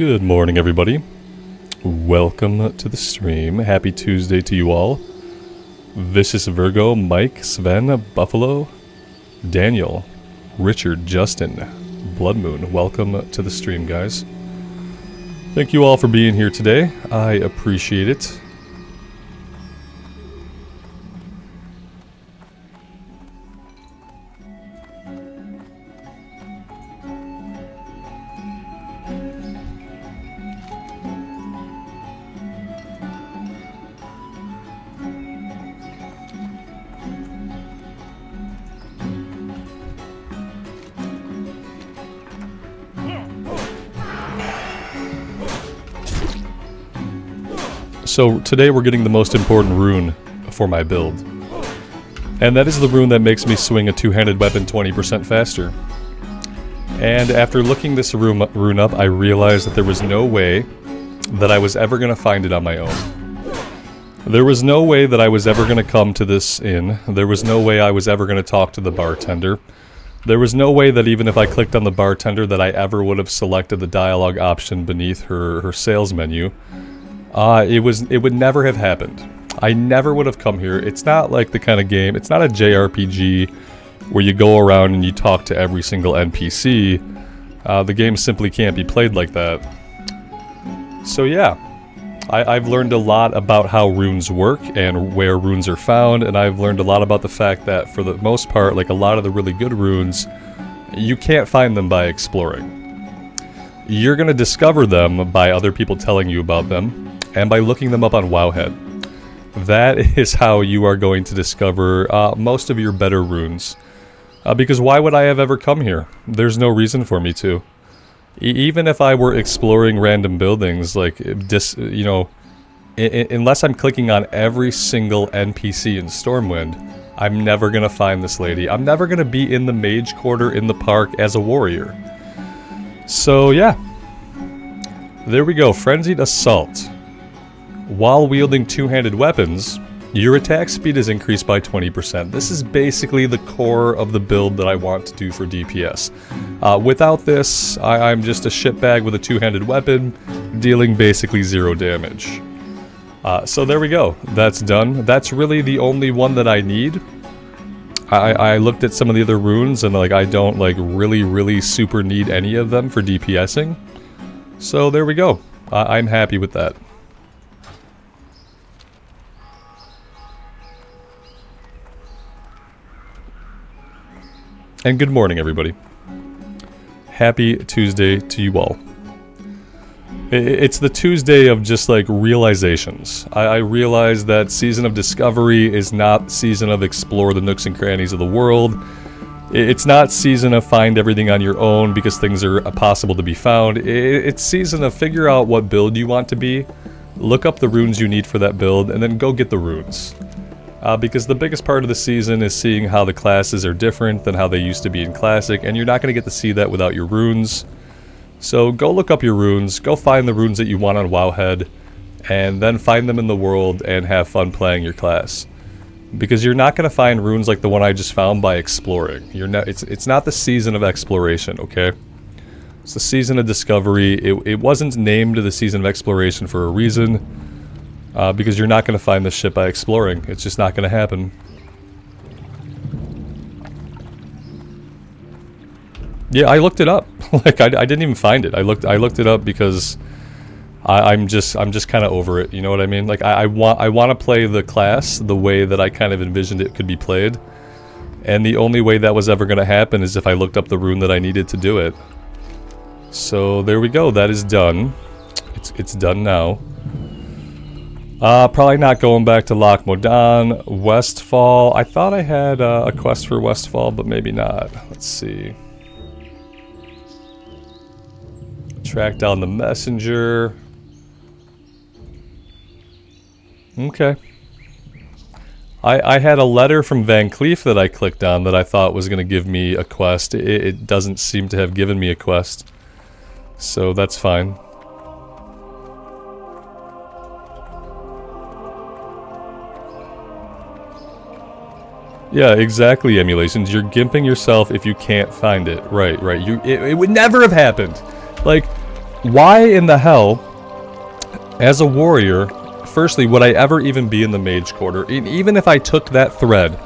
Good morning, everybody. Welcome to the stream. Happy Tuesday to you all. Vicious Virgo, Mike, Sven, Buffalo, Daniel, Richard, Justin, Blood Moon. Welcome to the stream, guys. Thank you all for being here today. I appreciate it. So today we're getting the most important rune for my build. And that is the rune that makes me swing a two-handed weapon 20% faster. And after looking this rune up, I realized that there was no way that I was ever going to find it on my own. There was no way that I was ever going to come to this inn. There was no way I was ever going to talk to the bartender. There was no way that even if I clicked on the bartender that I ever would have selected the dialogue option beneath her sales menu. It would never have happened. I never would have come here. It's not like the kind of game, it's not a JRPG where you go around and you talk to every single NPC. The game simply can't be played like that. So yeah, I've learned a lot about how runes work and where runes are found, and I've learned a lot about the fact that for the most part, like a lot of the really good runes, you can't find them by exploring. You're going to discover them by other people telling you about them, and by looking them up on Wowhead. That is how you are going to discover most of your better runes. Because why would I have ever come here? There's no reason for me to. Even if I were exploring random buildings, like, unless I'm clicking on every single NPC in Stormwind, I'm never going to find this lady. I'm never going to be in the mage quarter in the park as a warrior. So yeah. There we go, Frenzied Assault. While wielding two-handed weapons, your attack speed is increased by 20%. This is basically the core of the build that I want to do for DPS. Without this, I'm just a shitbag with a two-handed weapon, dealing basically 0 damage. So there we go. That's done. That's really the only one that I need. I looked at some of the other runes, and like I don't like really super need any of them for DPSing. So there we go. I'm happy with that. And good morning, everybody. Happy Tuesday to you all. It's the Tuesday of just like realizations. I realize that Season of Discovery is not Season of Explore the nooks and crannies of the world. It's not Season of Find everything on your own because things are possible to be found. It's Season of figure out what build you want to be, look up the runes you need for that build, and then go get the runes. Because the biggest part of the season is seeing how the classes are different than how they used to be in Classic, and you're not going to get to see that without your runes. So go look up your runes, go find the runes that you want on Wowhead, and then find them in the world and have fun playing your class. Because you're not going to find runes like the one I just found by exploring. It's not the season of exploration, okay? It's the season of discovery. It wasn't named the season of exploration for a reason. Because you're not going to find this shit by exploring. It's just not going to happen. Yeah, I looked it up. Like I didn't even find it. I looked it up because I'm just kind of over it. You know what I mean? Like I want to play the class the way that I kind of envisioned it could be played, and the only way that was ever going to happen is if I looked up the rune that I needed to do it. So there we go. That is done. It's done now. Probably not going back to Loch Modan. Westfall. I thought I had a quest for Westfall, but maybe not. Let's see. Track down the messenger. Okay. I had a letter from Van Cleef that I clicked on that I thought was going to give me a quest. It doesn't seem to have given me a quest. So that's fine. Yeah, exactly, Emulations. You're gimping yourself if you can't find it. Right. It would never have happened. Like, why in the hell, as a warrior, firstly, would I ever even be in the mage quarter? Even if I took that thread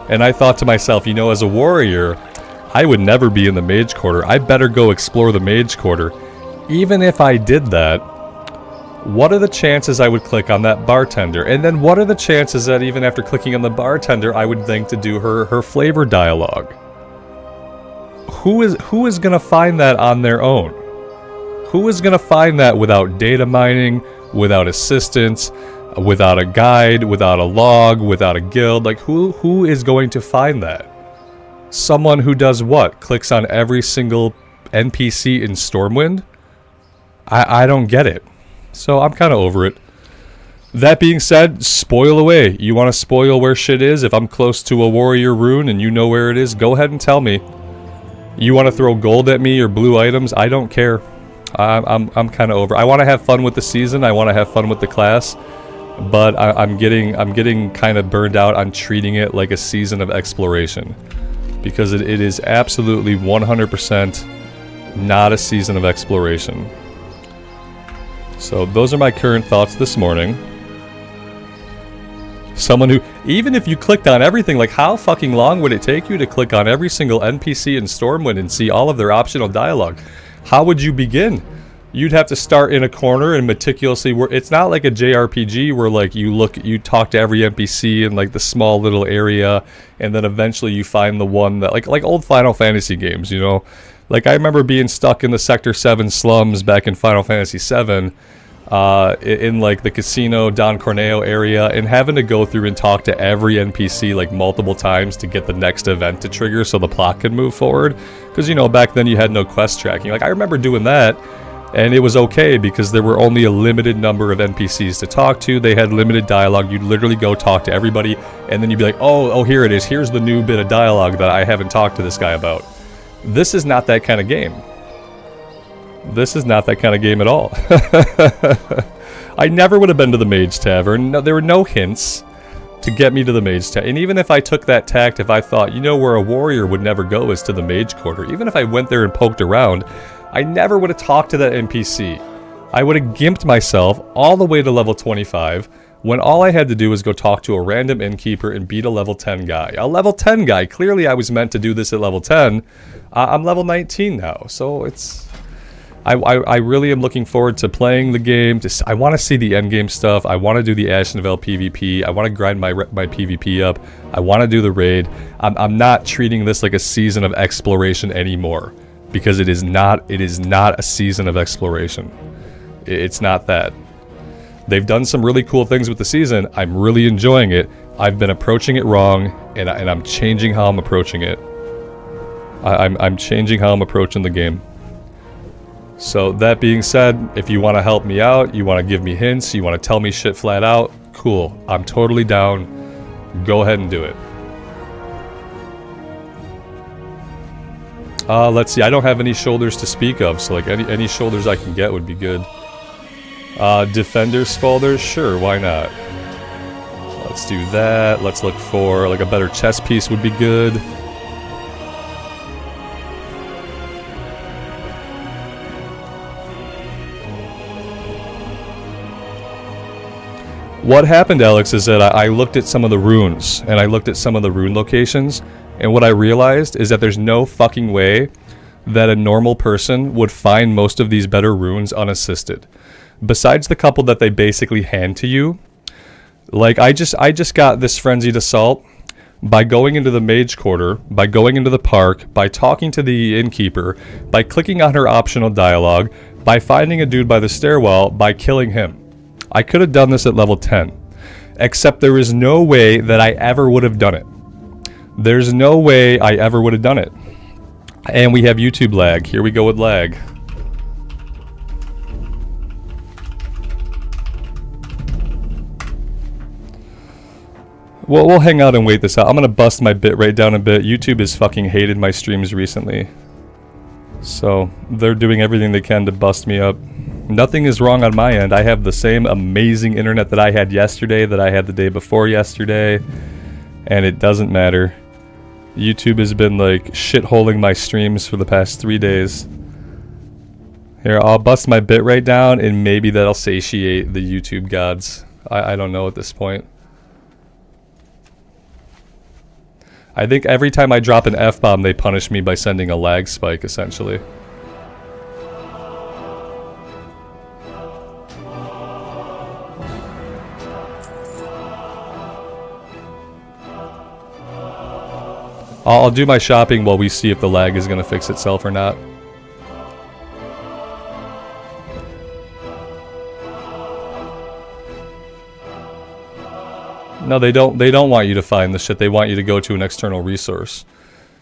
and I thought to myself, you know, as a warrior, I would never be in the mage quarter. I better go explore the mage quarter. Even if I did that, what are the chances I would click on that bartender? And then what are the chances that even after clicking on the bartender, I would think to do her flavor dialogue? Who is going to find that on their own? Who is going to find that without data mining, without assistance, without a guide, without a log, without a guild? Like, who is going to find that? Someone who does what? Clicks on every single NPC in Stormwind? I don't get it. So I'm kind of over it. That being said, spoil away. You want to spoil where shit is? If I'm close to a warrior rune and you know where it is, go ahead and tell me. You want to throw gold at me or blue items? I don't care. I'm kind of over. I want to have fun with the season. I want to have fun with the class, but I'm getting kind of burned out on treating it like a season of exploration, because it is absolutely 100% not a season of exploration. So those are my current thoughts this morning. Someone who, even if you clicked on everything, like how fucking long would it take you to click on every single NPC in Stormwind and see all of their optional dialogue? How would you begin? You'd have to start in a corner and meticulously work. It's not like a JRPG where like you talk to every NPC in like the small little area, and then eventually you find the one that like old Final Fantasy games, you know? Like I remember being stuck in the Sector 7 slums back in Final Fantasy 7, in like the casino Don Corneo area, and having to go through and talk to every NPC like multiple times to get the next event to trigger so the plot could move forward. Because, you know, back then you had no quest tracking. Like I remember doing that, and it was okay because there were only a limited number of NPCs to talk to. They had limited dialogue. You'd literally go talk to everybody, and then you'd be like, oh, here it is. Here's the new bit of dialogue that I haven't talked to this guy about. This is not that kind of game. This is not that kind of game at all. I never would have been to the Mage Tavern. No, there were no hints to get me to the Mage Tavern. And even if I took that tact, if I thought, you know, where a warrior would never go is to the Mage Quarter. Even if I went there and poked around, I never would have talked to that NPC. I would have gimped myself all the way to level 25 when all I had to do was go talk to a random innkeeper and beat a level 10 guy. A level 10 guy. Clearly I was meant to do this at level 10. I'm level 19 now, so it's... I really am looking forward to playing the game. I want to see the endgame stuff. I want to do the Ashenvale PvP. I want to grind my PvP up. I want to do the raid. I'm not treating this like a season of exploration anymore, because it is not a season of exploration. It's not that. They've done some really cool things with the season. I'm really enjoying it. I've been approaching it wrong, and I'm changing how I'm approaching it. I'm changing how I'm approaching the game. So that being said, if you want to help me out, you want to give me hints, you want to tell me shit flat out, cool. I'm totally down. Go ahead and do it. Let's see. I don't have any shoulders to speak of, so like any shoulders I can get would be good. Defender Spalders? Sure, why not? Let's do that. Let's look for like a better chest piece would be good. What happened, Alex, is that I looked at some of the runes, and I looked at some of the rune locations, and what I realized is that there's no fucking way that a normal person would find most of these better runes unassisted. Besides the couple that they basically hand to you, like I just got this Frenzied Assault by going into the Mage Quarter, by going into the park, by talking to the innkeeper, by clicking on her optional dialogue, by finding a dude by the stairwell, by killing him. I could have done this at level 10, except there is no way that I ever would have done it. There's no way I ever would have done it. And we have YouTube lag. Here we go with lag. Well, we'll hang out and wait this out. I'm going to bust my bitrate down a bit. YouTube has fucking hated my streams recently. So they're doing everything they can to bust me up. Nothing is wrong on my end. I have the same amazing internet that I had yesterday, that I had the day before yesterday, and it doesn't matter. YouTube has been like shitholing my streams for the past 3 days. Here, I'll bust my bitrate down, and maybe that'll satiate the YouTube gods. I don't know at this point. I think every time I drop an F-bomb, they punish me by sending a lag spike, essentially. I'll do my shopping while we see if the lag is going to fix itself or not. No, they don't want you to find the shit. They want you to go to an external resource.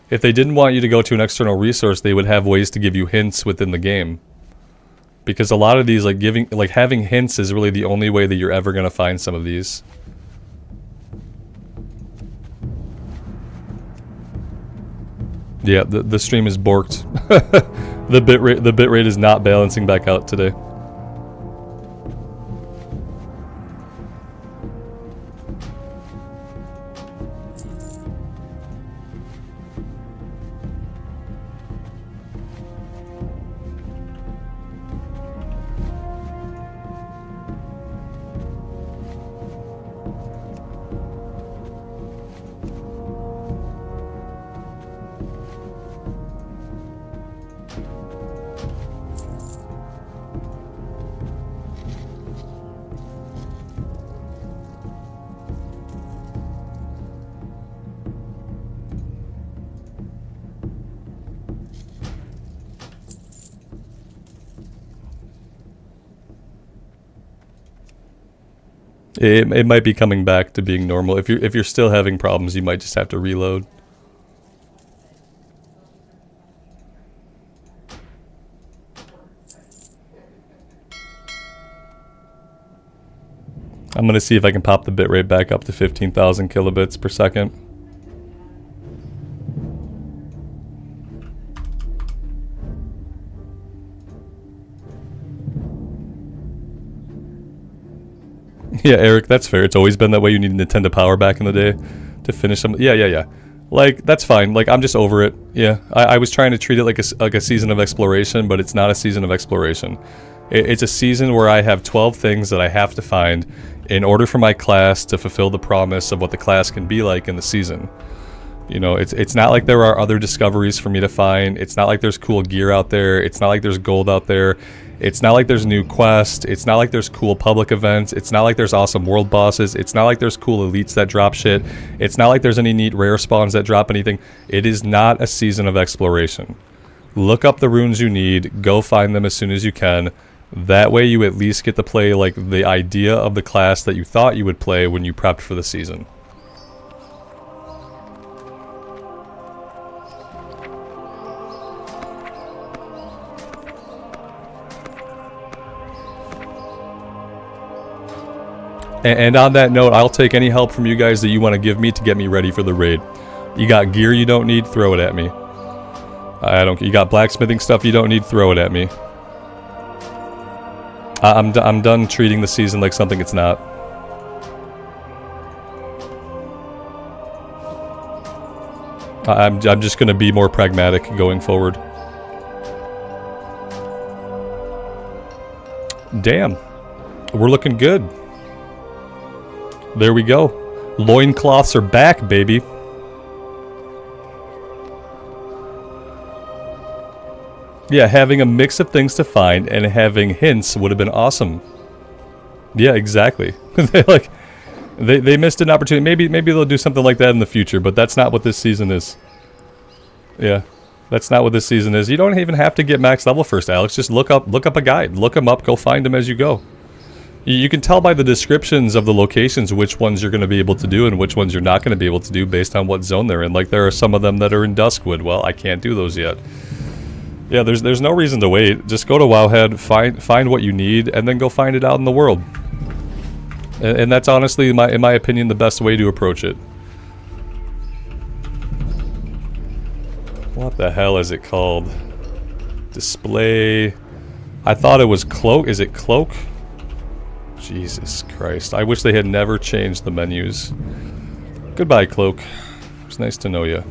If they didn't want you to go to an external resource, they would have ways to give you hints within the game. Because a lot of these, having hints is really the only way that you're ever going to find some of these. Yeah, the stream is borked. the bitrate is not balancing back out today. It might be coming back to being normal. If you're still having problems, you might just have to reload. I'm gonna see if I can pop the bitrate back up to 15,000 kilobits per second. Yeah, Eric, that's fair. It's always been that way. You need Nintendo Power back in the day to finish some. Yeah. Like, that's fine. Like, I'm just over it. Yeah, I was trying to treat it like a season of exploration, but it's not a season of exploration. It's a season where I have 12 things that I have to find in order for my class to fulfill the promise of what the class can be like in the season. You know, it's not like there are other discoveries for me to find. It's not like there's cool gear out there. It's not like there's gold out there. It's not like there's new quests. It's not like there's cool public events. It's not like there's awesome world bosses. It's not like there's cool elites that drop shit. It's not like there's any neat rare spawns that drop anything. It is not a season of exploration. Look up the runes you need. Go find them as soon as you can. That way you at least get to play like the idea of the class that you thought you would play when you prepped for the season. And on that note, I'll take any help from you guys that you want to give me to get me ready for the raid. You got gear you don't need, throw it at me. You got blacksmithing stuff you don't need, throw it at me. I'm done treating the season like something it's not. I'm just gonna be more pragmatic going forward. Damn, we're looking good. There we go. Loincloths are back, baby. Yeah, having a mix of things to find and having hints would have been awesome. Yeah, exactly. they missed an opportunity. Maybe they'll do something like that in the future, but that's not what this season is. Yeah, that's not what this season is. You don't even have to get max level first, Alex. Just look up a guide. Look them up. Go find them as you go. You can tell by the descriptions of the locations which ones you're going to be able to do and which ones you're not going to be able to do based on what zone they're in. Like, there are some of them that are in Duskwood. Well, I can't do those yet. Yeah, there's no reason to wait. Just go to Wowhead, find what you need, and then go find it out in the world. And that's honestly, in my opinion, the best way to approach it. What the hell is it called? Display. I thought it was cloak. Is it cloak? Jesus Christ. I wish they had never changed the menus. Goodbye, cloak. It's nice to know you.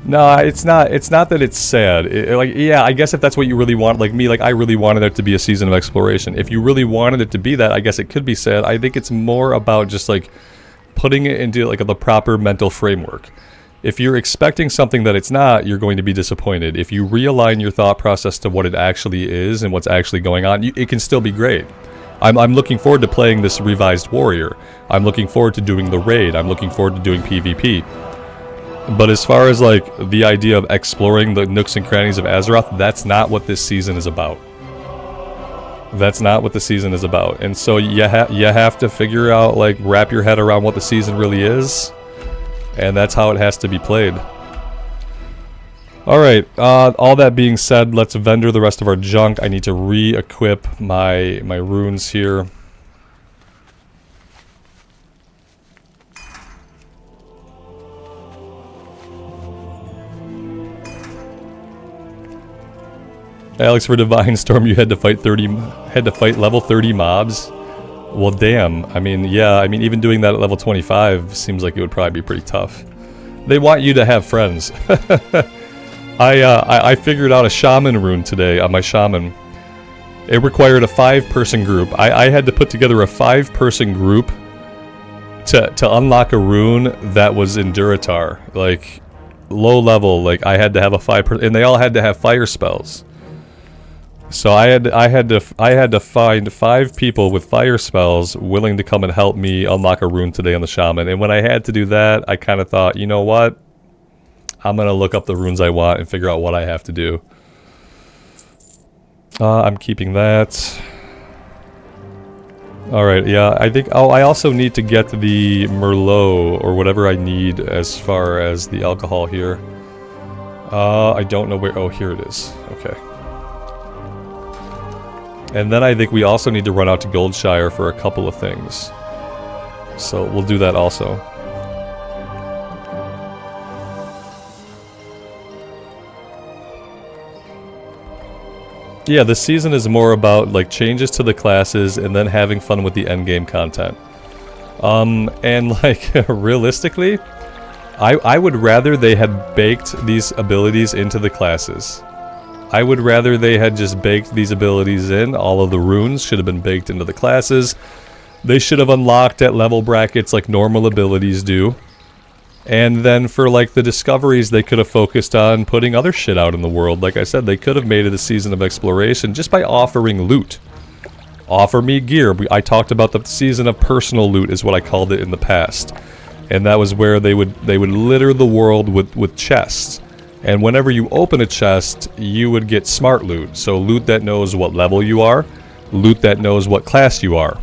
No, it's not. It's not that it's sad. Like, yeah, I guess if that's what you really want, like me, like I really wanted it to be a season of exploration. If you really wanted it to be that, I guess it could be sad. I think it's more about just like putting it into like the proper mental framework. If you're expecting something that it's not, you're going to be disappointed. If you realign your thought process to what it actually is and what's actually going on, it can still be great. I'm looking forward to playing this revised warrior. I'm looking forward to doing the raid. I'm looking forward to doing PvP. But as far as like the idea of exploring the nooks and crannies of Azeroth, that's not what this season is about. That's not what the season is about. And so you have to figure out, like, wrap your head around what the season really is. And that's how it has to be played. Alright, all that being said, let's vendor the rest of our junk. I need to re-equip my runes here. Alex, for Divine Storm, you had to fight level 30 mobs. Well, damn. I mean, yeah. I mean, even doing that at level 25 seems like it would probably be pretty tough. They want you to have friends. I figured out a shaman rune today on my shaman. It required a 5-person group. I had to put together a 5-person group to unlock a rune that was in Duratar, like low level. Like I had to have a 5-person, and they all had to have fire spells. So I had to find 5 people with fire spells willing to come and help me unlock a rune today on the shaman. And when I had to do that, I kind of thought, you know what? I'm gonna look up the runes I want and figure out what I have to do. I'm keeping that. Alright, yeah, I think... Oh, I also need to get the Merlot, or whatever I need as far as the alcohol here. I don't know where... Oh, here it is. Okay. And then I think we also need to run out to Goldshire for a couple of things. So we'll do that also. Yeah, this season is more about like changes to the classes and then having fun with the endgame content. And like realistically, I would rather they had baked these abilities into the classes. I would rather they had just baked these abilities in. All of the runes should have been baked into the classes. They should have unlocked at level brackets like normal abilities do. And then for like the discoveries, they could have focused on putting other shit out in the world. Like I said, they could have made it a season of exploration just by offering loot. Offer me gear. I talked about the season of personal loot is what I called it in the past. And that was where they would litter the world with chests. And whenever you open a chest, you would get smart loot. So loot that knows what level you are, loot that knows what class you are.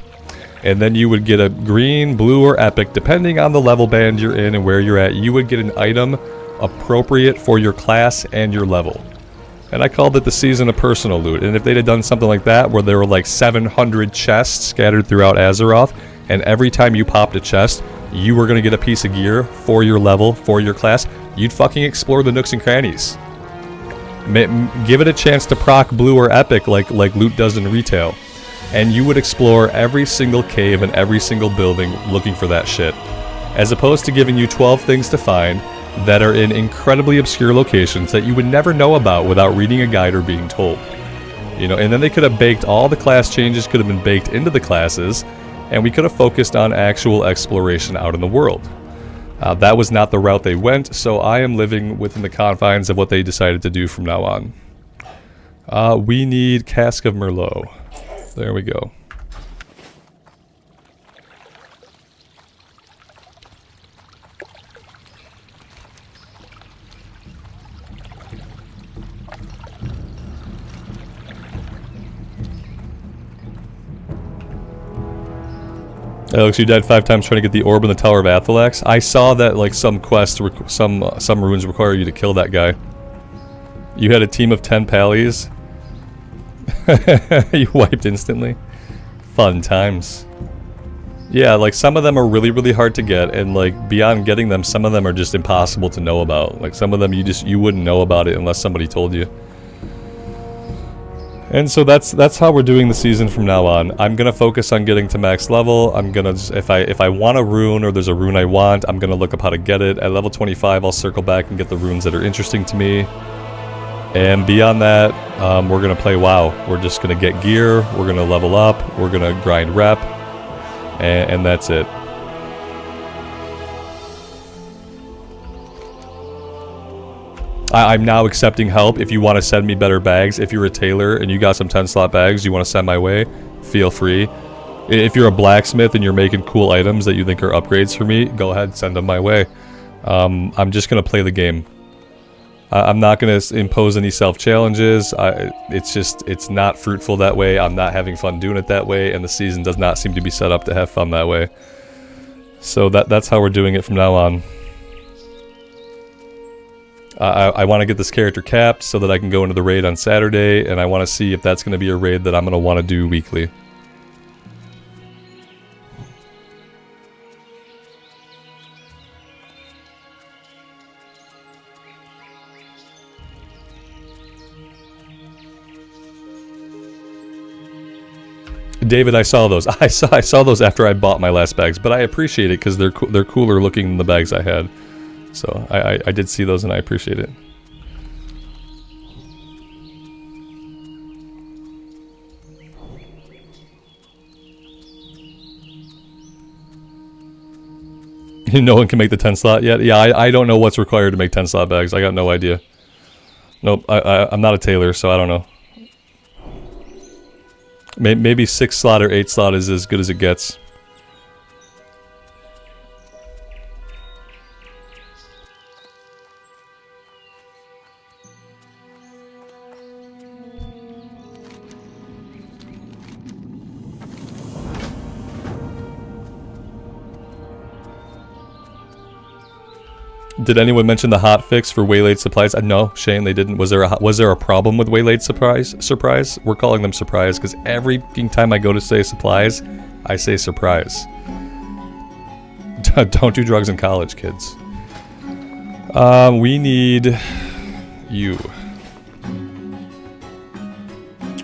And then you would get a green, blue, or epic, depending on the level band you're in and where you're at. You would get an item appropriate for your class and your level. And I called it the season of personal loot. And if they'd have done something like that, where there were like 700 chests scattered throughout Azeroth, and every time you popped a chest, you were going to get a piece of gear for your level, for your class, you'd fucking explore the nooks and crannies. Give it a chance to proc blue or epic like loot does in retail. And you would explore every single cave and every single building looking for that shit. As opposed to giving you 12 things to find that are in incredibly obscure locations that you would never know about without reading a guide or being told. You know, and then they could have baked all the class changes, could have been baked into the classes, and we could have focused on actual exploration out in the world. That was not the route they went, so I am living within the confines of what they decided to do from now on. We need Cask of Merlot. There we go. Alex, you died 5 times trying to get the orb in the Tower of Athalex. I saw that like some quest, some runes require you to kill that guy. You had a team of 10 pallies. You wiped instantly. Fun times. Yeah, like some of them are really, really hard to get, and like beyond getting them, some of them are just impossible to know about. Like some of them you wouldn't know about it unless somebody told you. And so that's how we're doing the season from now on. I'm gonna focus on getting to max level. I'm gonna just, if I want a rune or there's a rune I want, I'm gonna look up how to get it. At level 25, I'll circle back and get the runes that are interesting to me. And beyond that, we're gonna play WoW. We're just gonna get gear. We're gonna level up. We're gonna grind rep, and that's it. I'm now accepting help. If you want to send me better bags, if you're a tailor and you got some 10-slot bags you want to send my way, feel free. If you're a blacksmith and you're making cool items that you think are upgrades for me, go ahead, send them my way. I'm just going to play the game. I'm not going to impose any self-challenges. It's not fruitful that way. I'm not having fun doing it that way, and the season does not seem to be set up to have fun that way. So that's how we're doing it from now on. I want to get this character capped so that I can go into the raid on Saturday, and I want to see if that's going to be a raid that I'm going to want to do weekly. David, I saw those. I saw those after I bought my last bags, but I appreciate it because they're cooler looking than the bags I had. So I did see those and I appreciate it. No one can make the 10 slot yet? Yeah, I don't know what's required to make 10 slot bags. I got no idea. Nope, I'm not a tailor, so I don't know. Maybe 6 slot or 8 slot is as good as it gets. Did anyone mention the hot fix for Waylaid supplies? No, Shane, they didn't. Was there a problem with Waylaid surprise? We're calling them surprise because every time I go to say supplies, I say surprise. Don't do drugs in college, kids. We need you.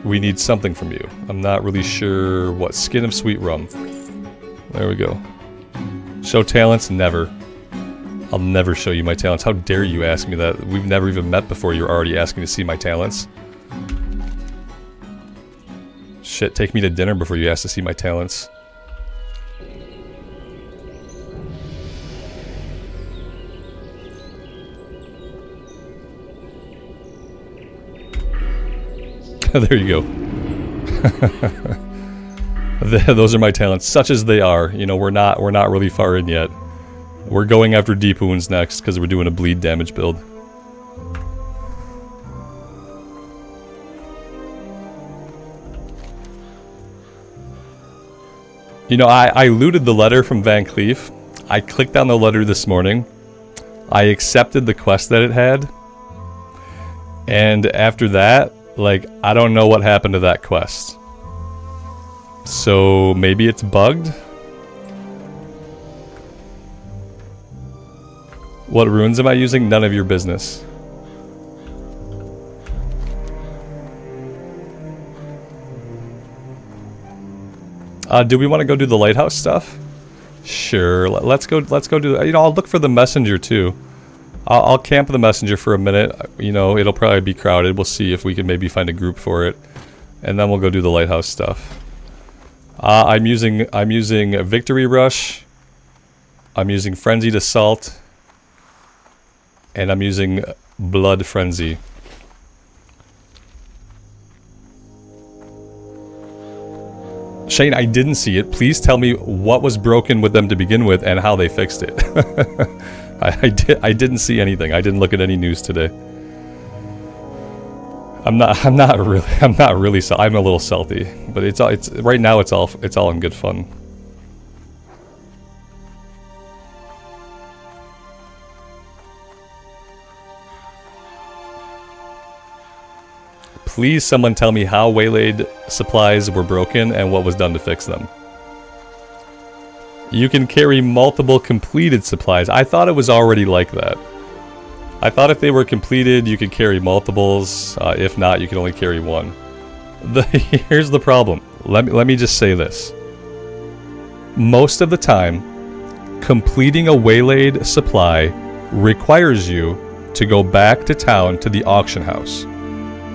We need something from you. I'm not really sure what. Skin of sweet rum. There we go. Show talents? Never. I'll never show you my talents. How dare you ask me that? We've never even met before. You're already asking to see my talents. Shit, take me to dinner before you ask to see my talents. There you go. Those are my talents, such as they are. You know, we're not really far in yet. We're going after deep wounds next because we're doing a bleed damage build. You know, I looted the letter from Van Cleef. I clicked on the letter this morning. I accepted the quest that it had. And after that, like, I don't know what happened to that quest. So maybe it's bugged? What runes am I using? None of your business. Do we want to go do the lighthouse stuff? Sure. Let's go do. You know, I'll look for the messenger too. I'll camp the messenger for a minute. You know, it'll probably be crowded. We'll see if we can maybe find a group for it, and then we'll go do the lighthouse stuff. I'm using Victory Rush. I'm using Frenzied Assault. And I'm using Blood Frenzy. Shane, I didn't see it. Please tell me what was broken with them to begin with and how they fixed it. I didn't see anything. I didn't look at any news today. I'm not really I'm a little salty, but it's right now it's all in good fun. Please someone tell me how Waylaid supplies were broken and what was done to fix them. You can carry multiple completed supplies. I thought it was already like that. I thought if they were completed, you could carry multiples. If not, you can only carry one. Here's the problem. Let me just say this. Most of the time, completing a Waylaid supply requires you to go back to town to the auction house.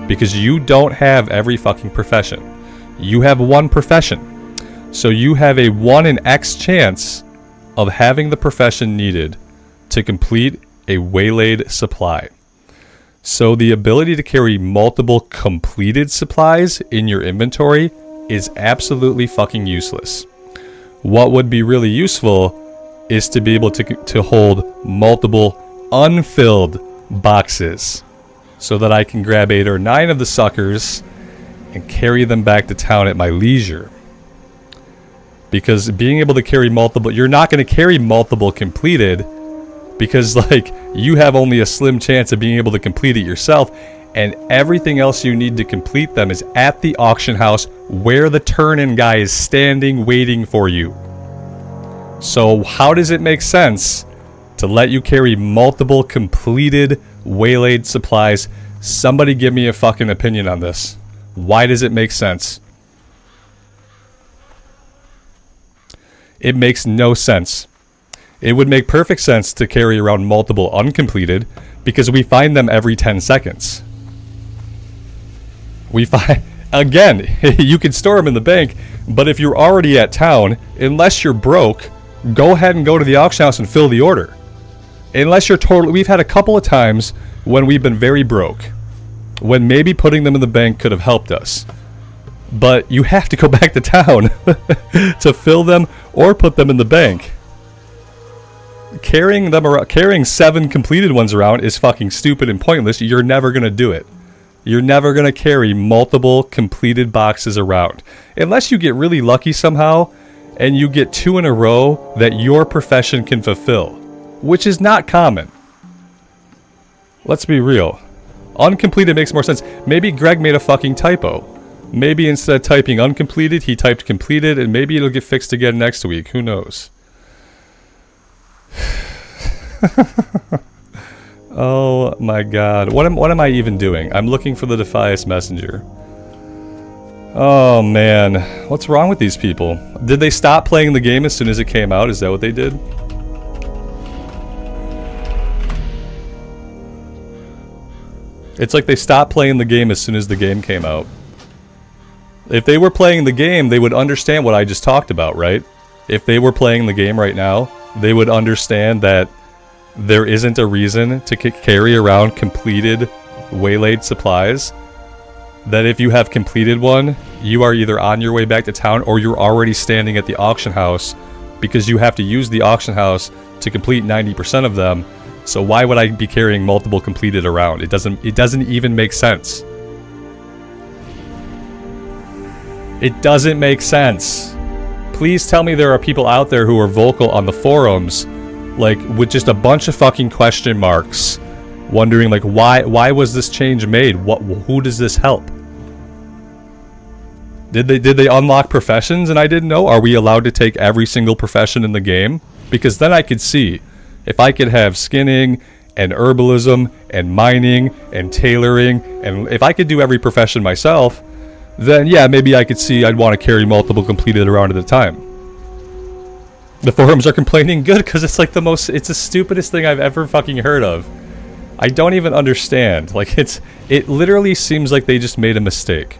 Because you don't have every fucking profession. You have one profession. So you have a 1 in X chance of having the profession needed to complete a Waylaid supply. So the ability to carry multiple completed supplies in your inventory is absolutely fucking useless. What would be really useful is to be able to hold multiple unfilled boxes so that I can grab 8 or 9 of the suckers and carry them back to town at my leisure. Because being able to carry multiple, you're not going to carry multiple completed because like you have only a slim chance of being able to complete it yourself, and everything else you need to complete them is at the auction house where the turn-in guy is standing waiting for you. So how does it make sense to let you carry multiple completed Waylaid supplies? Somebody give me a fucking opinion on this. Why does it make sense? It makes no sense. It would make perfect sense to carry around multiple uncompleted because we find them every 10 seconds. We find, again, you can store them in the bank, but if you're already at town, unless you're broke, go ahead and go to the auction house and fill the order. Unless you're totally, we've had a couple of times when we've been very broke, when maybe putting them in the bank could have helped us. But you have to go back to town to fill them or put them in the bank. Carrying them around, carrying 7 completed ones around is fucking stupid and pointless. You're never gonna do it. You're never gonna carry multiple completed boxes around. Unless you get really lucky somehow and you get 2 in a row that your profession can fulfill, which is not common. Let's be real. Uncompleted makes more sense. Maybe Greg made a fucking typo. Maybe instead of typing uncompleted, he typed completed, and maybe it'll get fixed again next week. Who knows? Oh my god. What am I even doing? I'm looking for the Defias messenger. Oh man. What's wrong with these people? Did they stop playing the game as soon as it came out? Is that what they did? It's like they stopped playing the game as soon as the game came out. If they were playing the game, they would understand what I just talked about, right? If they were playing the game right now, they would understand that there isn't a reason to carry around completed Waylaid supplies. That if you have completed one, you are either on your way back to town or you're already standing at the auction house because you have to use the auction house to complete 90% of them. So why would I be carrying multiple completed around? It doesn't even make sense. It doesn't make sense. Please tell me there are people out there who are vocal on the forums, like, with just a bunch of fucking question marks, wondering, like, why was this change made? Who does this help? Did they unlock professions and I didn't know? Are we allowed to take every single profession in the game? Because then I could see if I could have skinning and herbalism and mining and tailoring, and if I could do every profession myself, then yeah, maybe I could see I'd want to carry multiple completed around at a time. The forums are complaining, good, because it's like it's the stupidest thing I've ever fucking heard of. I don't even understand. Like, it literally seems like they just made a mistake.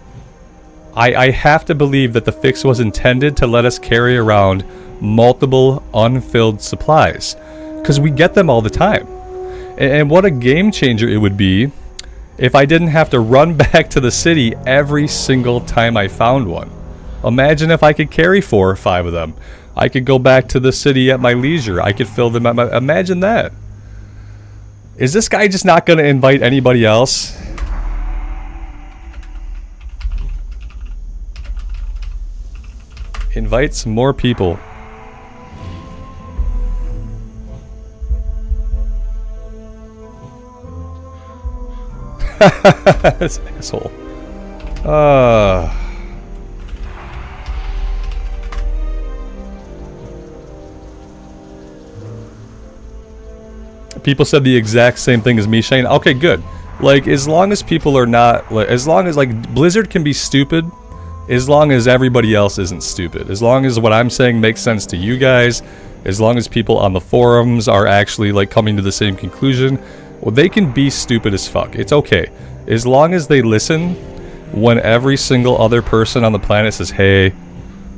I have to believe that the fix was intended to let us carry around multiple unfilled supplies, because we get them all the time. And what a game changer it would be if I didn't have to run back to the city every single time I found one. Imagine if I could carry 4 or 5 of them. I could go back to the city at my leisure. I could fill them at my... Imagine that. Is this guy just not going to invite anybody else? Invite some more people. This asshole. People said the exact same thing as me, Shane. Okay, good. Like, as long as people are not, like, as long as, like, Blizzard can be stupid, as long as everybody else isn't stupid. As long as what I'm saying makes sense to you guys, as long as people on the forums are actually, like, coming to the same conclusion, well, they can be stupid as fuck. It's okay. As long as they listen when every single other person on the planet says, hey,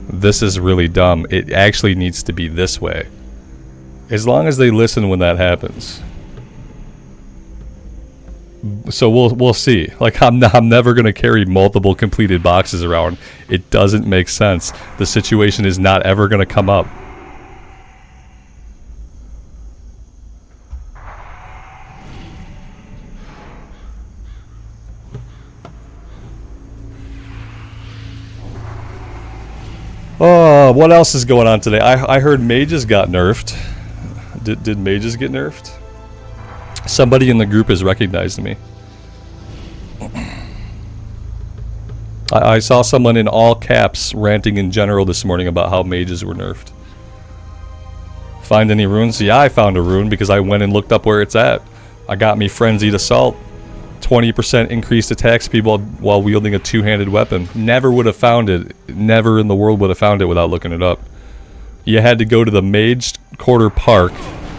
this is really dumb. It actually needs to be this way. As long as they listen when that happens. So we'll see. Like, I'm never going to carry multiple completed boxes around. It doesn't make sense. The situation is not ever going to come up. Oh, what else is going on today? I heard mages got nerfed. Did mages get nerfed? Somebody in the group has recognized me. I saw someone in all caps ranting in general this morning about how mages were nerfed. Find any runes? Yeah, I found a rune because I went and looked up where it's at. I got me Frenzied Assault. 20% increased attack speed while wielding a two-handed weapon. Never would have found it. Never in the world would have found it without looking it up. You had to go to the Mage Quarter Park.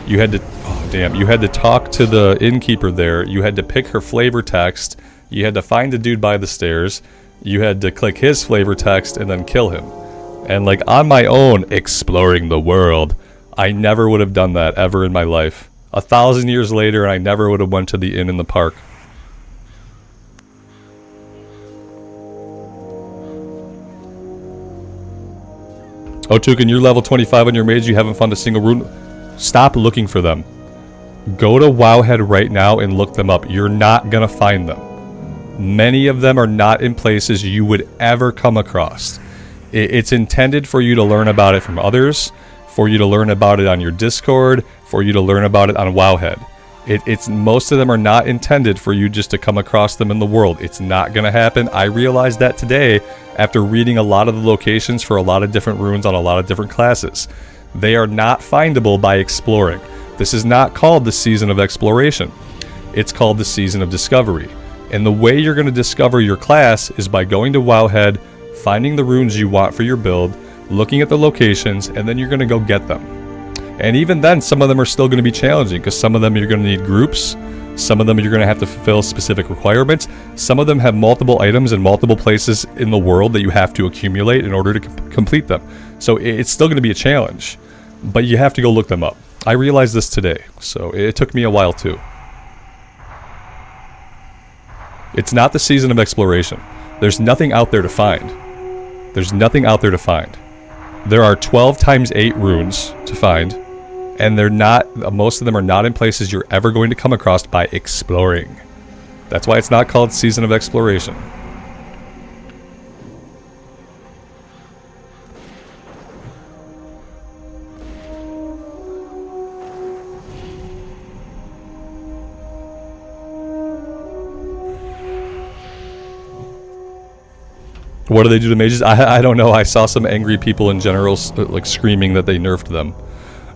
You had to... Oh, damn. You had to talk to the innkeeper there. You had to pick her flavor text. You had to find the dude by the stairs. You had to click his flavor text and then kill him. And, like, on my own, exploring the world, I never would have done that ever in my life. 1,000 years later, and I never would have went to the inn in the park. Oh, Tukin, you're level 25 on your mage, you haven't found a single rune. Stop looking for them. Go to Wowhead right now and look them up. You're not gonna find them. Many of them are not in places you would ever come across. It's intended for you to learn about it from others, for you to learn about it on your Discord, for you to learn about it on Wowhead. Most of them are not intended for you just to come across them in the world. It's not gonna happen. I realized that today after reading a lot of the locations for a lot of different runes on a lot of different classes. They are not findable by exploring. This is not called the season of exploration. It's called the season of discovery. And the way you're going to discover your class is by going to Wowhead, finding the runes you want for your build, looking at the locations, and then you're going to go get them. And even then, some of them are still going to be challenging, because some of them you're going to need groups, some of them you're going to have to fulfill specific requirements, some of them have multiple items in multiple places in the world that you have to accumulate in order to complete them. So it's still going to be a challenge, but you have to go look them up. I realized this today, so it took me a while too. It's not the season of exploration. There's nothing out there to find. There's nothing out there to find. There are 12 times 8 runes to find, and they're not, most of them are not in places you're ever going to come across by exploring. That's why it's not called Season of Exploration. What do they do to mages? I don't know. I saw some angry people in general like screaming that they nerfed them.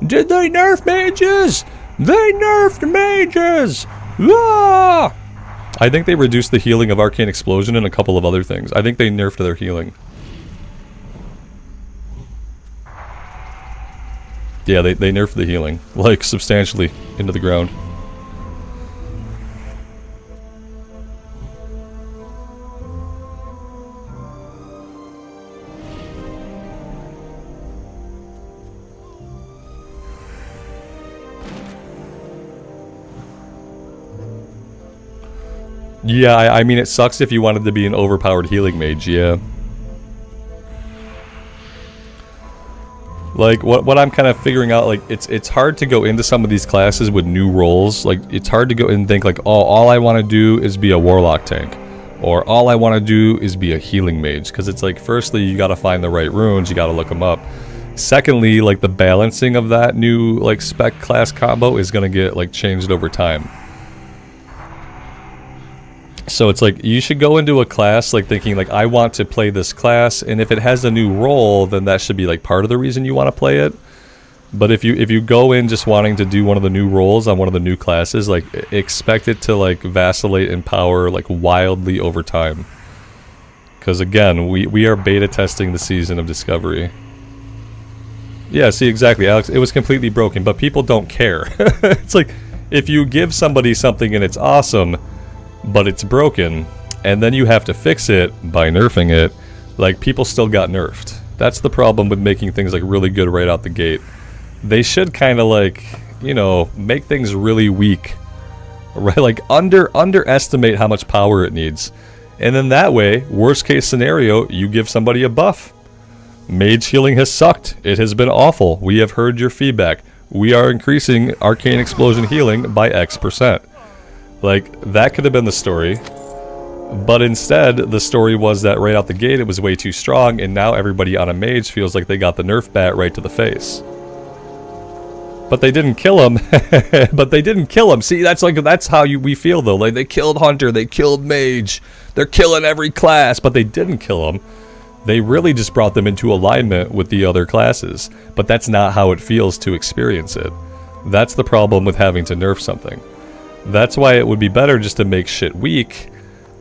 Did they nerf mages? They nerfed mages! Ah! I think they reduced the healing of Arcane Explosion and a couple of other things. I think they nerfed their healing. Yeah, they nerfed the healing, like, substantially into the ground. Yeah, I mean, it sucks if you wanted to be an overpowered healing mage, yeah. Like, what I'm kind of figuring out, like, it's hard to go into some of these classes with new roles. Like, it's hard to go and think, like, oh, all I want to do is be a Warlock tank. Or all I want to do is be a healing mage. Because it's like, firstly, you got to find the right runes, you got to look them up. Secondly, like, the balancing of that new, like, spec class combo is going to get, like, changed over time. So it's like, you should go into a class, like, thinking, like, I want to play this class, and if it has a new role, then that should be, like, part of the reason you want to play it. But if you go in just wanting to do one of the new roles on one of the new classes, like, expect it to, like, vacillate in power, like, wildly over time. Because, again, we are beta testing the season of Discovery. Yeah, see, exactly, Alex. It was completely broken, but people don't care. It's like, if you give somebody something and it's awesome, but it's broken, and then you have to fix it by nerfing it, like, people still got nerfed. That's the problem with making things, like, really good right out the gate. They should kind of, like, you know, make things really weak. Right? Like, underestimate how much power it needs. And then that way, worst case scenario, you give somebody a buff. Mage healing has sucked. It has been awful. We have heard your feedback. We are increasing Arcane Explosion healing by X%. Like, that could have been the story. But instead, the story was that right out the gate, it was way too strong, and now everybody on a mage feels like they got the nerf bat right to the face. But they didn't kill him. But they didn't kill him. See, that's how we feel, though. Like, they killed Hunter, they killed Mage. They're killing every class, but they didn't kill him. They really just brought them into alignment with the other classes. But that's not how it feels to experience it. That's the problem with having to nerf something. That's why it would be better just to make shit weak.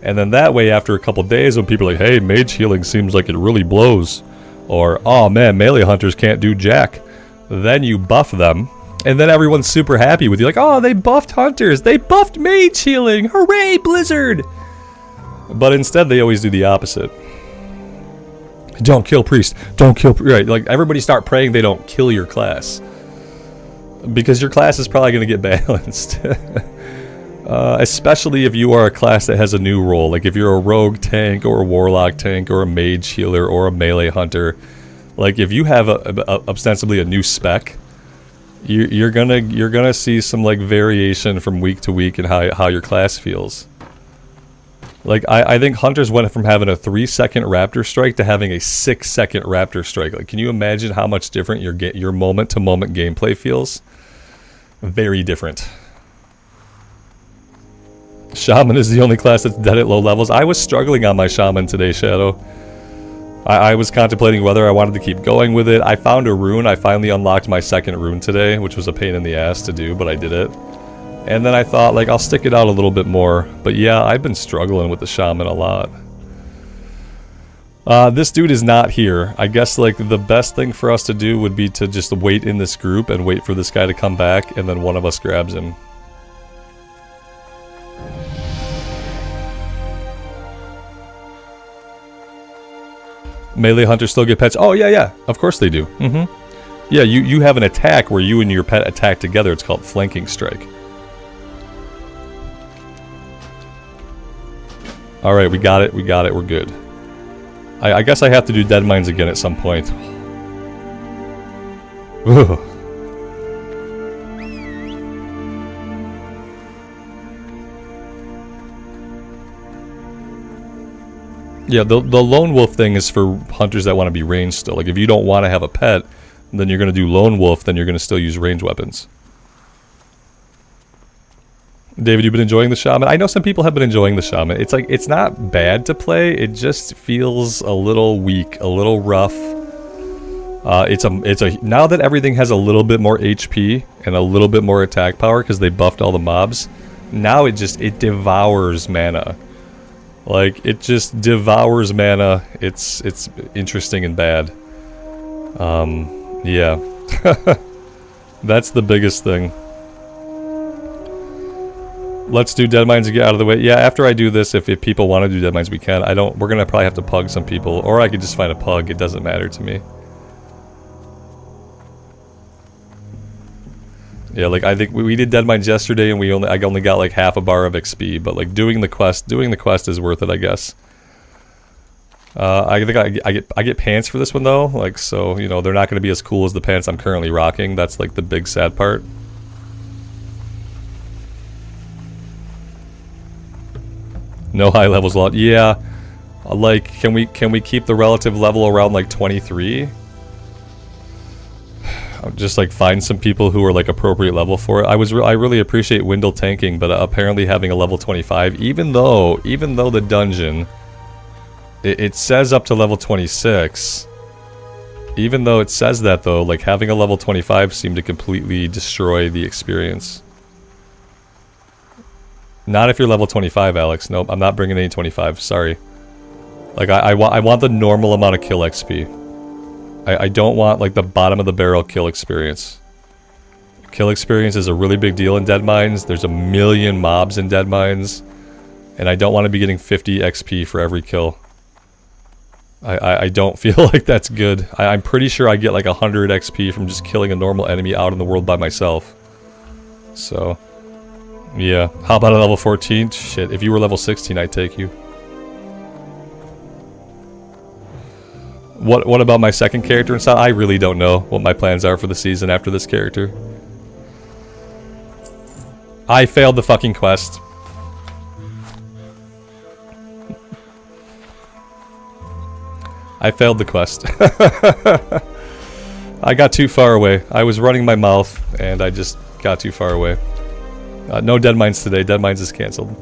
And then that way, after a couple days, when people are like, hey, mage healing seems like it really blows. Or, oh man, melee hunters can't do jack. Then you buff them. And then everyone's super happy with you. Like, oh, they buffed hunters. They buffed mage healing. Hooray, Blizzard. But instead, they always do the opposite. Don't kill priest. Don't kill priest. Right, like, everybody start praying they don't kill your class. Because your class is probably going to get balanced. Especially if you are a class that has a new role. Like, if you're a rogue tank, or a warlock tank, or a mage healer, or a melee hunter. Like, if you have ostensibly a new spec, you're gonna see some, like, variation from week to week in how your class feels. Like, I think hunters went from having a 3-second raptor strike to having a 6-second raptor strike. Like, can you imagine how much different your moment-to-moment gameplay feels? Very different. Shaman is the only class that's dead at low levels. I was struggling on my Shaman today, Shadow. I was contemplating whether I wanted to keep going with it. I found a rune. I finally unlocked my second rune today, which was a pain in the ass to do, but I did it. And then I thought, like, I'll stick it out a little bit more. But yeah, I've been struggling with the Shaman a lot. This dude is not here. I guess, like, the best thing for us to do would be to just wait in this group and wait for this guy to come back, and then one of us grabs him. Melee hunters still get pets. Oh, yeah. Of course they do. Yeah, you have an attack where you and your pet attack together. It's called flanking strike. Alright, we got it. We're good. I guess I have to do dead mines again at some point. Ugh. Yeah, the lone wolf thing is for hunters that want to be ranged still. Like, if you don't want to have a pet, then you're going to do lone wolf, then you're going to still use ranged weapons. David, you've been enjoying the Shaman? I know some people have been enjoying the Shaman. It's like, it's not bad to play, it just feels a little weak, a little rough. Now that everything has a little bit more HP and a little bit more attack power because they buffed all the mobs, now it devours mana. Like, it just devours mana. It's interesting and bad. Yeah. That's the biggest thing. Let's do dead mines and get out of the way. Yeah, after I do this, if people want to do dead mines, we can. We're gonna probably have to pug some people, or I could just find a pug. It doesn't matter to me. Yeah, like, I think we did dead mines yesterday, and I only got like half a bar of XP. But, like, doing the quest is worth it, I guess. I think I get pants for this one though. Like, so, you know, they're not going to be as cool as the pants I'm currently rocking. That's, like, the big sad part. No high levels lot. Yeah, like, can we keep the relative level around, like, 23? Just, like, find some people who are, like, appropriate level for it. I really appreciate Windle tanking, but apparently having a level 25, even though the dungeon it says up to level 26. Even though it says that though, like having a level 25 seemed to completely destroy the experience. Not if you're level 25, Alex. Nope, I'm not bringing any 25. Sorry. Like I want the normal amount of kill XP. I don't want like the bottom of the barrel kill experience. Kill experience is a really big deal in Dead Mines. There's a million mobs in Dead Mines, and I don't want to be getting 50 XP for every kill. I don't feel like that's good. I'm pretty sure I get like 100 XP from just killing a normal enemy out in the world by myself. So, yeah. How about a level 14? Shit, if you were level 16, I'd take you. What about my second character and stuff? I really don't know what my plans are for the season after this character. I failed the fucking quest. I failed the quest. I got too far away. I was running my mouth and I just got too far away. No Dead Mines today. Dead Mines is cancelled.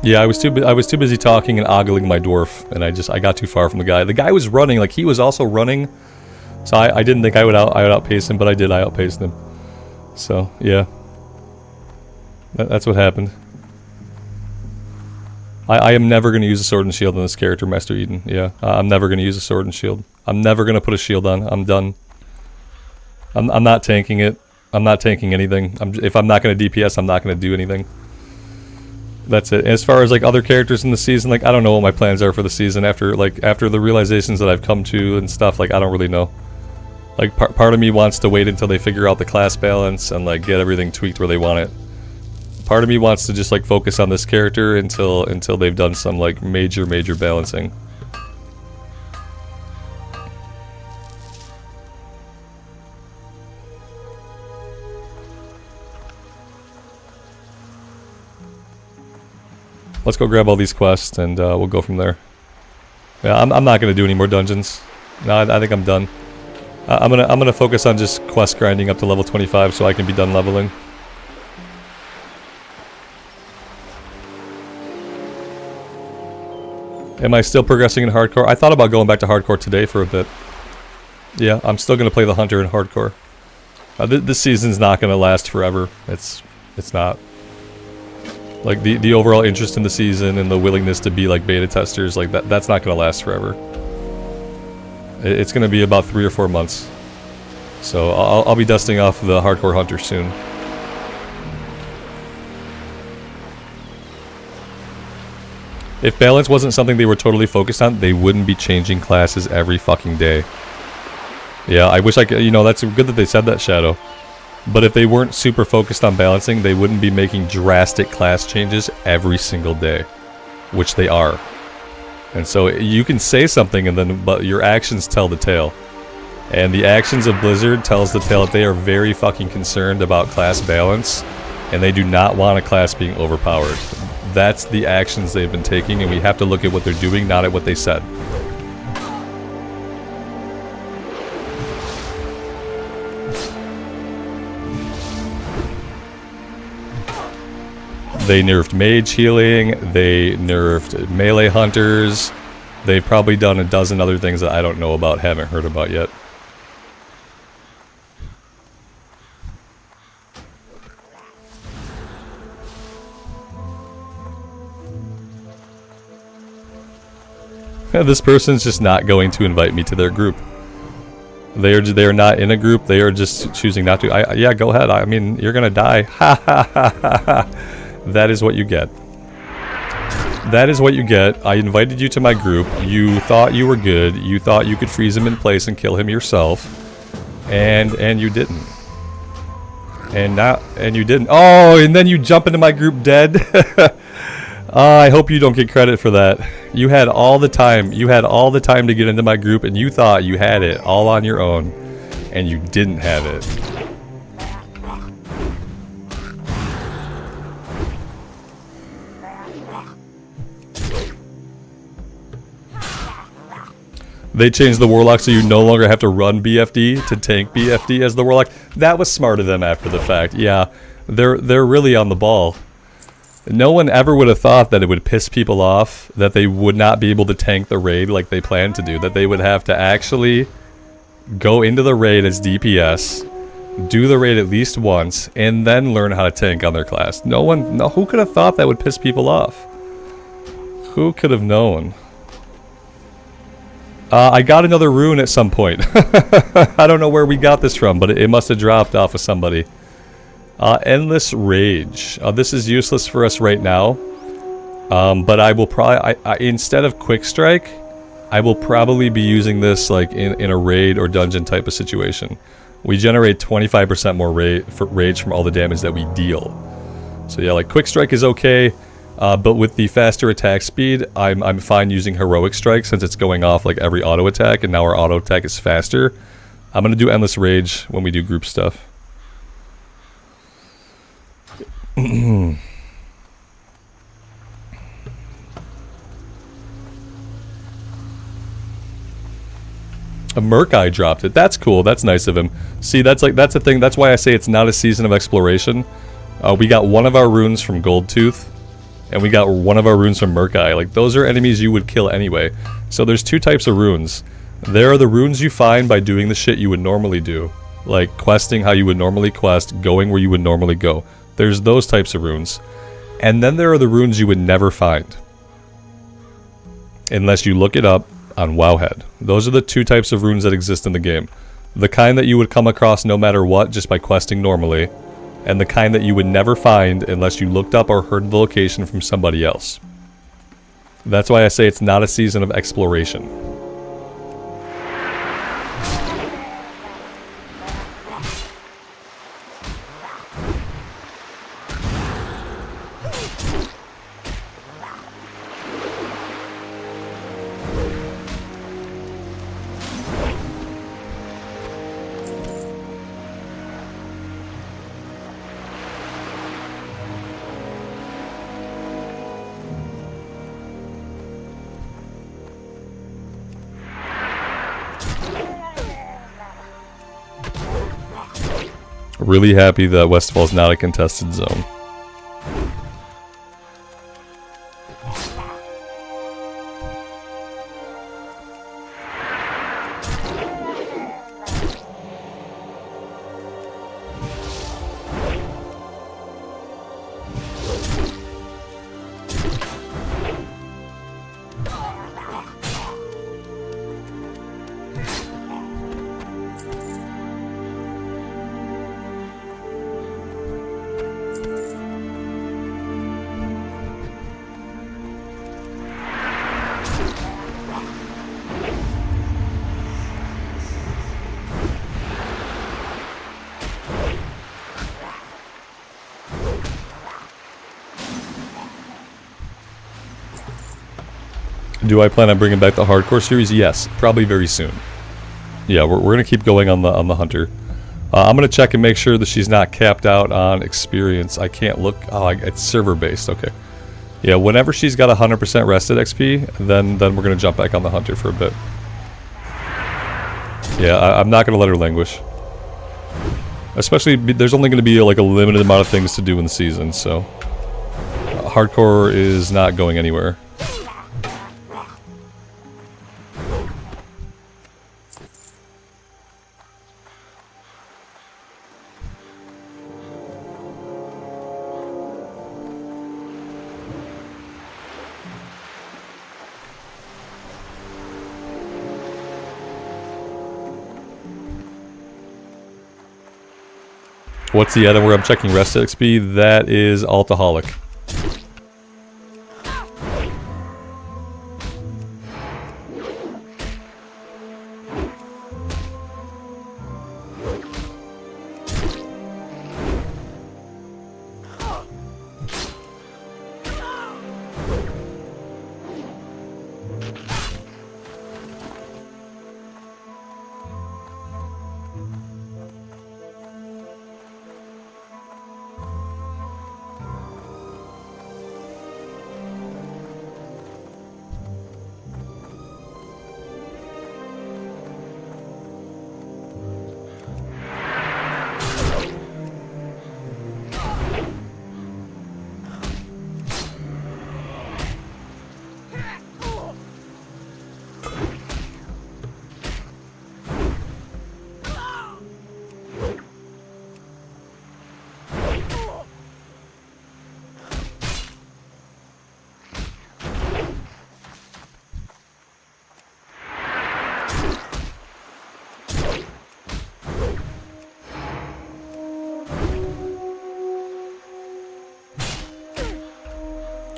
Yeah, I was too busy talking and ogling my dwarf, and I got too far from the guy. The guy was running, like he was also running, so I didn't think I would outpace him, but I did. I outpaced him. So yeah, that's what happened. I am never going to use a sword and shield on this character, Master Eden. Yeah, I'm never going to use a sword and shield. I'm never going to put a shield on. I'm done. I'm not tanking it. I'm not tanking anything. If I'm not going to DPS, I'm not going to do anything. That's it. As far as like other characters in the season, like I don't know what my plans are for the season after the realizations that I've come to and stuff. Like I don't really know. Like part of me wants to wait until they figure out the class balance and like get everything tweaked where they want it. Part of me wants to just like focus on this character until they've done some like major balancing. Let's go grab all these quests and we'll go from there. Yeah, I'm not gonna do any more dungeons. No, I think I'm done. I'm gonna focus on just quest grinding up to level 25 so I can be done leveling. Am I still progressing in hardcore? I thought about going back to hardcore today for a bit. Yeah, I'm still gonna play the hunter in hardcore. This season's not gonna last forever. It's not. Like the overall interest in the season and the willingness to be like beta testers, like that's not gonna last forever. It's gonna be about 3 or 4 months. So I'll be dusting off the hardcore hunter soon. If balance wasn't something they were totally focused on, they wouldn't be changing classes every fucking day. Yeah, I wish I could, you know, that's good that they said that, Shadow. But if they weren't super focused on balancing, they wouldn't be making drastic class changes every single day. Which they are. And so you can say something and then, but your actions tell the tale. And the actions of Blizzard tells the tale that they are very fucking concerned about class balance. And they do not want a class being overpowered. That's the actions they've been taking, and we have to look at what they're doing, not at what they said. They nerfed mage healing, they nerfed melee hunters, they've probably done a dozen other things that I don't know about, haven't heard about yet. This person's just not going to invite me to their group. They are not in a group. They are just choosing not to. Yeah, go ahead. I mean, you're gonna die. Ha ha ha ha ha. That is what you get. That is what you get. I invited you to my group. You thought you were good. You thought you could freeze him in place and kill him yourself, and you didn't. And you didn't. Oh, and then you jump into my group dead. I hope you don't get credit for that. You had all the time. You had all the time to get into my group, and you thought you had it all on your own, and you didn't have it. They changed the Warlock so you no longer have to run BFD to tank BFD as the Warlock. That was smart of them after the fact. Yeah, they're really on the ball. No one ever would have thought that it would piss people off, that they would not be able to tank the raid like they planned to do, that they would have to actually go into the raid as DPS, do the raid at least once, and then learn how to tank on their class. Who could have thought that would piss people off? Who could have known? I got another rune at some point. I don't know where we got this from, but it must have dropped off of somebody. Endless Rage. This is useless for us right now. But I will probably... instead of Quick Strike, I will probably be using this like in a raid or dungeon type of situation. We generate 25% more rage from all the damage that we deal. So yeah, like Quick Strike is okay. But with the faster attack speed, I'm fine using Heroic Strike since it's going off like every auto attack, and now our auto attack is faster. I'm gonna do Endless Rage when we do group stuff. A Merkai dropped it. That's cool. That's nice of him. See, that's the thing. That's why I say it's not a season of exploration. We got one of our runes from Goldtooth. And we got one of our runes from Merkai. Like, those are enemies you would kill anyway. So there's two types of runes. There are the runes you find by doing the shit you would normally do. Like, questing how you would normally quest, going where you would normally go. There's those types of runes. And then there are the runes you would never find. Unless you look it up on Wowhead. Those are the two types of runes that exist in the game. The kind that you would come across no matter what, just by questing normally. And the kind that you would never find unless you looked up or heard the location from somebody else. That's why I say it's not a season of exploration. Really happy that Westfall's not a contested zone. Do I plan on bringing back the hardcore series? Yes, probably very soon. Yeah, we're gonna keep going on the hunter. I'm gonna check and make sure that she's not capped out on experience. I can't look. Oh, it's server based. Okay. Yeah, whenever she's got 100% rested XP, then we're gonna jump back on the hunter for a bit. Yeah, I'm not gonna let her languish. Especially, there's only gonna be like a limited amount of things to do in the season, so hardcore is not going anywhere. What's the item where I'm checking rest XP? That is Altaholic.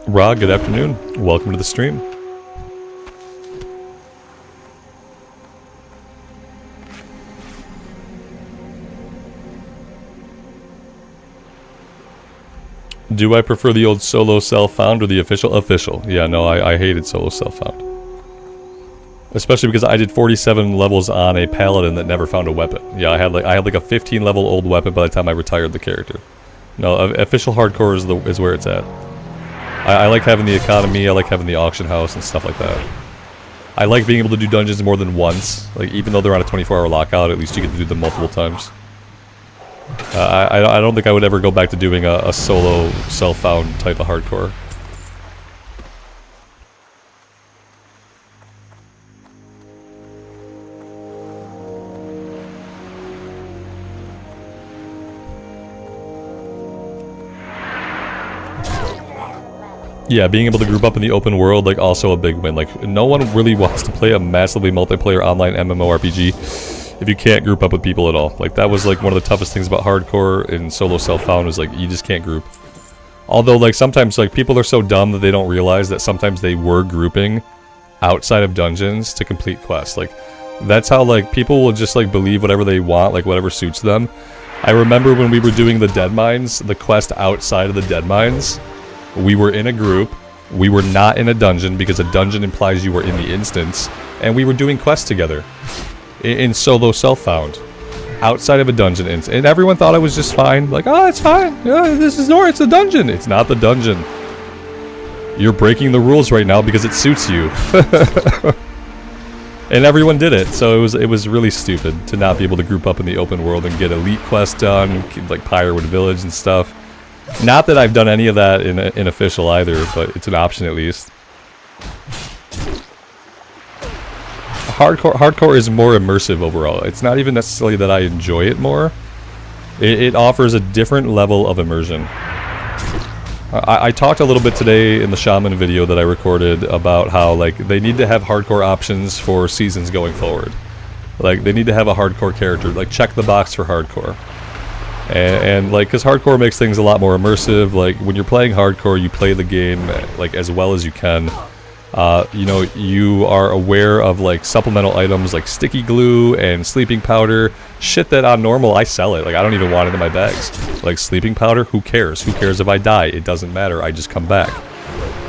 Ra, good afternoon. Welcome to the stream. Do I prefer the old solo self-found or the official? Official. Yeah, no, I hated solo self-found. Especially because I did 47 levels on a paladin that never found a weapon. Yeah, I had like a 15 level old weapon by the time I retired the character. No, official hardcore is where it's at. I like having the economy, I like having the auction house and stuff like that. I like being able to do dungeons more than once. Like, even though they're on a 24-hour lockout, at least you get to do them multiple times. I don't think I would ever go back to doing a solo, self-found type of hardcore. Yeah, being able to group up in the open world, like, also a big win. Like, no one really wants to play a massively multiplayer online MMORPG if you can't group up with people at all. Like, that was, like, one of the toughest things about hardcore and solo self-found was, like, you just can't group. Although, like, sometimes, like, people are so dumb that they don't realize that sometimes they were grouping outside of dungeons to complete quests. Like, that's how, like, people will just, like, believe whatever they want, like, whatever suits them. I remember when we were doing the Dead Mines, the quest outside of the Dead Mines, we were in a group, we were not in a dungeon because a dungeon implies you were in the instance, and we were doing quests together in solo self-found outside of a dungeon and everyone thought I was just fine. Like, oh, it's fine. Yeah, this is it's a dungeon. It's not the dungeon. You're breaking the rules right now because it suits you. And everyone did it, so it was really stupid to not be able to group up in the open world and get elite quests done, like Pyrewood Village and stuff. Not that I've done any of that in official either, but it's an option at least. Hardcore is more immersive overall. It's not even necessarily that I enjoy it more. It offers a different level of immersion. I talked a little bit today in the Shaman video that I recorded about how, like, they need to have hardcore options for seasons going forward. Like, they need to have a hardcore character. Like, check the box for hardcore. And like, because hardcore makes things a lot more immersive. Like, when you're playing hardcore, you play the game, like, as well as you can. You know, you are aware of, like, supplemental items like sticky glue and sleeping powder. Shit that on normal, I sell it. Like, I don't even want it in my bags. Like, sleeping powder, who cares? Who cares if I die? It doesn't matter. I just come back.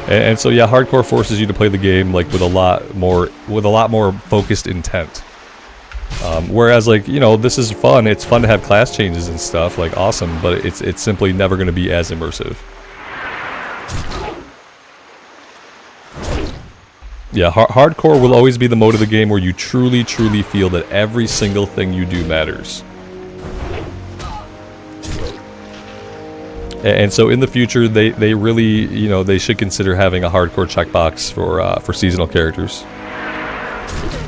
And so, yeah, hardcore forces you to play the game, like, with a lot more focused intent. Whereas, like, you know, this is fun. It's fun to have class changes and stuff, like, awesome, but it's simply never going to be as immersive. Yeah, hardcore will always be the mode of the game where you truly, truly feel that every single thing you do matters. And so in the future, they really, you know, they should consider having a hardcore checkbox for seasonal characters.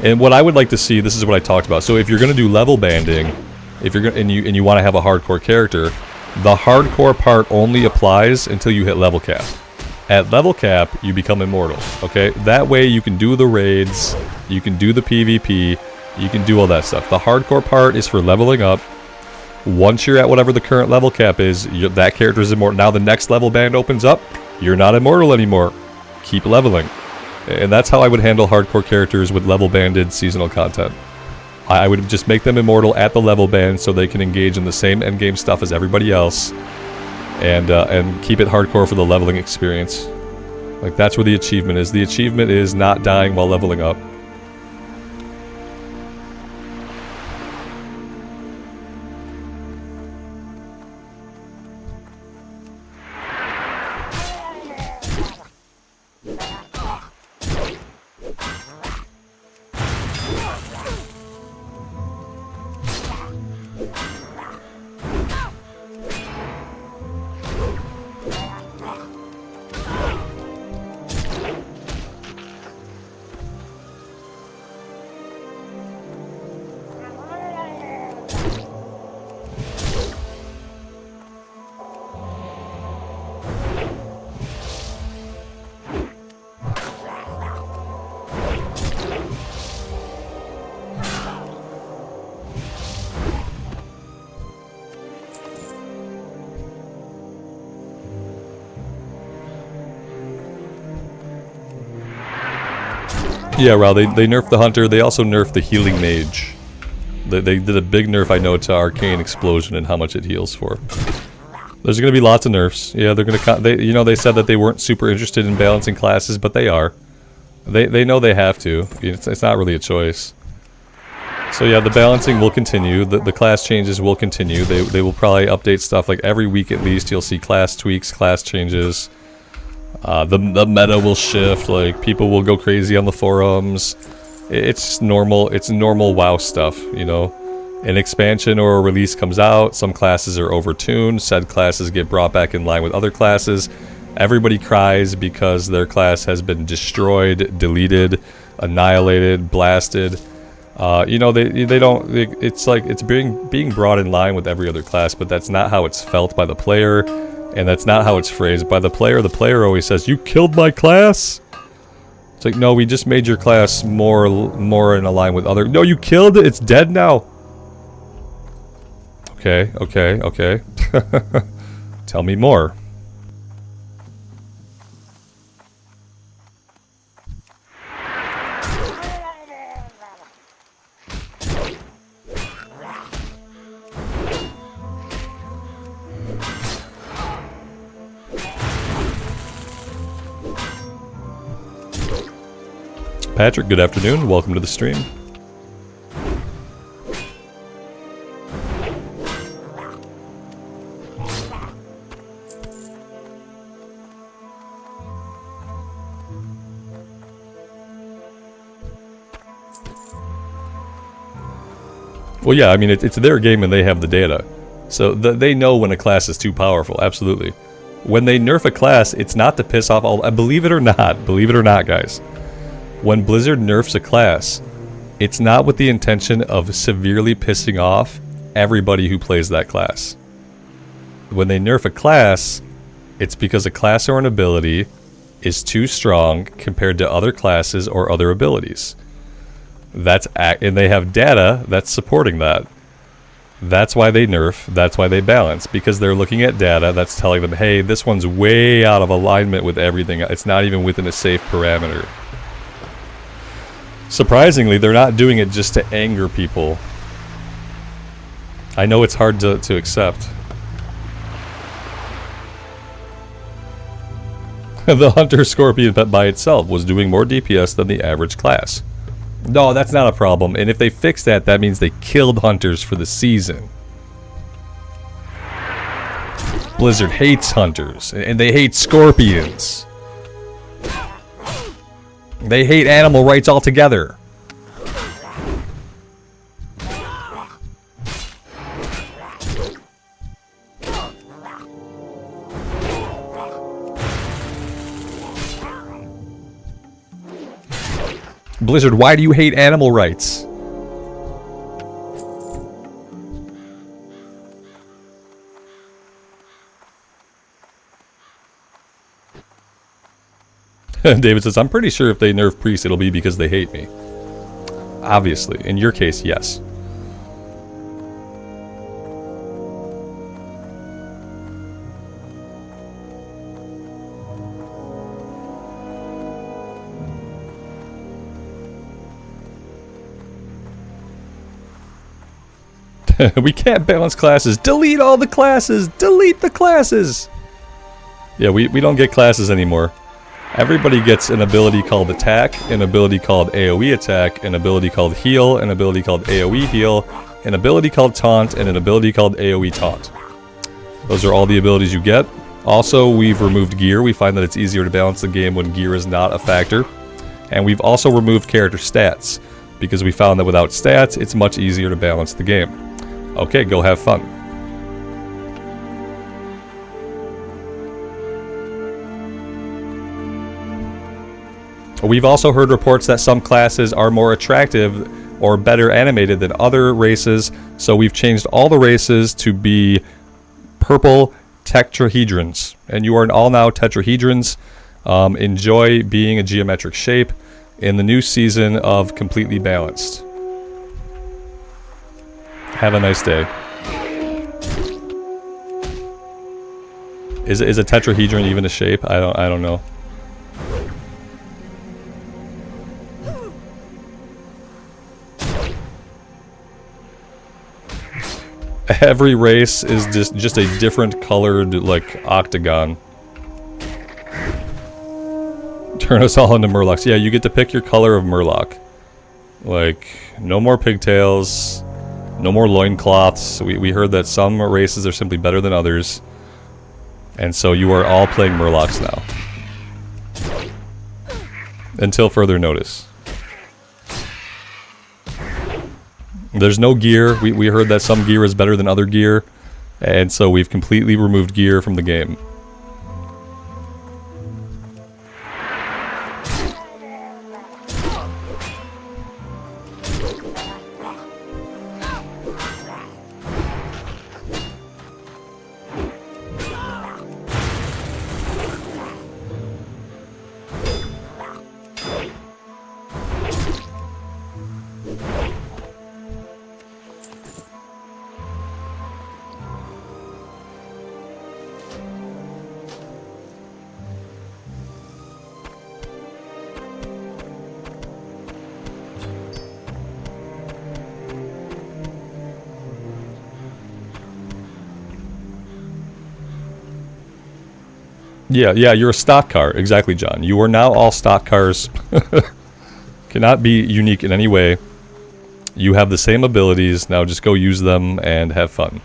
And what I would like to see, this is what I talked about. So if you're going to do level banding, if you're and you want to have a hardcore character, the hardcore part only applies until you hit level cap. At level cap, you become immortal. Okay, that way you can do the raids, you can do the PvP, you can do all that stuff. The hardcore part is for leveling up, Once you're at whatever the current level cap is, that character is immortal. Now the next level band opens up, you're not immortal anymore. Keep leveling. And that's how I would handle hardcore characters with level banded seasonal content. I would just make them immortal at the level band so they can engage in the same endgame stuff as everybody else, and keep it hardcore for the leveling experience. Like, that's where the achievement is. The achievement is not dying while leveling up. Yeah, Raul, they nerfed the Hunter. They also nerfed the Healing Mage. They did a big nerf, I know, to Arcane Explosion and how much it heals for. There's going to be lots of nerfs. Yeah, they're going to... You know, they said that they weren't super interested in balancing classes, but they are. They know they have to. It's not really a choice. So yeah, the balancing will continue. The class changes will continue. They will probably update stuff like every week at least. You'll see class tweaks, class changes. The meta will shift, like people will go crazy on the forums. It's normal WoW stuff, you know. An expansion or a release comes out, some classes are overtuned, said classes get brought back in line with other classes. Everybody cries because their class has been destroyed, deleted, annihilated, blasted. You know, it's like it's being brought in line with every other class, but that's not how it's felt by the player. And that's not how it's phrased by the player. The player always says, "You killed my class." It's like, no, we just made your class more in line with other. No, you killed it. It's dead now. Okay. Tell me more. Patrick, good afternoon. Welcome to the stream. Well, yeah, I mean, it's their game and they have the data. So they know when a class is too powerful, absolutely. When they nerf a class, it's not to piss off all... believe it or not, guys. When Blizzard nerfs a class, it's not with the intention of severely pissing off everybody who plays that class. When they nerf a class, it's because a class or an ability is too strong compared to other classes or other abilities. And they have data that's supporting that. That's why they nerf, that's why they balance, because they're looking at data that's telling them, hey, this one's way out of alignment with everything. It's not even within a safe parameter. Surprisingly, they're not doing it just to anger people. I know it's hard to accept. The Hunter Scorpion pet by itself was doing more DPS than the average class. No, that's not a problem. And if they fix that, that means they killed Hunters for the season. Blizzard hates Hunters, and they hate Scorpions. They hate animal rights altogether. Blizzard, why do you hate animal rights? David says, I'm pretty sure if they nerf Priest, it'll be because they hate me. Obviously. In your case, yes. We can't balance classes. Delete all the classes! Delete the classes! Yeah, we don't get classes anymore. Everybody gets an ability called Attack, an ability called AoE Attack, an ability called Heal, an ability called AoE Heal, an ability called Taunt, and an ability called AoE Taunt. Those are all the abilities you get. Also, we've removed gear. We find that it's easier to balance the game when gear is not a factor. And we've also removed character stats, because we found that without stats, it's much easier to balance the game. Okay, go have fun. We've also heard reports that some classes are more attractive or better animated than other races, so we've changed all the races to be purple tetrahedrons. And you are all now tetrahedrons. Enjoy being a geometric shape in the new season of Completely Balanced. Have a nice day. Is a tetrahedron even a shape? I don't know. Every race is just a different colored, like, octagon. Turn us all into Murlocs. Yeah, you get to pick your color of Murloc. Like, no more pigtails, no more loincloths. We heard that some races are simply better than others. And so you are all playing Murlocs now. Until further notice. There's no gear. We heard that some gear is better than other gear, and so we've completely removed gear from the game. Yeah, you're a stock car. Exactly, John. You are now all stock cars. Cannot be unique in any way. You have the same abilities. Now just go use them and have fun.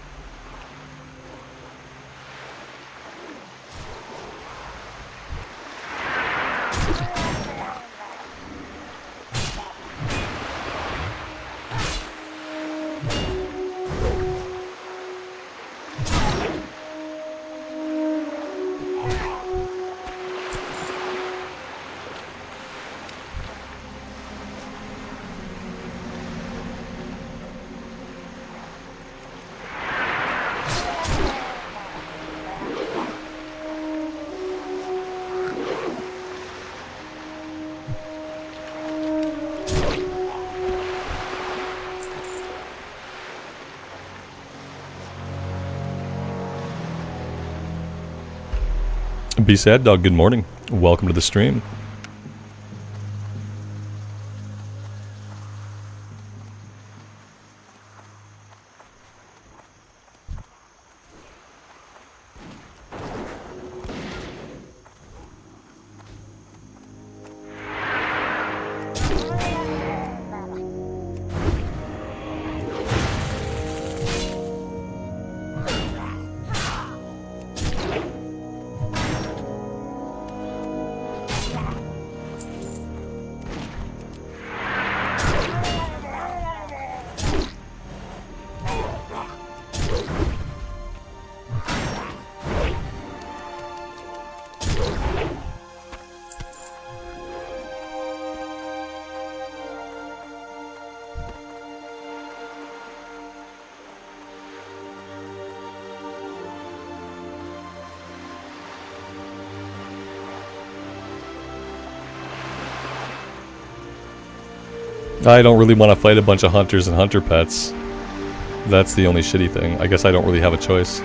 Be sad dog, good morning. Welcome to the stream. I don't really want to fight a bunch of hunters and hunter pets. That's the only shitty thing. I guess I don't really have a choice.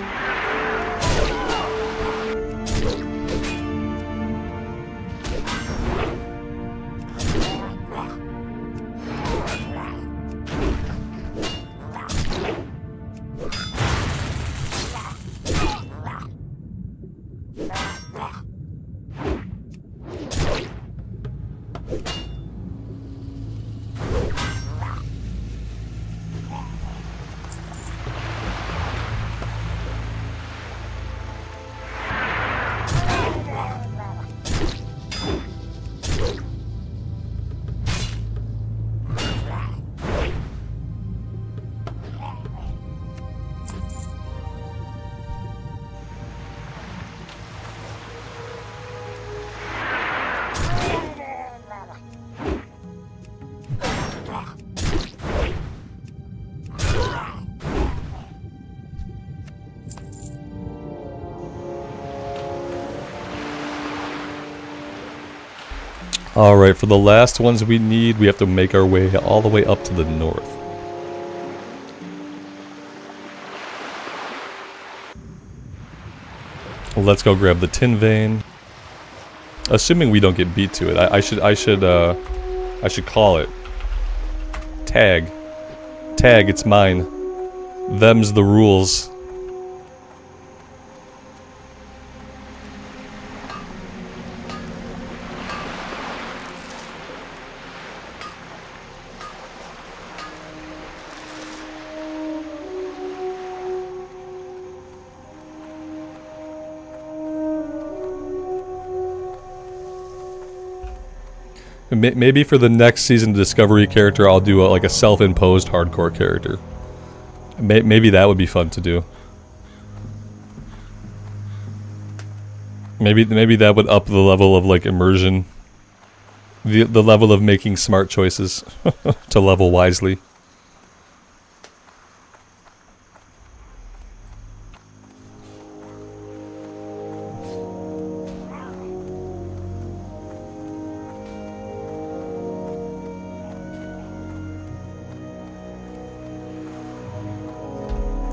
Alright, for the last ones we need, we have to make our way all the way up to the north. Let's go grab the tin vein. Assuming we don't get beat to it, I should call it. Tag. Tag, it's mine. Them's the rules. Maybe for the next season Discovery character, I'll do like a self-imposed hardcore character. Maybe that would be fun to do. Maybe that would up the level of like immersion. The level of making smart choices to level wisely.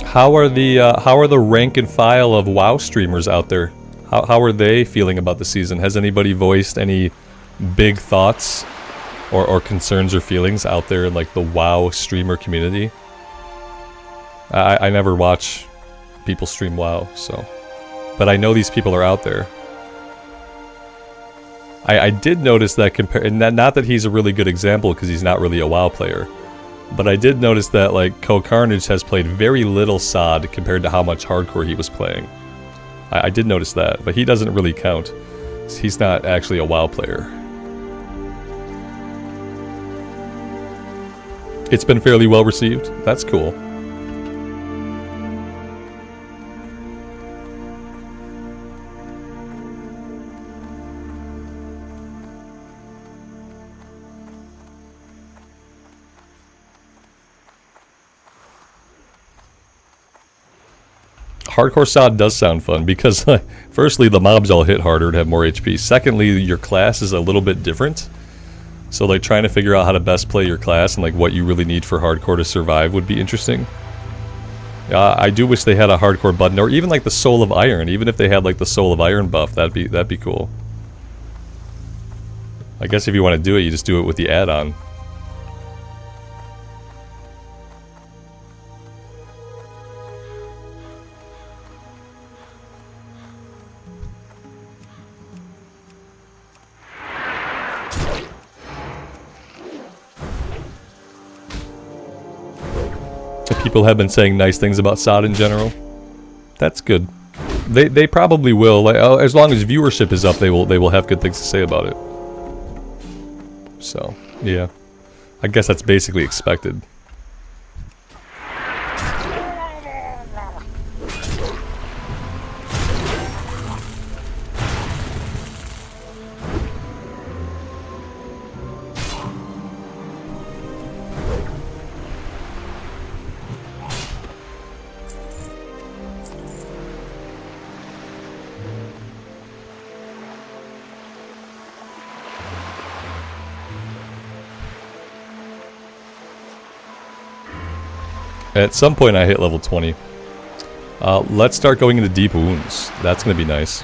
How are the rank and file of WoW streamers out there? How are they feeling about the season? Has anybody voiced any big thoughts or concerns or feelings out there in like the WoW streamer community? I never watch people stream WoW, so, but I know these people are out there. I did notice that not that he's a really good example because he's not really a WoW player. But I did notice that, like, Carnage has played very little SOD compared to how much hardcore he was playing. I did notice that, but he doesn't really count. He's not actually a WoW player. It's been fairly well received. That's cool. Hardcore SOD does sound fun because, firstly, the mobs all hit harder and have more HP. Secondly, your class is a little bit different. So, like, trying to figure out how to best play your class and, like, what you really need for hardcore to survive would be interesting. I do wish they had a hardcore button, or even, like, the Soul of Iron. Even if they had, like, the Soul of Iron buff, that'd be cool. I guess if you want to do it, you just do it with the add-on. People have been saying nice things about SOD in general. That's good. They probably will. Like, as long as viewership is up, they will have good things to say about it. So, yeah. I guess that's basically expected. At some point I hit level 20. Let's start going into deep wounds. That's gonna be nice.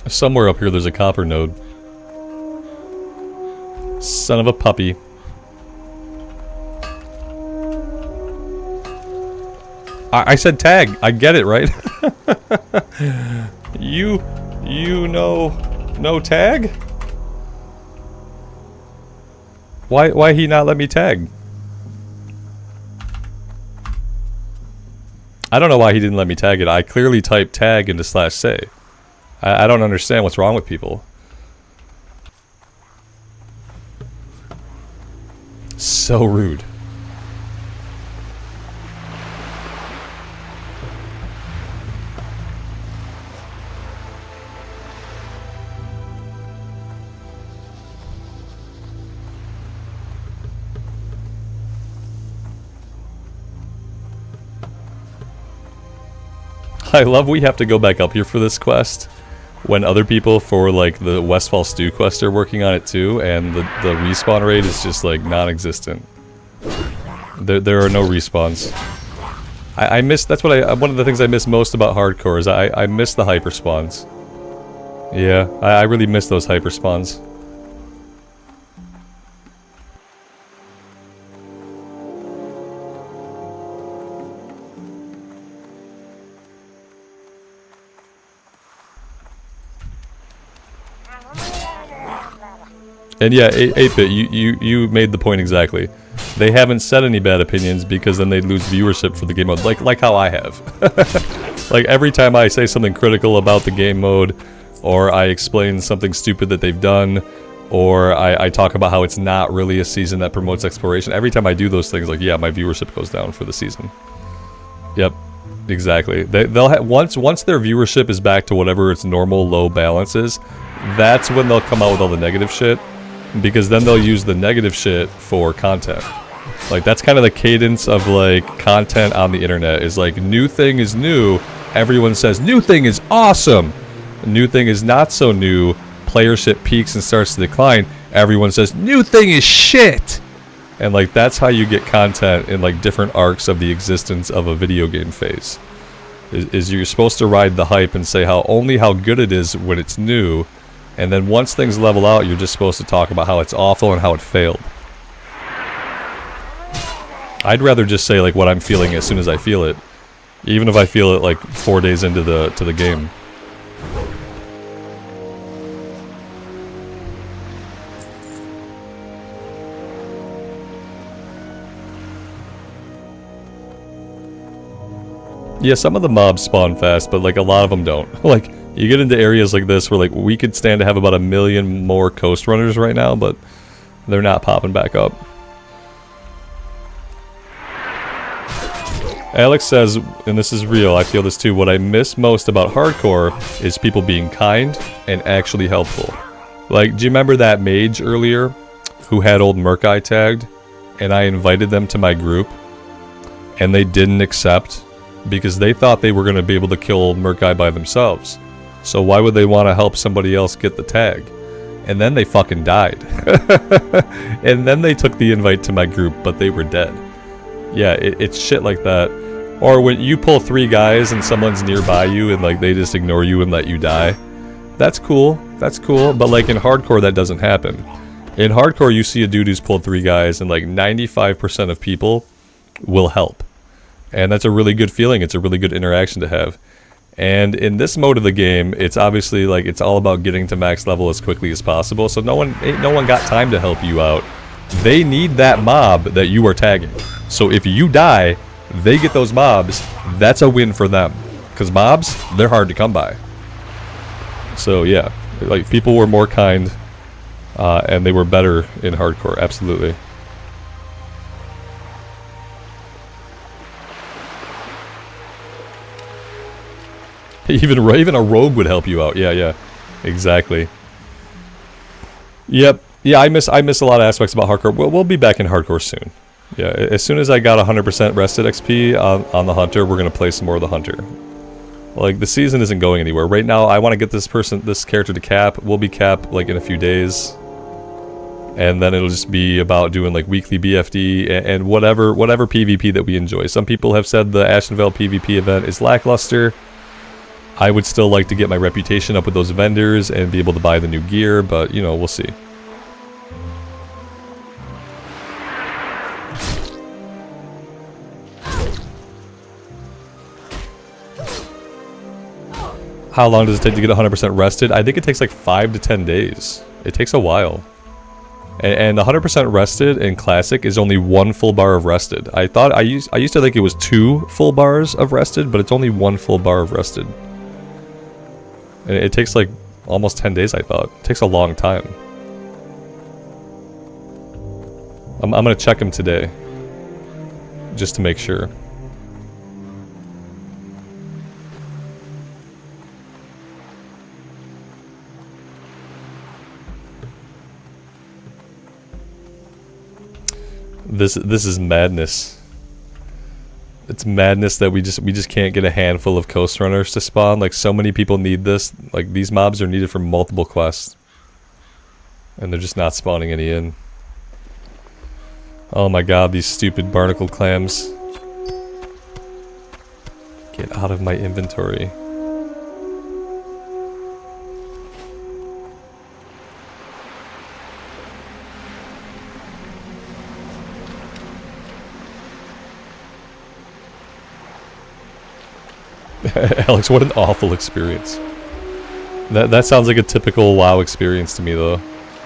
Somewhere up here there's a copper node. Son of a puppy. I said tag. I get it, right? you know tag? Why he not let me tag? I don't know why he didn't let me tag it. I clearly typed tag into /say. I don't understand what's wrong with people. So rude. I love we have to go back up here for this quest when other people for like the Westfall Stew quest are working on it too, and the respawn rate is just like non-existent. There are no respawns. I miss, that's what one of the things I miss most about hardcore is I miss the hyperspawns. Yeah, I really miss those hyperspawns. And yeah, 8-bit, you made the point exactly. They haven't said any bad opinions because then they'd lose viewership for the game mode, like how I have. Like every time I say something critical about the game mode, or I explain something stupid that they've done, or I talk about how it's not really a season that promotes exploration, every time I do those things, like yeah, my viewership goes down for the season. Yep, exactly. They'll once their viewership is back to whatever its normal low balance is, that's when they'll come out with all the negative shit. Because then they'll use the negative shit for content. Like, that's kind of the cadence of, like, content on the internet. Is like, new thing is new, everyone says, new thing is awesome! New thing is not so new, playership peaks and starts to decline, everyone says, new thing is shit! And, like, that's how you get content in, like, different arcs of the existence of a video game phase. Is you're supposed to ride the hype and say only how good it is when it's new, and then once things level out, you're just supposed to talk about how it's awful and how it failed. I'd rather just say like what I'm feeling as soon as I feel it, even if I feel it like 4 days into the game. Yeah, some of the mobs spawn fast, but like a lot of them don't. Like, you get into areas like this where like we could stand to have about 1 million more coast runners right now, but they're not popping back up. Alex says, and this is real, I feel this too, what I miss most about hardcore is people being kind and actually helpful. Like, do you remember that mage earlier who had old Murkai tagged, and I invited them to my group, and they didn't accept because they thought they were going to be able to kill Murkai by themselves. So why would they want to help somebody else get the tag? And then they fucking died. And then they took the invite to my group, but they were dead. Yeah, it's shit like that. Or when you pull 3 guys and someone's nearby you and like they just ignore you and let you die. That's cool. That's cool. But like in hardcore, that doesn't happen. In hardcore, you see a dude who's pulled 3 guys and like 95% of people will help. And that's a really good feeling. It's a really good interaction to have. And in this mode of the game, it's obviously like it's all about getting to max level as quickly as possible. So no one got time to help you out. They need that mob that you are tagging. So if you die, they get those mobs. That's a win for them. Because mobs, they're hard to come by. So yeah, like people were more kind, and they were better in hardcore. Absolutely. Even a rogue would help you out. Yeah, exactly. Yep. Yeah, I miss a lot of aspects about hardcore. We'll be back in hardcore soon. Yeah, as soon as I got 100% rested XP on the hunter, we're gonna play some more of the hunter. Like the season isn't going anywhere right now. I want to get this character to cap. We'll be cap like in a few days, and then it'll just be about doing like weekly BFD and whatever PvP that we enjoy. Some people have said the Ashenvale PvP event is lackluster. I would still like to get my reputation up with those vendors and be able to buy the new gear, but, you know, we'll see. How long does it take to get 100% rested? I think it takes like 5 to 10 days. It takes a while. And 100% rested in Classic is only 1 full bar of rested. I used to think it was 2 full bars of rested, but it's only 1 full bar of rested. And it takes like almost 10 days, I thought. It takes a long time. I'm gonna check him today. Just to make sure. This is madness. It's madness that we just can't get a handful of coast runners to spawn. Like, so many people need this. Like, these mobs are needed for multiple quests. And they're just not spawning any in. Oh my god, these stupid barnacled clams. Get out of my inventory. Alex, what an awful experience. That sounds like a typical WoW experience to me, though.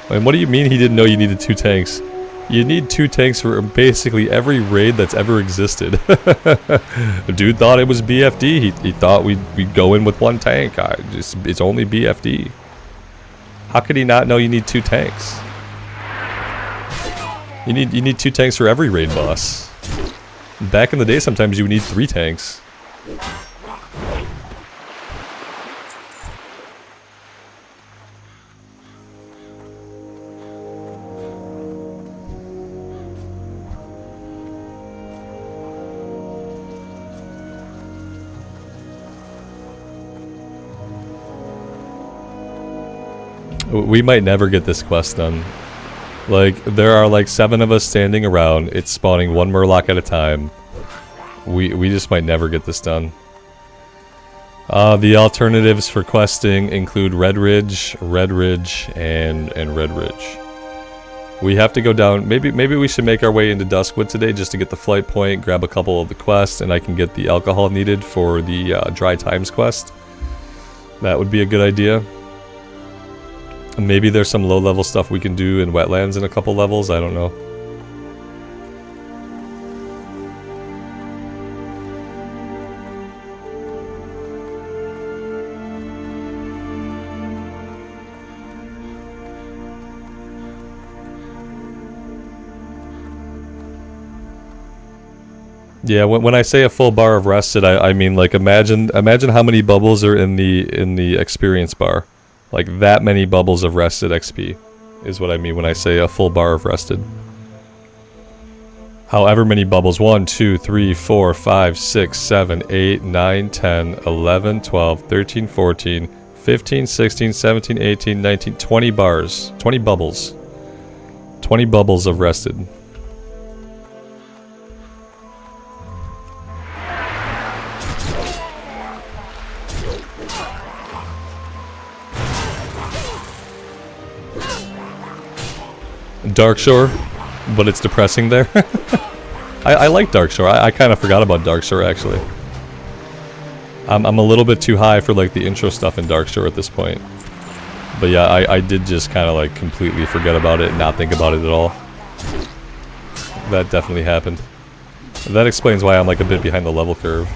I mean, what do you mean he didn't know you needed 2 tanks? You need 2 tanks for basically every raid that's ever existed. The dude thought it was BFD. He thought we'd go in with 1 tank. It's only BFD. How could he not know you need 2 tanks? You need 2 tanks for every raid boss. Back in the day, sometimes you would need 3 tanks. We might never get this quest done. Like, there are like 7 of us standing around. It's spawning 1 Murloc at a time. We just might never get this done. The alternatives for questing include Redridge, and Redridge. We have to go down. Maybe we should make our way into Duskwood today just to get the flight point, grab a couple of the quests, and I can get the alcohol needed for the Dry Times quest. That would be a good idea. Maybe there's some low-level stuff we can do in Wetlands in a couple levels, I don't know. Yeah, when I say a full bar of rested, I mean, like, imagine how many bubbles are in the experience bar. Like, that many bubbles of rested XP is what I mean when I say a full bar of rested. However many bubbles, 1, 2, 3, 4, 5, 6, 7, 8, 9, 10, 11, 12, 13, 14, 15, 16, 17, 18, 19, 20 bars. 20 bubbles. 20 bubbles of rested. Darkshore, but it's depressing there. I like Darkshore. I kind of forgot about Darkshore, actually. I'm a little bit too high for like the intro stuff in Darkshore at this point. But yeah, I did just kind of like completely forget about it and not think about it at all. That definitely happened. That explains why I'm like a bit behind the level curve.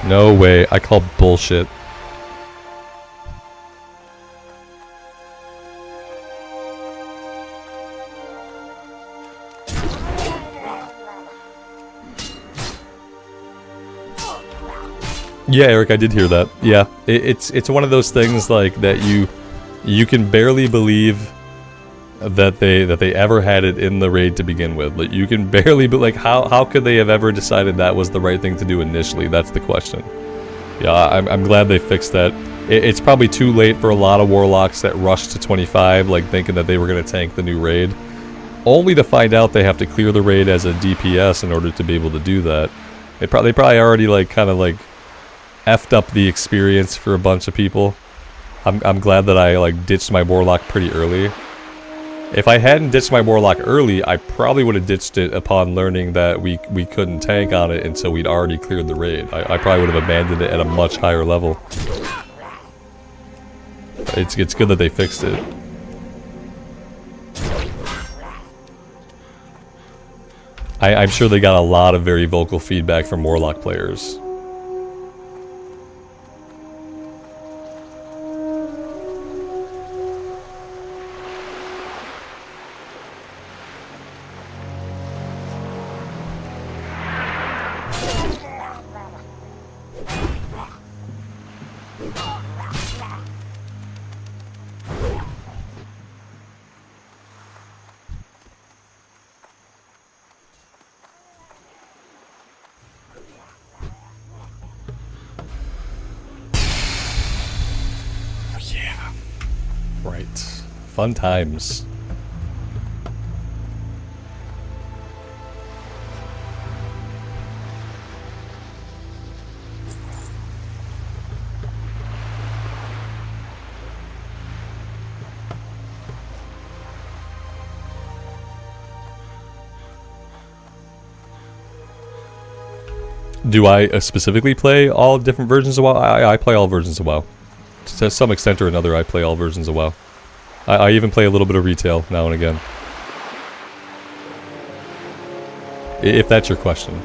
No way, I call bullshit. Yeah, Eric, I did hear that. Yeah, it's one of those things like that you can barely believe that they ever had it in the raid to begin with. Like, you can barely, but like, how could they have ever decided that was the right thing to do initially? That's the question. Yeah, I'm glad they fixed that. It's probably too late for a lot of Warlocks that rushed to 25, like thinking that they were going to tank the new raid, only to find out they have to clear the raid as a DPS in order to be able to do that. They probably already like kind of like effed up the experience for a bunch of people. I'm glad that I like ditched my Warlock pretty early. If I hadn't ditched my Warlock early, I probably would have ditched it upon learning that we couldn't tank on it until we'd already cleared the raid. I probably would have abandoned it at a much higher level. It's good that they fixed it. I'm sure they got a lot of very vocal feedback from Warlock players. Right. Fun times. Do I specifically play all different versions of WoW? I play all versions of WoW. To some extent or another, I play all versions of WoW. I even play a little bit of retail now and again. If that's your question.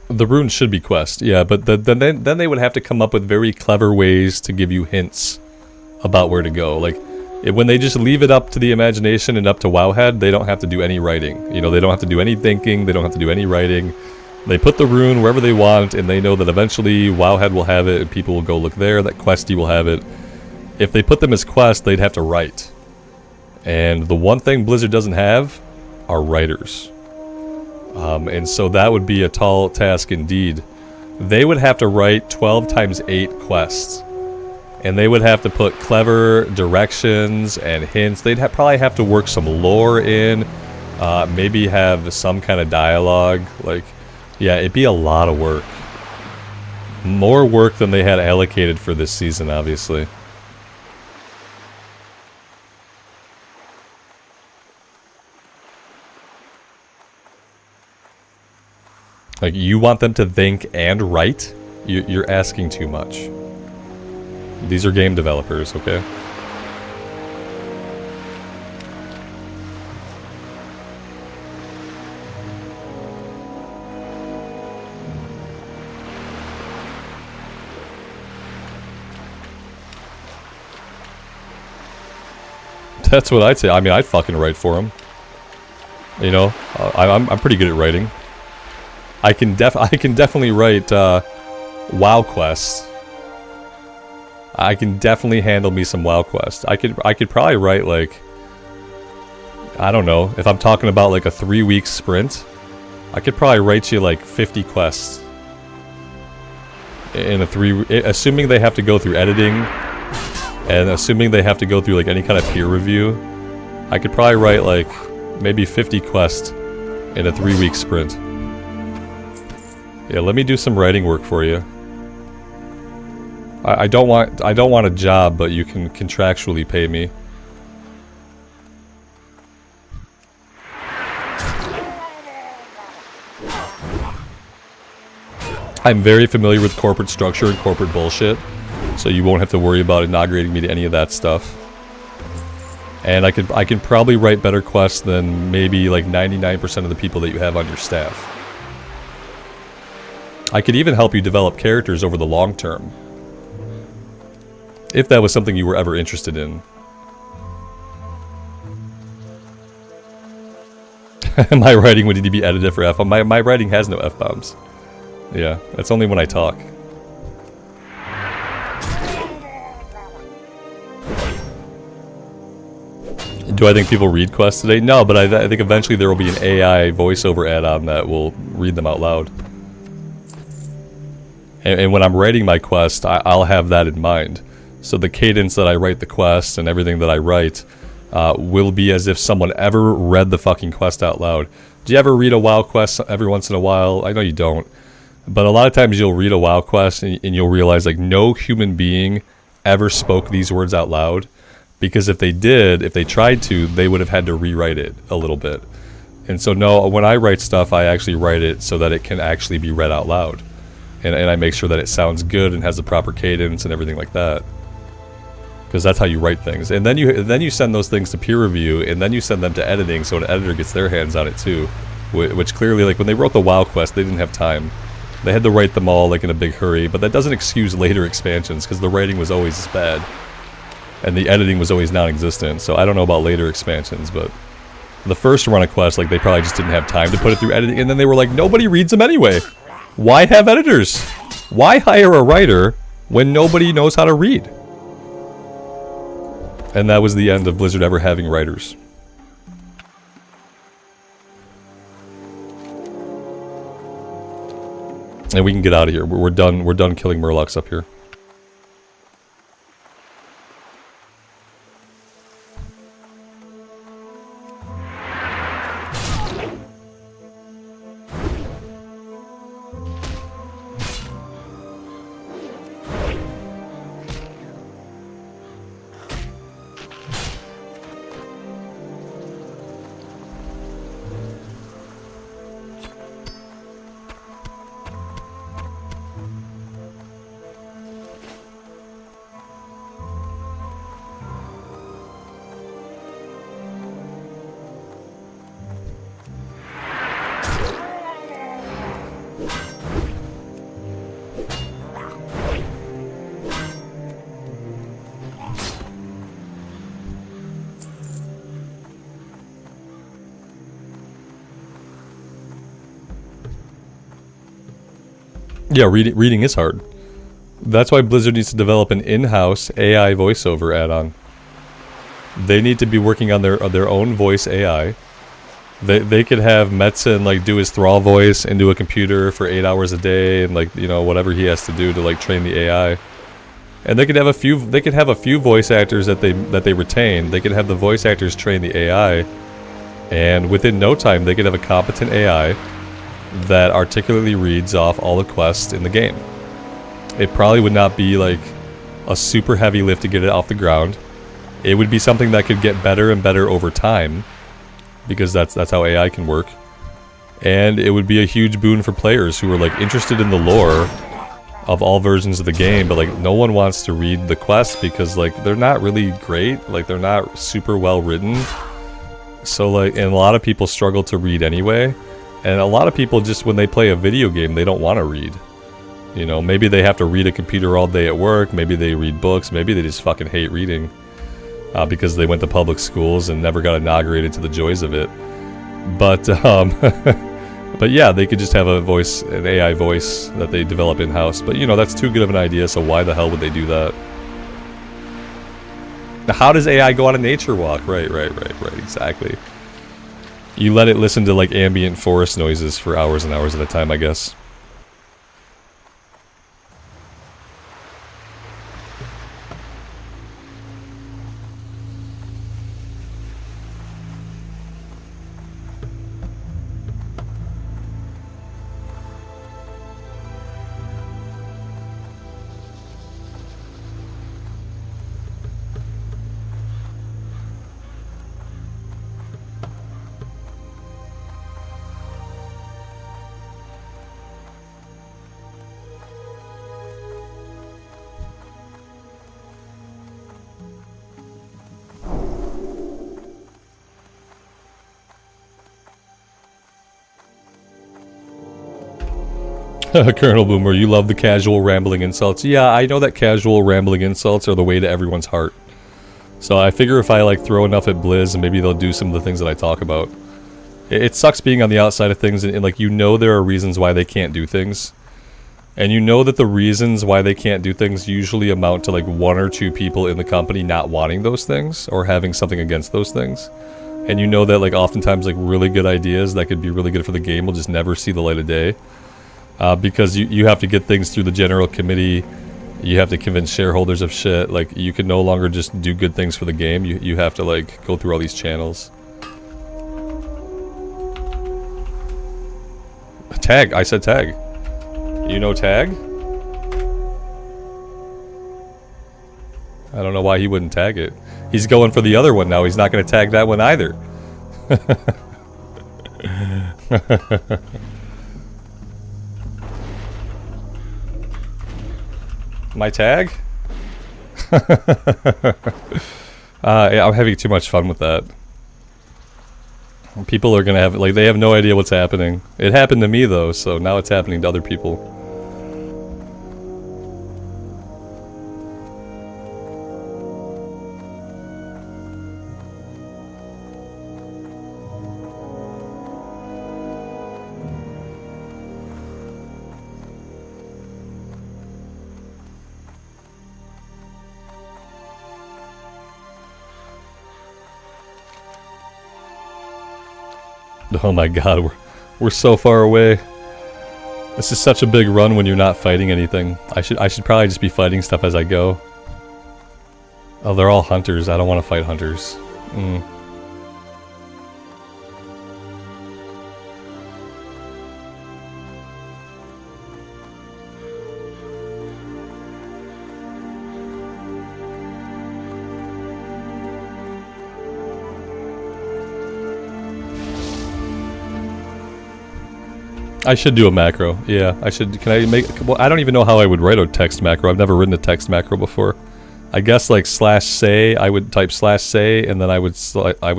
The runes should be quest, yeah, but then they would have to come up with very clever ways to give you hints about where to go. Like, when they just leave it up to the imagination and up to Wowhead, they don't have to do any writing. You know, they don't have to do any thinking, they don't have to do any writing. They put the rune wherever they want, and they know that eventually Wowhead will have it, and people will go look there, that Questie will have it. If they put them as quests, they'd have to write. And the one thing Blizzard doesn't have are writers. And so that would be a tall task indeed. They would have to write 12 times 8 quests. And they would have to put clever directions and hints. They'd probably have to work some lore in. Maybe have some kind of dialogue. Like, yeah, it'd be a lot of work. More work than they had allocated for this season, obviously. Like, you want them to think and write? You're asking too much. These are game developers, okay? That's what I'd say. I mean, I'd fucking write for them. You know, I'm pretty good at writing. I can definitely write WoW quests. I can definitely handle me some WoW quests. I could probably write, like, I don't know, if I'm talking about like a 3-week sprint, I could probably write you like 50 quests in a assuming they have to go through editing and assuming they have to go through like any kind of peer review. I could probably write like maybe 50 quests in a 3-week sprint. Yeah, let me do some writing work for you. I don't want a job, but you can contractually pay me. I'm very familiar with corporate structure and corporate bullshit, so you won't have to worry about inaugurating me to any of that stuff. And I can probably write better quests than maybe like 99% of the people that you have on your staff. I could even help you develop characters over the long term. If that was something you were ever interested in. My writing would need to be edited for F-bomb. My writing has no F-bombs. Yeah, that's only when I talk. Do I think people read quests today? No, but I think eventually there will be an AI voiceover add-on that will read them out loud. And when I'm writing my quest, I'll have that in mind. So the cadence that I write the quest and everything that I write will be as if someone ever read the fucking quest out loud. Do you ever read a WoW quest every once in a while? I know you don't. But a lot of times you'll read a WoW quest and you'll realize like no human being ever spoke these words out loud. Because if they did, if they tried to, they would have had to rewrite it a little bit. And so no, when I write stuff, I actually write it so that it can actually be read out loud. And I make sure that it sounds good and has the proper cadence and everything like that. Because that's how you write things. And then you send those things to peer review, and then you send them to editing so an editor gets their hands on it too. Which clearly, like when they wrote the WoW quest, they didn't have time. They had to write them all like in a big hurry, but that doesn't excuse later expansions because the writing was always as bad. And the editing was always non-existent, so I don't know about later expansions, but the first run of quests, like they probably just didn't have time to put it through editing, and then they were like, nobody reads them anyway. Why have editors? Why hire a writer when nobody knows how to read? And that was the end of Blizzard ever having writers. And we can get out of here. We're done killing Murlocs up here. Yeah, reading is hard. That's why Blizzard needs to develop an in-house AI voiceover add-on. They need to be working on their own voice AI. They could have Metzen like do his thrall voice into a computer for 8 hours a day and like, you know, whatever he has to do to like train the AI. And they could have a few voice actors that they retain. They could have the voice actors train the AI, and within no time they could have a competent AI that articulately reads off all the quests in the game. It probably would not be like a super heavy lift to get it off the ground. It would be something that could get better and better over time, because that's how AI can work. And it would be a huge boon for players who are like interested in the lore of all versions of the game, but like no one wants to read the quests because like they're not really great, like they're not super well written. So like, and a lot of people struggle to read anyway. And a lot of people just, when they play a video game, they don't want to read. You know, maybe they have to read a computer all day at work, maybe they read books, maybe they just fucking hate reading. Because they went to public schools and never got inaugurated to the joys of it. But, but yeah, they could just have an AI voice that they develop in-house. But, you know, that's too good of an idea, so why the hell would they do that? Now, how does AI go on a nature walk? Right, exactly. You let it listen to, like, ambient forest noises for hours and hours at a time, I guess. Colonel Boomer, you love the casual rambling insults. Yeah, I know that casual rambling insults are the way to everyone's heart. So I figure if I like throw enough at Blizz, maybe they'll do some of the things that I talk about. It sucks being on the outside of things, and like, you know there are reasons why they can't do things. And you know that the reasons why they can't do things usually amount to like 1 or 2 people in the company not wanting those things or having something against those things. And you know that like oftentimes like really good ideas that could be really good for the game will just never see the light of day. Because you have to get things through the general committee. You have to convince shareholders of shit. Like, you can no longer just do good things for the game. You have to like go through all these channels. Tag. I said tag. You know tag? I don't know why he wouldn't tag it. He's going for the other one now. He's not going to tag that one either. My tag? Yeah, I'm having too much fun with that. People are gonna have, like, they have no idea what's happening. It happened to me though, so now it's happening to other people. Oh my god, we're so far away. This is such a big run when you're not fighting anything. I should probably just be fighting stuff as I go. Oh, they're all hunters. I don't want to fight hunters. I should do a macro. Yeah, I should. Can I make... Well, I don't even know how I would write a text macro. I've never written a text macro before. I guess like /say, I would type /say, and then I would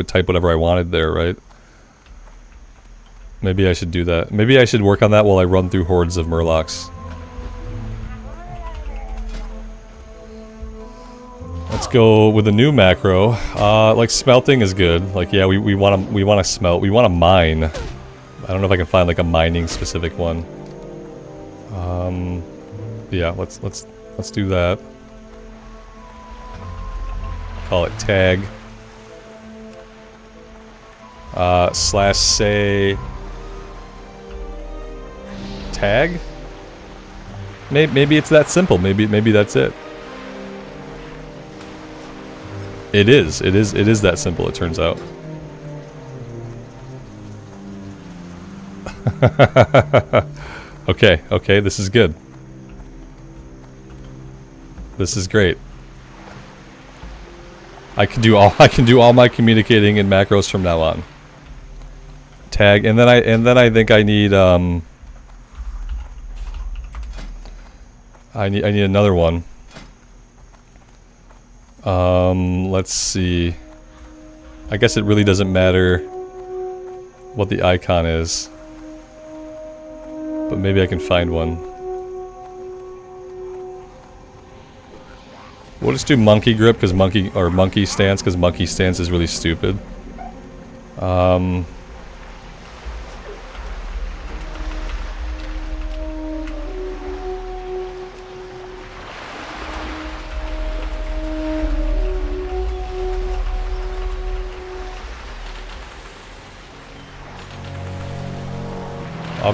type whatever I wanted there, right? Maybe I should do that. Maybe I should work on that while I run through hordes of murlocs. Let's go with a new macro. Like smelting is good. Like, yeah, we want to smelt. We want to mine. I don't know if I can find like a mining specific one. Yeah, let's do that. Call it tag. /say tag. Maybe it's that simple. Maybe that's it. It is that simple. It turns out. Okay, this is good. This is great. I can do all my communicating in macros from now on. Tag, and then I think I need I need another one. Let's see. I guess it really doesn't matter what the icon is. But maybe I can find one. We'll just do monkey grip because monkey stance because monkey stance is really stupid.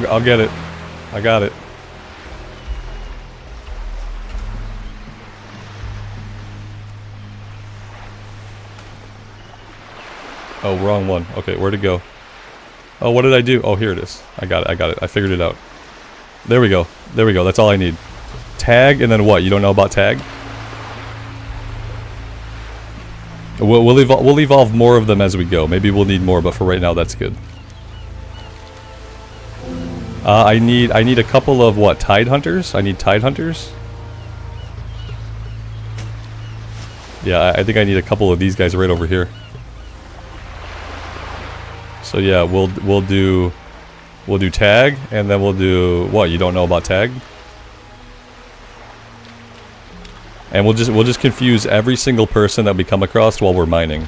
I'll get it. I got it. Oh, wrong one. Okay, where'd it go? Oh, what did I do? Oh, here it is. I got it. I figured it out. There we go. That's all I need. Tag, and then what? You don't know about tag? We'll evolve more of them as we go. Maybe we'll need more, but for right now, that's good. I need a couple of what? Tide hunters? I need tide hunters. Yeah, I think I need a couple of these guys right over here. So yeah, we'll do tag, and then we'll do what? You don't know about tag? And we'll just confuse every single person that we come across while we're mining.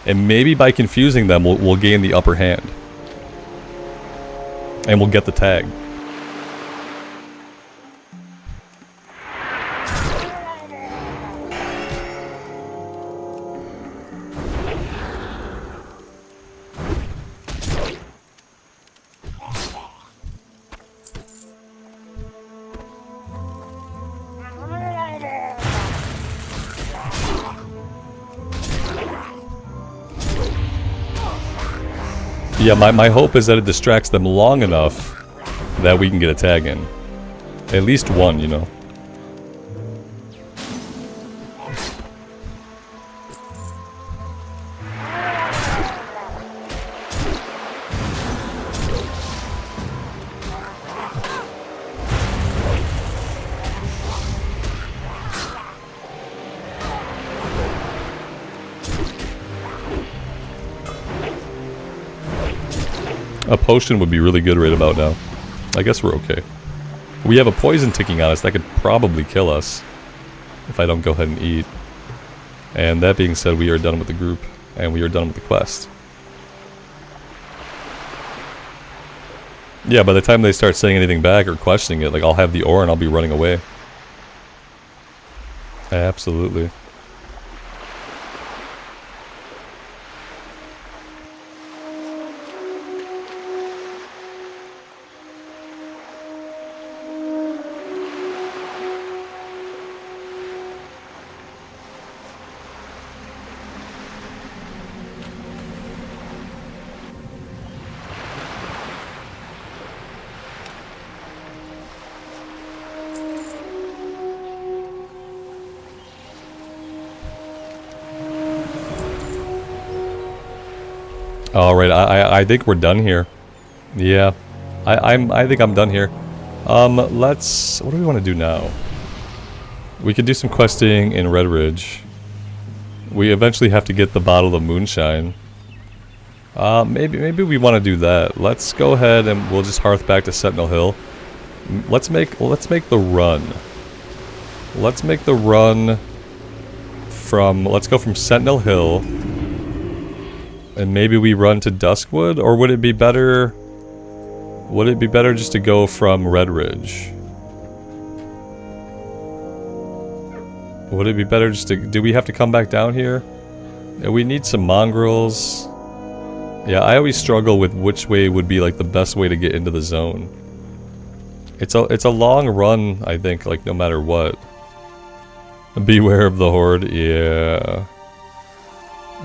And maybe by confusing them, we'll gain the upper hand. And we'll get the tag. Yeah, my hope is that it distracts them long enough that we can get a tag in. At least one, you know. A potion would be really good right about now. I guess we're okay. We have a poison ticking on us that could probably kill us if I don't go ahead and eat. And that being said, we are done with the group and we are done with the quest. Yeah, by the time they start saying anything back or questioning it, like, I'll have the ore and I'll be running away. Absolutely. Alright, I think we're done here. Yeah. I think I'm done here. Let's... What do we want to do now? We could do some questing in Redridge. We eventually have to get the bottle of moonshine. Maybe we want to do that. Let's go ahead and we'll just hearth back to Sentinel Hill. Let's make the run. Let's make the run from... Let's go from Sentinel Hill. And maybe we run to Duskwood, or would it be better... Would it be better just to go from Redridge? Would it be better just to... Do we have to come back down here? Yeah, we need some mongrels. Yeah, I always struggle with which way would be like the best way to get into the zone. It's a long run, I think, like no matter what. Beware of the horde, yeah.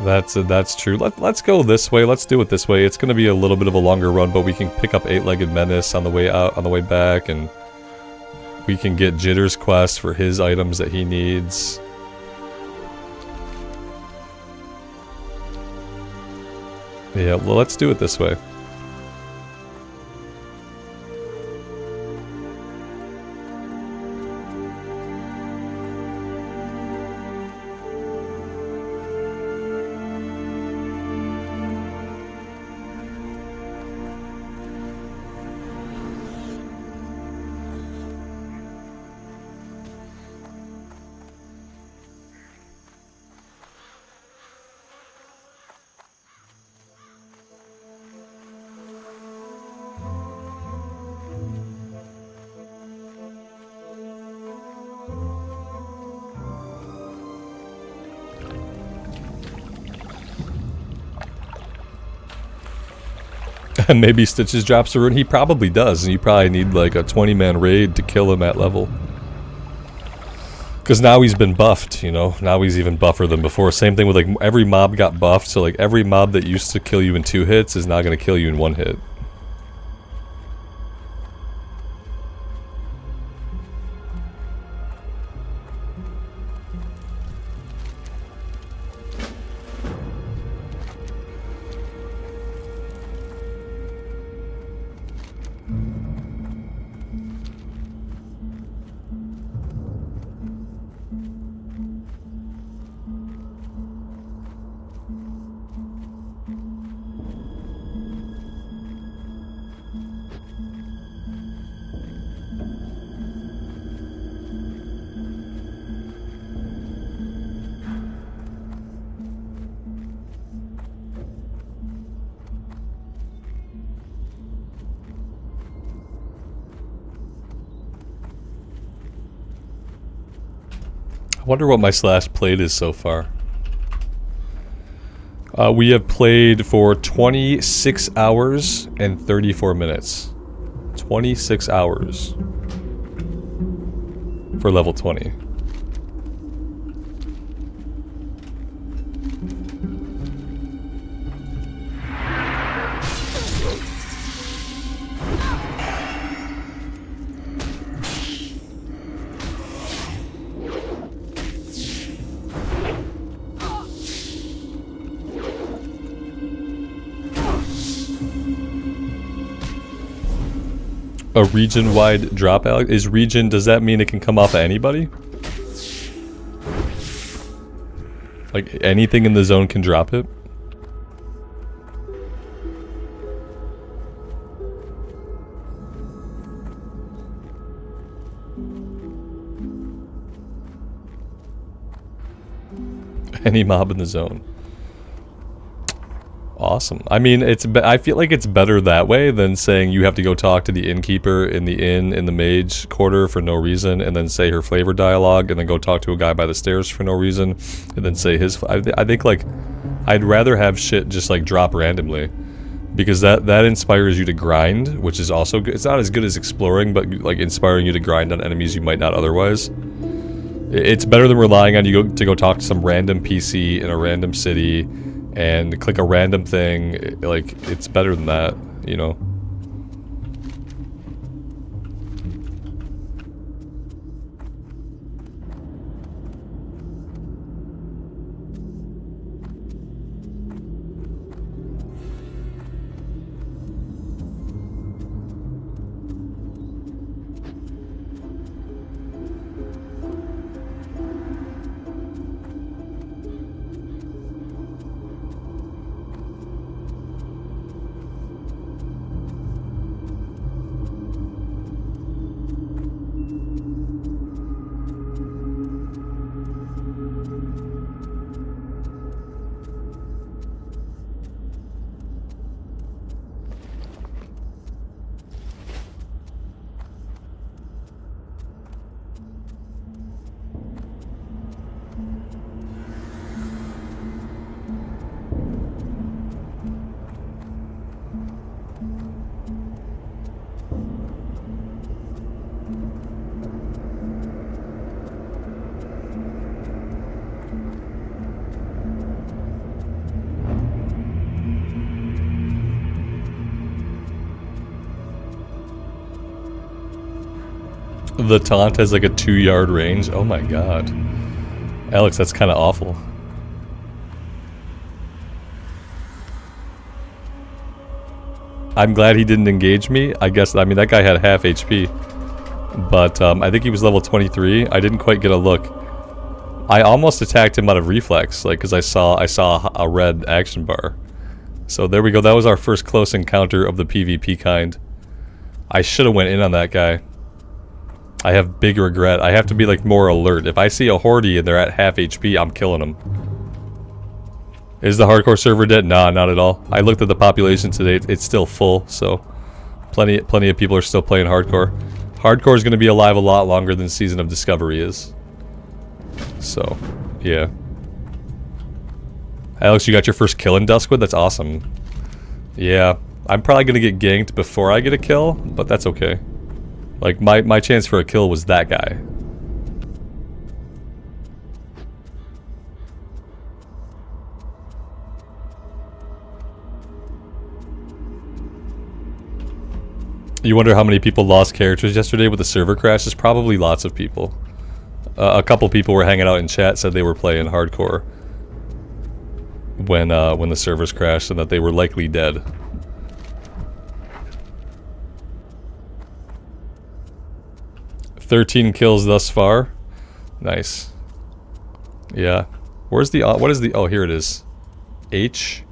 That's true. Let's go this way. Let's do it this way. It's going to be a little bit of a longer run, but we can pick up Eight-Legged Menace on the way out, on the way back, and we can get Jitter's quest for his items that he needs. Yeah, well, let's do it this way. And maybe Stitches drops a rune. He probably does, and you probably need like a 20-man raid to kill him at level. Because now he's been buffed, you know? Now he's even buffer than before. Same thing with like every mob got buffed, so like every mob that used to kill you in 2 hits is now going to kill you in 1 hit. I wonder what my slash played is so far. We have played for 26 hours and 34 minutes. 26 hours for level 20. A region-wide drop, Alex? Is region, does that mean it can come off of anybody? Like, anything in the zone can drop it? Any mob in the zone. Awesome. I mean, I feel like it's better that way than saying you have to go talk to the innkeeper in the mage quarter for no reason, and then say her flavor dialogue, and then go talk to a guy by the stairs for no reason, and then say his. I think like, I'd rather have shit just like drop randomly, because that inspires you to grind, which is also good. It's not as good as exploring, but like inspiring you to grind on enemies you might not otherwise. It's better than relying on you to go talk to some random PC in a random city and click a random thing. Like, it's better than that, you know? The taunt has like a 2-yard range. Oh my god. Alex, that's kind of awful. I'm glad he didn't engage me. I guess, I mean, that guy had half HP. But I think he was level 23. I didn't quite get a look. I almost attacked him out of reflex, like, because I saw a red action bar. So there we go. That was our first close encounter of the PvP kind. I should have went in on that guy. I have big regret. I have to be like more alert. If I see a horde and they're at half HP, I'm killing them. Is the hardcore server dead? Nah, not at all. I looked at the population today. It's still full, so plenty of people are still playing hardcore. Hardcore is going to be alive a lot longer than Season of Discovery is. So, yeah. Alex, you got your first kill in Duskwood? That's awesome. Yeah, I'm probably going to get ganked before I get a kill, but that's okay. Like, my chance for a kill was that guy. You wonder how many people lost characters yesterday with the server crashes? Probably lots of people. A couple people were hanging out in chat, said they were playing hardcore when the servers crashed, and that they were likely dead. "13 kills thus far." Nice. Yeah. Where's the what is the oh, here it is. H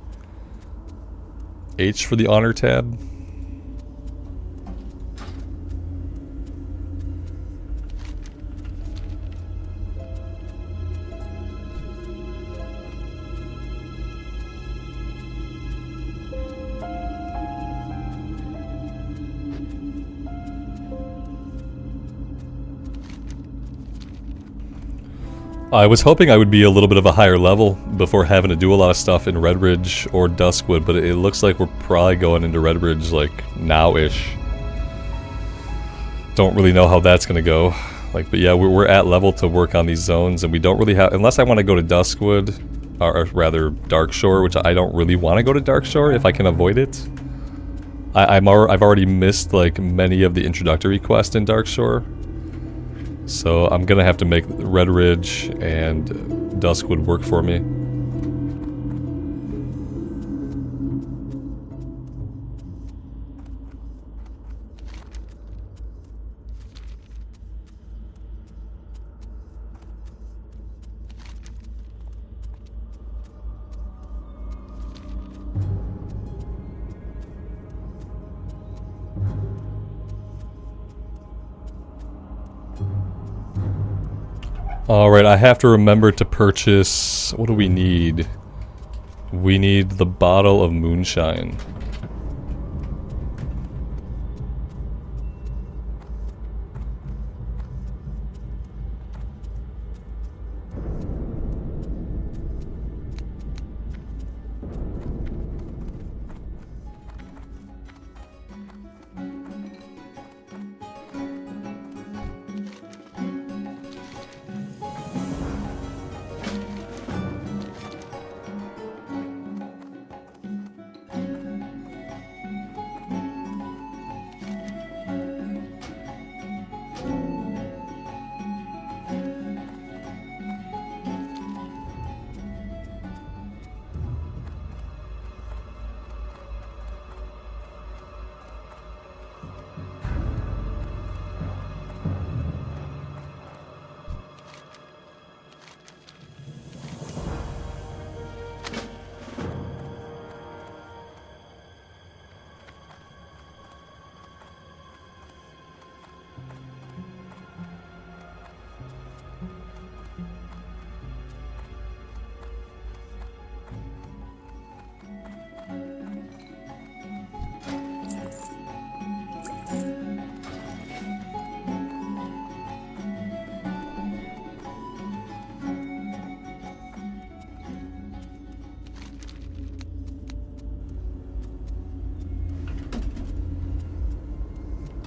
for the honor tab. I was hoping I would be a little bit of a higher level before having to do a lot of stuff in Redridge or Duskwood, but it looks like we're probably going into Redridge like now-ish. Don't really know how that's gonna go. Like, but yeah, we're at level to work on these zones, and we don't really have, unless I want to go to Duskwood, or rather Darkshore, which I don't really want to go to Darkshore if I can avoid it. I've already missed like many of the introductory quests in Darkshore. So I'm gonna have to make Redridge and Duskwood work for me. Alright, I have to remember to purchase... what do we need? We need the bottle of moonshine.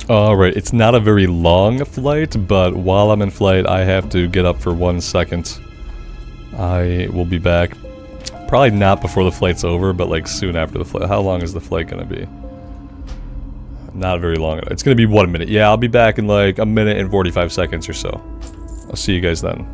Alright, it's not a very long flight, but while I'm in flight, I have to get up for 1 second. I will be back. Probably not before the flight's over, but like soon after the flight. How long is the flight gonna be? Not very long. It's gonna be 1 minute. Yeah, I'll be back in like a minute and 45 seconds or so. I'll see you guys then.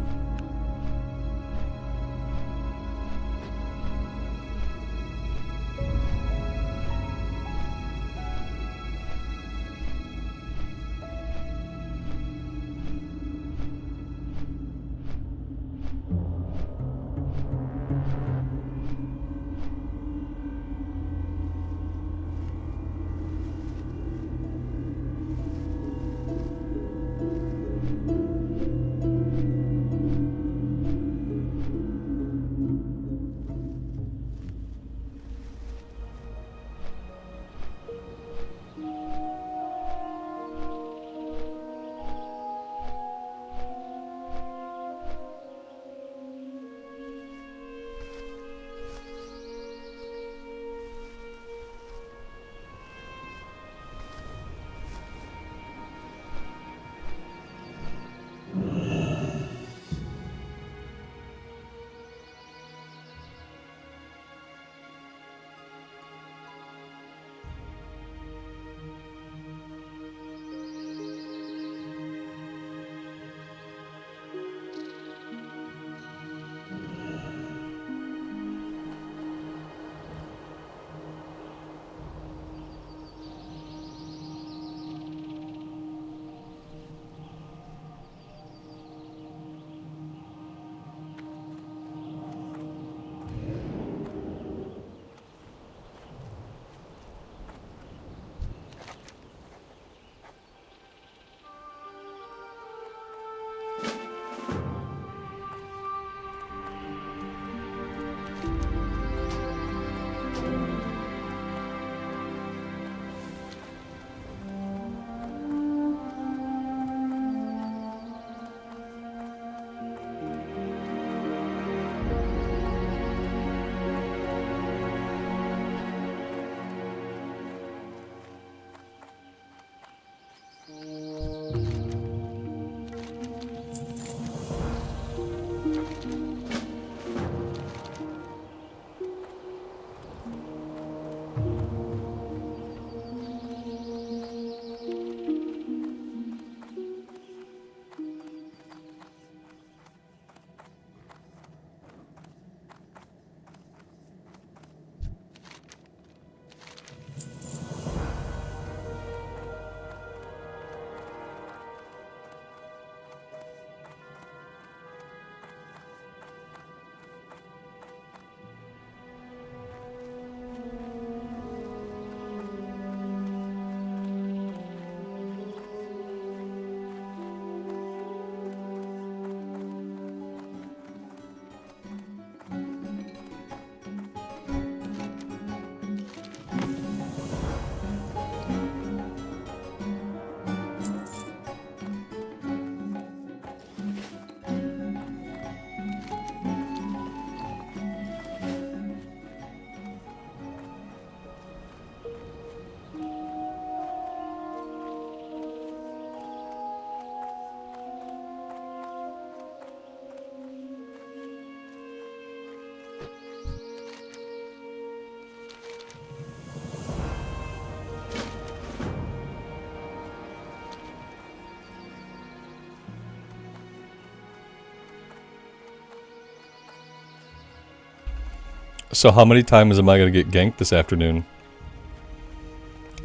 So how many times am I going to get ganked this afternoon?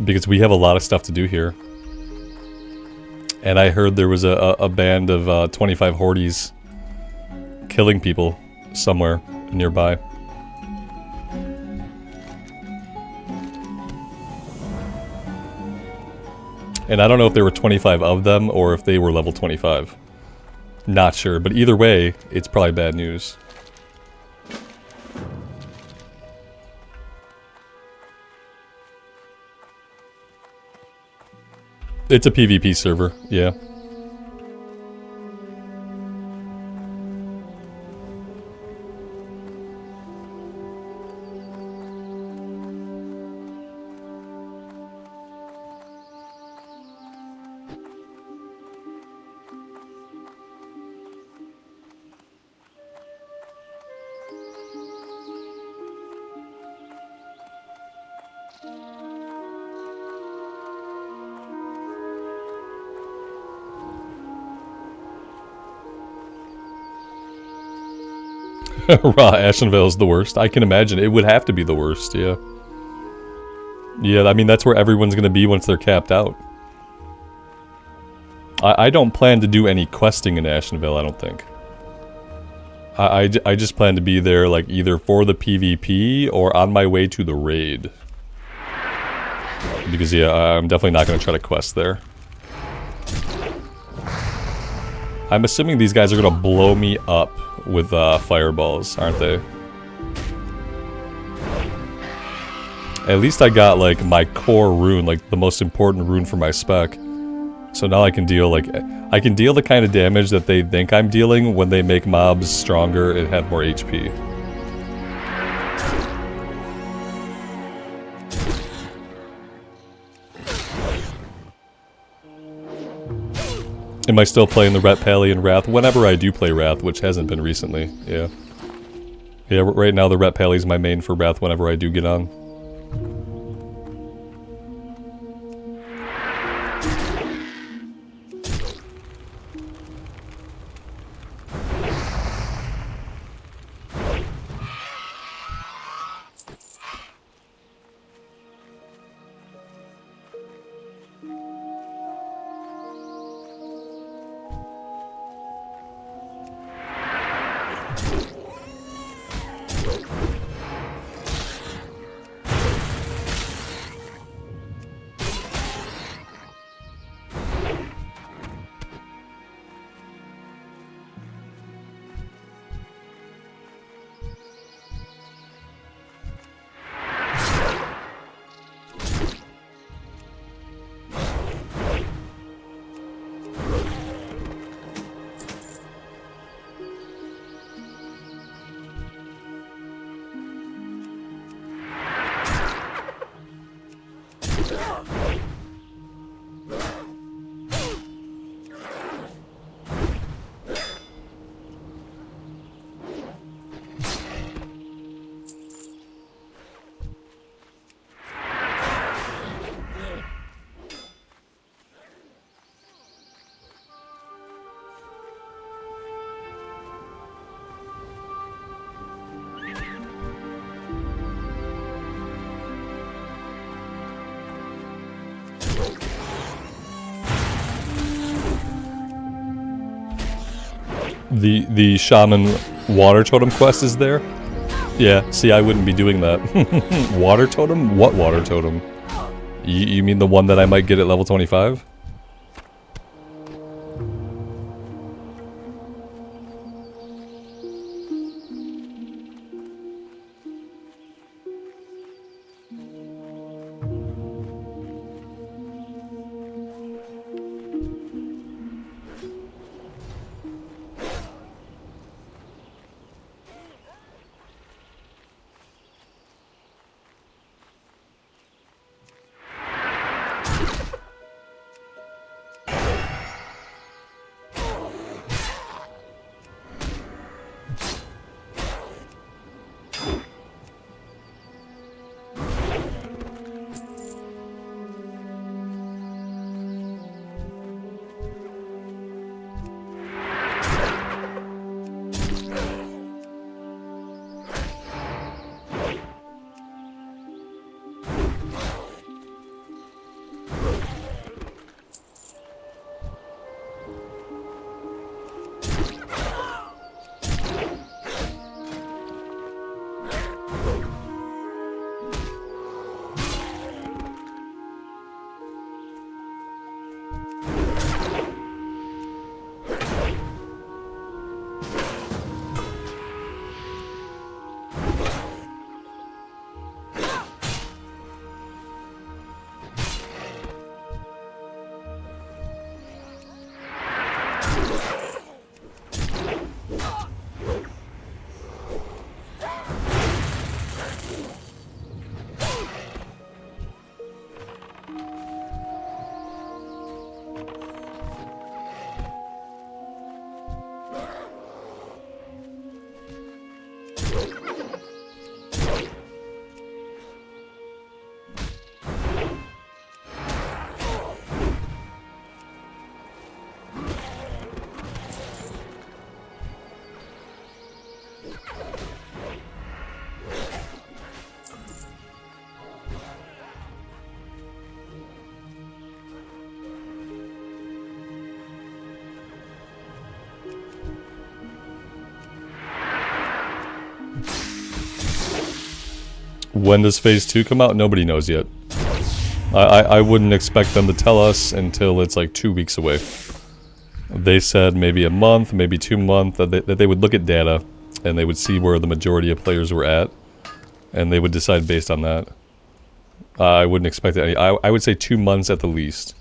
Because we have a lot of stuff to do here. And I heard there was a band of 25 hordes killing people somewhere nearby. And I don't know if there were 25 of them or if they were level 25. Not sure, but either way, it's probably bad news. It's a PvP server, yeah. Raw Ashenvale is the worst. I can imagine. It would have to be the worst, yeah. Yeah, I mean, that's where everyone's going to be once they're capped out. I don't plan to do any questing in Ashenvale, I don't think. I just plan to be there, like, either for the PvP or on my way to the raid. Because, yeah, I'm definitely not going to try to quest there. I'm assuming these guys are going to blow me up with fireballs, aren't they? At least I got, like, my core rune, like, the most important rune for my spec. So now I can deal, like, I can deal the kind of damage that they think I'm dealing when they make mobs stronger and have more HP. Am I still playing the Ret Pally and Wrath? Whenever I do play Wrath, which hasn't been recently, yeah. Yeah, right now the Ret Pally is my main for Wrath whenever I do get on. The Shaman Water Totem quest is there? Yeah, see, I wouldn't be doing that. Water Totem? What Water Totem? You mean the one that I might get at level 25? When does Phase 2 come out? Nobody knows yet. I wouldn't expect them to tell us until it's like 2 weeks away. They said maybe a month, maybe 2 months, that they would look at data and they would see where the majority of players were at, and they would decide based on that. I wouldn't expect any. I would say 2 months at the least.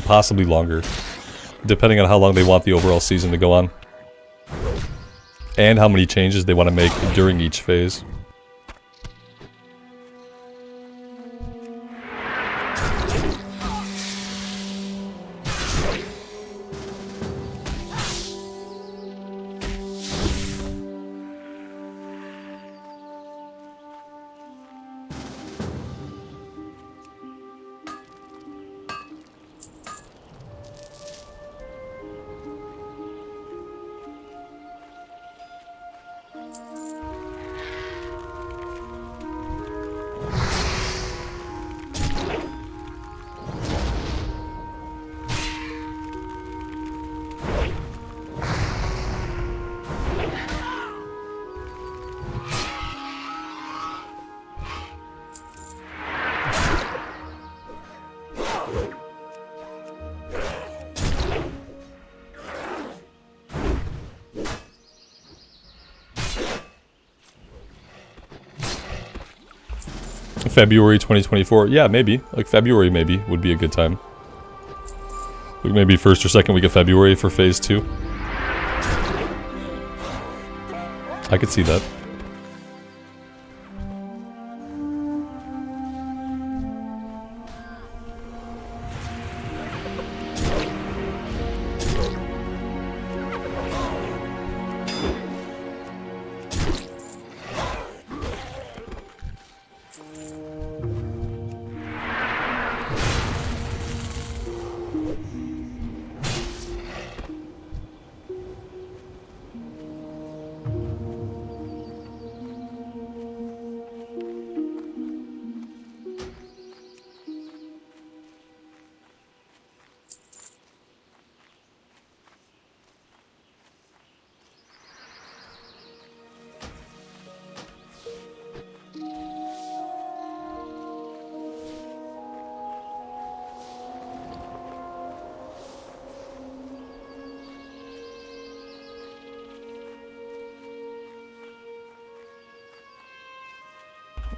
Possibly longer, depending on how long they want the overall season to go on. And how many changes they want to make during each phase. February 2024. Yeah, maybe. Like February maybe would be a good time. Like maybe first or second week of February for Phase 2. I could see that.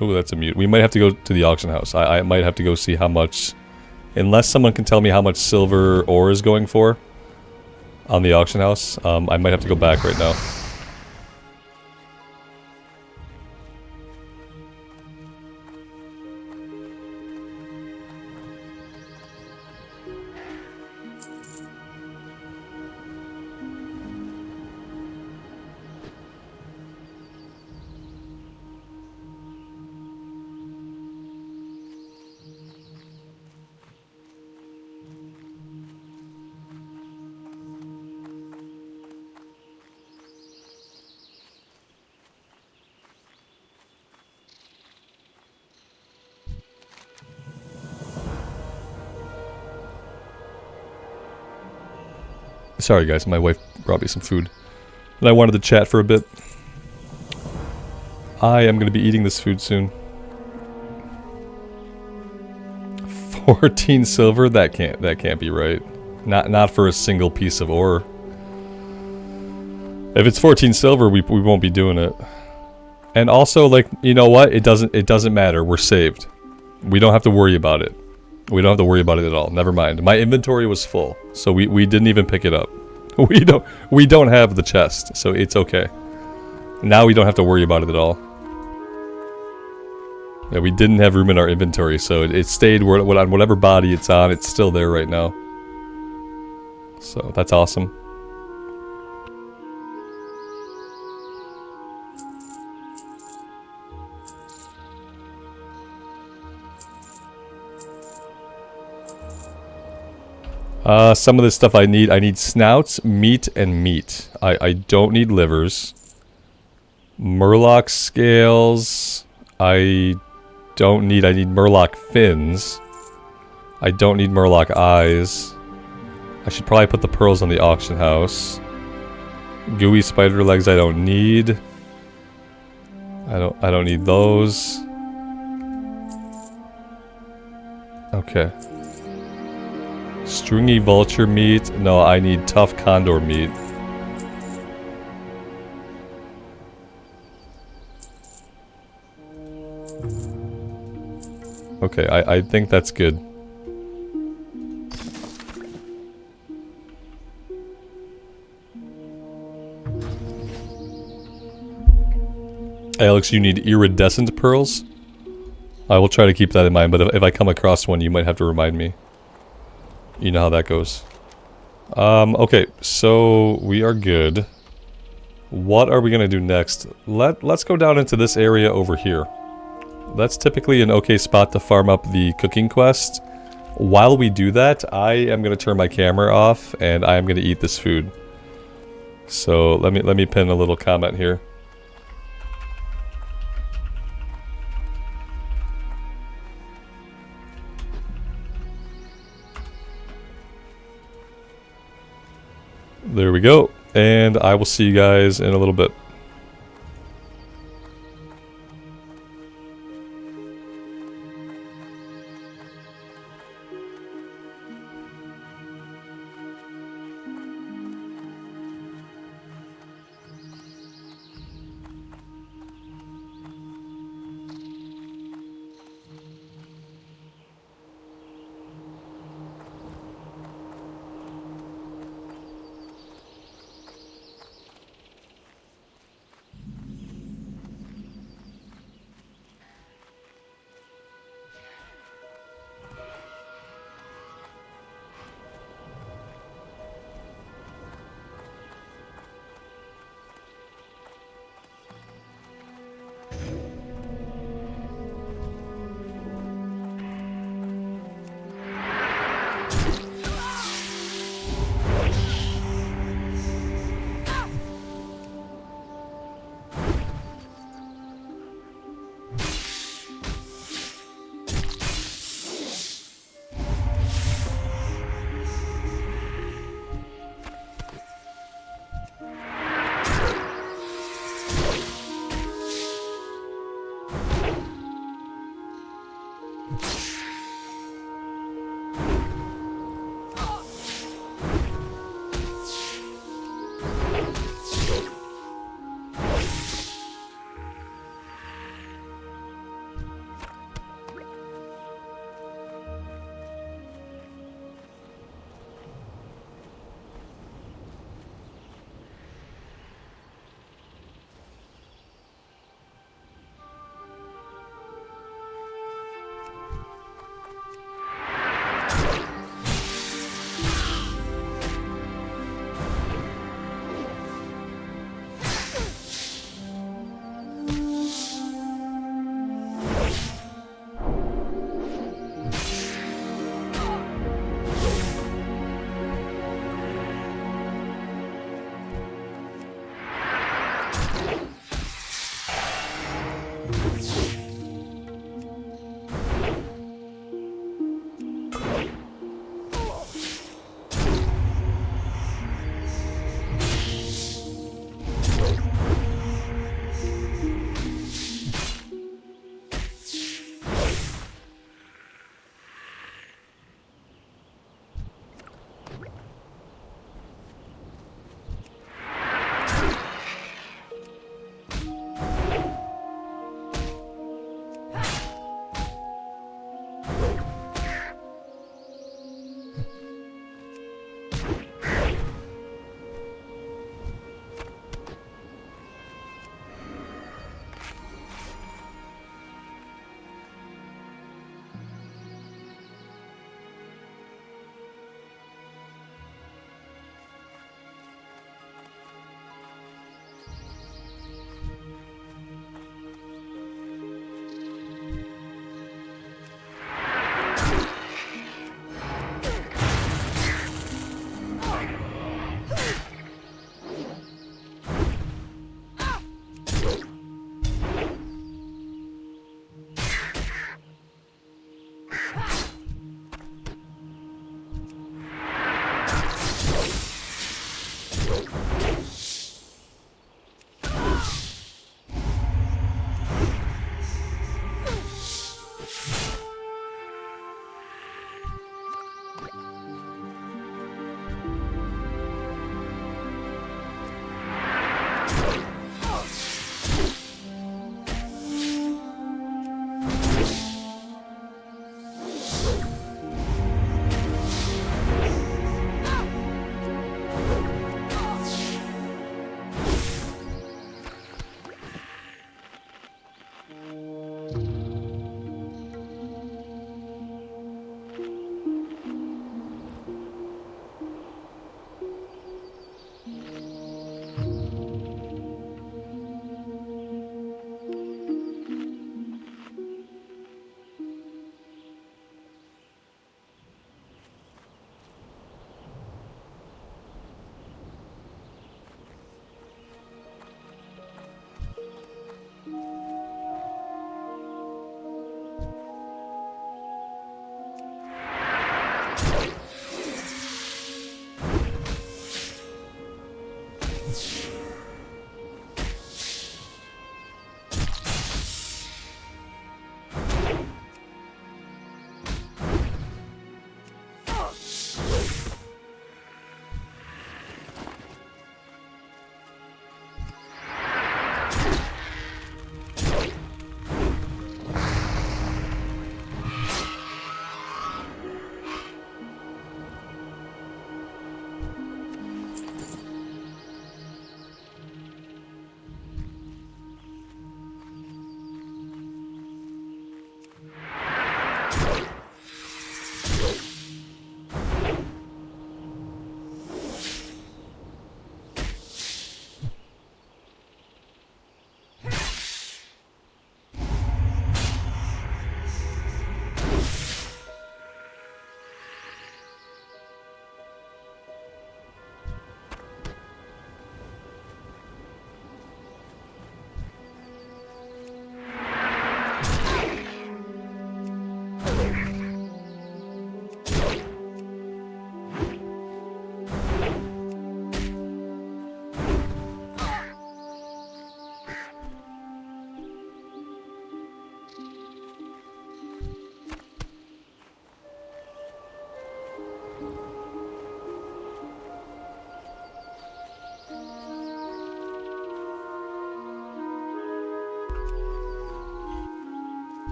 Oh, that's a mute. We might have to go to the auction house. I might have to go see how much... Unless someone can tell me how much silver ore is going for on the auction house, I might have to go back right now. Sorry guys, my wife brought me some food and I wanted to chat for a bit. I am going to be eating this food soon. 14 silver? That can't be right. Not for a single piece of ore. If it's 14 silver, we won't be doing it. And also, like, you know what? It doesn't matter. We're saved. We don't have to worry about it. We don't have to worry about it at all. Never mind. My inventory was full, so we didn't even pick it up. We don't have the chest, so it's okay. Now we don't have to worry about it at all. Yeah, we didn't have room in our inventory, so it stayed on whatever body it's on. It's still there right now. So that's awesome. Some of this stuff I need snouts, meat, and meat. I don't need livers. Murloc scales. I need Murloc fins. I don't need Murloc eyes. I should probably put the pearls on the auction house. Gooey spider legs I don't need. I don't need those. Okay. Stringy vulture meat. No, I need tough condor meat. Okay, I think that's good. Alex, you need iridescent pearls? I will try to keep that in mind, but if I come across one, you might have to remind me. You know how that goes. Okay, so we are good. What are we gonna do next? Let's go down into this area over here. That's typically an okay spot to farm up the cooking quest. While we do that, I am gonna turn my camera off, and I am gonna eat this food. So let me pin a little comment here. There we go, and I will see you guys in a little bit.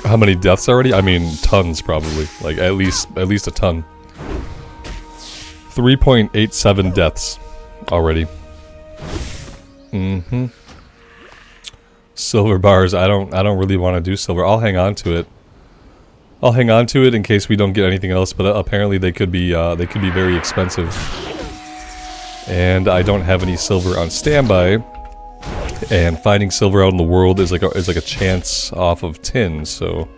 How many deaths already? I mean, tons probably. Like at least a ton. 3.87 deaths already. Mm-hmm. Silver bars. I don't really want to do silver. I'll hang on to it. I'll hang on to it in case we don't get anything else. But apparently they could be very expensive. And I don't have any silver on standby. And finding silver out in the world is like a chance off of tin. So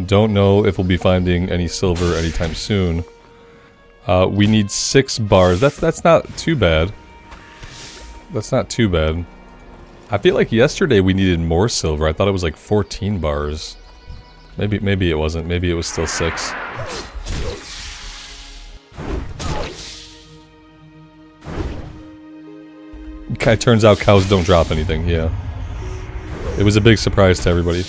don't know if we'll be finding any silver anytime soon. We need 6 bars. That's not too bad. That's not too bad. I feel like yesterday we needed more silver. I thought it was like 14 bars. Maybe it wasn't. Maybe it was still 6. It turns out cows don't drop anything, yeah. It was a big surprise to everybody.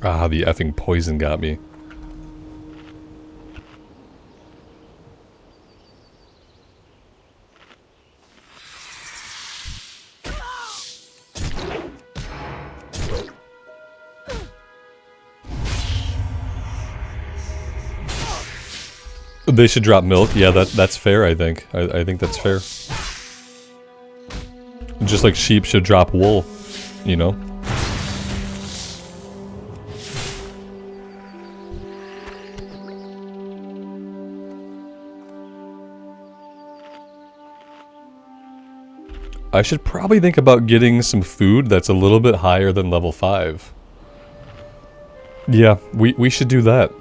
Ah, the effing poison got me. They should drop milk. Yeah, that's fair, I think. I think that's fair. Just like sheep should drop wool, you know? I should probably think about getting some food that's a little bit higher than level 5. Yeah, we should do that.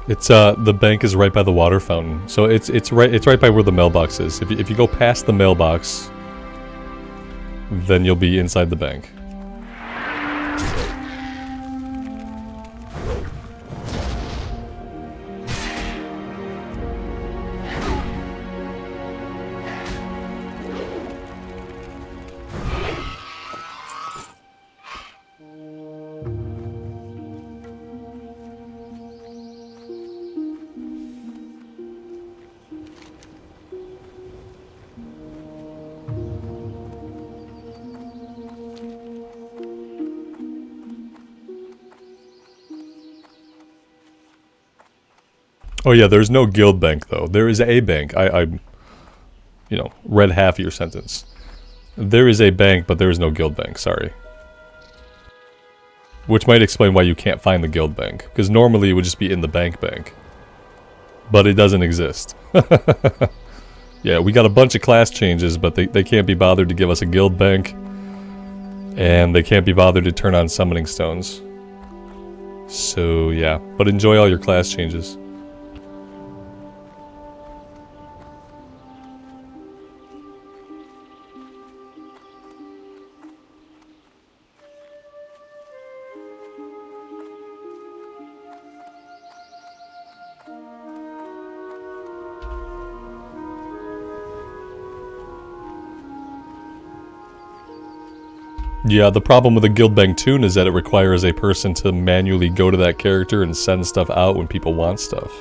It's the bank is right by the water fountain, so it's right by where the mailbox is. If you go past the mailbox, then you'll be inside the bank. Oh yeah, there's no guild bank though. There is a bank. I you know, read half of your sentence. There is a bank, but there is no guild bank, sorry. Which might explain why you can't find the guild bank, because normally it would just be in the bank. But it doesn't exist. Yeah, we got a bunch of class changes, but they can't be bothered to give us a guild bank. And they can't be bothered to turn on summoning stones. So yeah, but enjoy all your class changes. Yeah, the problem with a guild bank tune is that it requires a person to manually go to that character and send stuff out when people want stuff.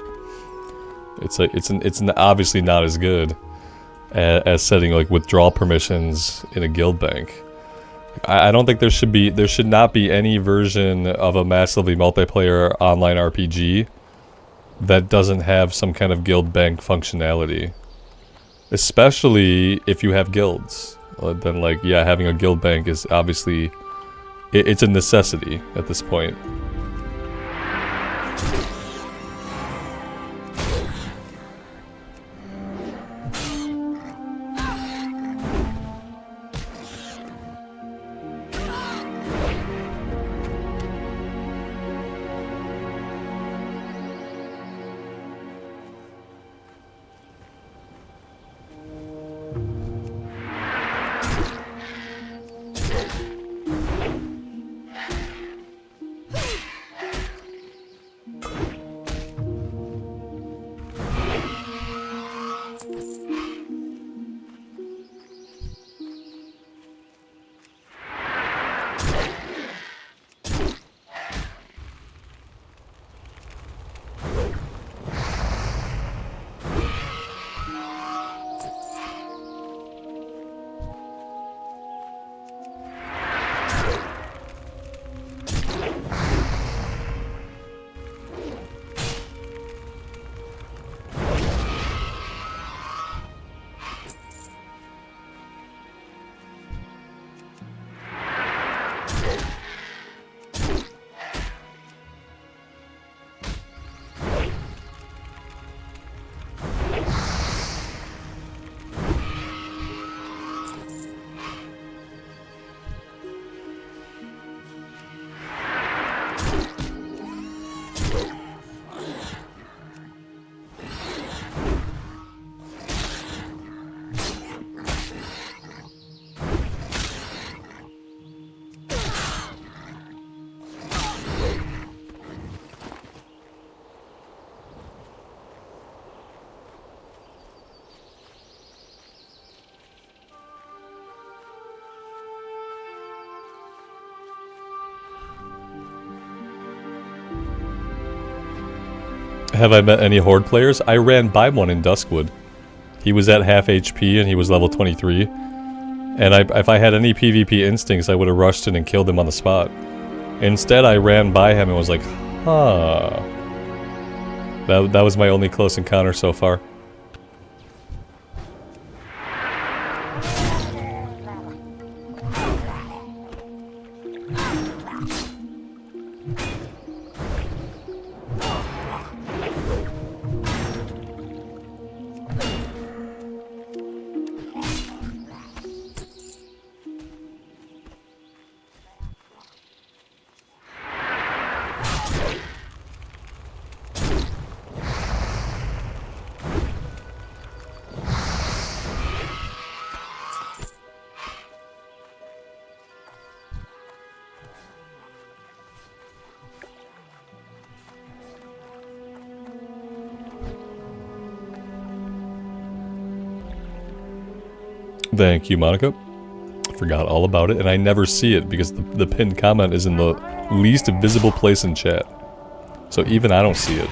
It's obviously not as good as setting like withdrawal permissions in a guild bank. I don't think there should not be any version of a massively multiplayer online RPG that doesn't have some kind of guild bank functionality, especially if you have guilds. Then like, yeah, having a guild bank is obviously, it's a necessity at this point. Have I met any Horde players? I ran by one in Duskwood. He was at half HP and he was level 23. And if I had any PvP instincts, I would have rushed in and killed him on the spot. Instead, I ran by him and was like, huh. That was my only close encounter so far. Thank you, Monica. Forgot all about it, and I never see it because the pinned comment is in the least visible place in chat. So even I don't see it.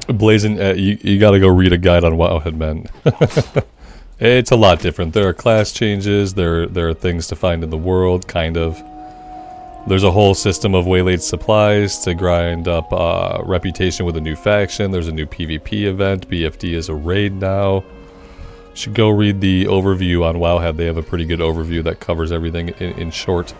Blazing, you gotta go read a guide on Wowhead, man. It's a lot different. There are class changes, there are things to find in the world, kind of. There's a whole system of Waylaid supplies to grind up reputation with a new faction. There's a new PvP event. BFD is a raid now. You should go read the overview on Wowhead. They have a pretty good overview that covers everything in short.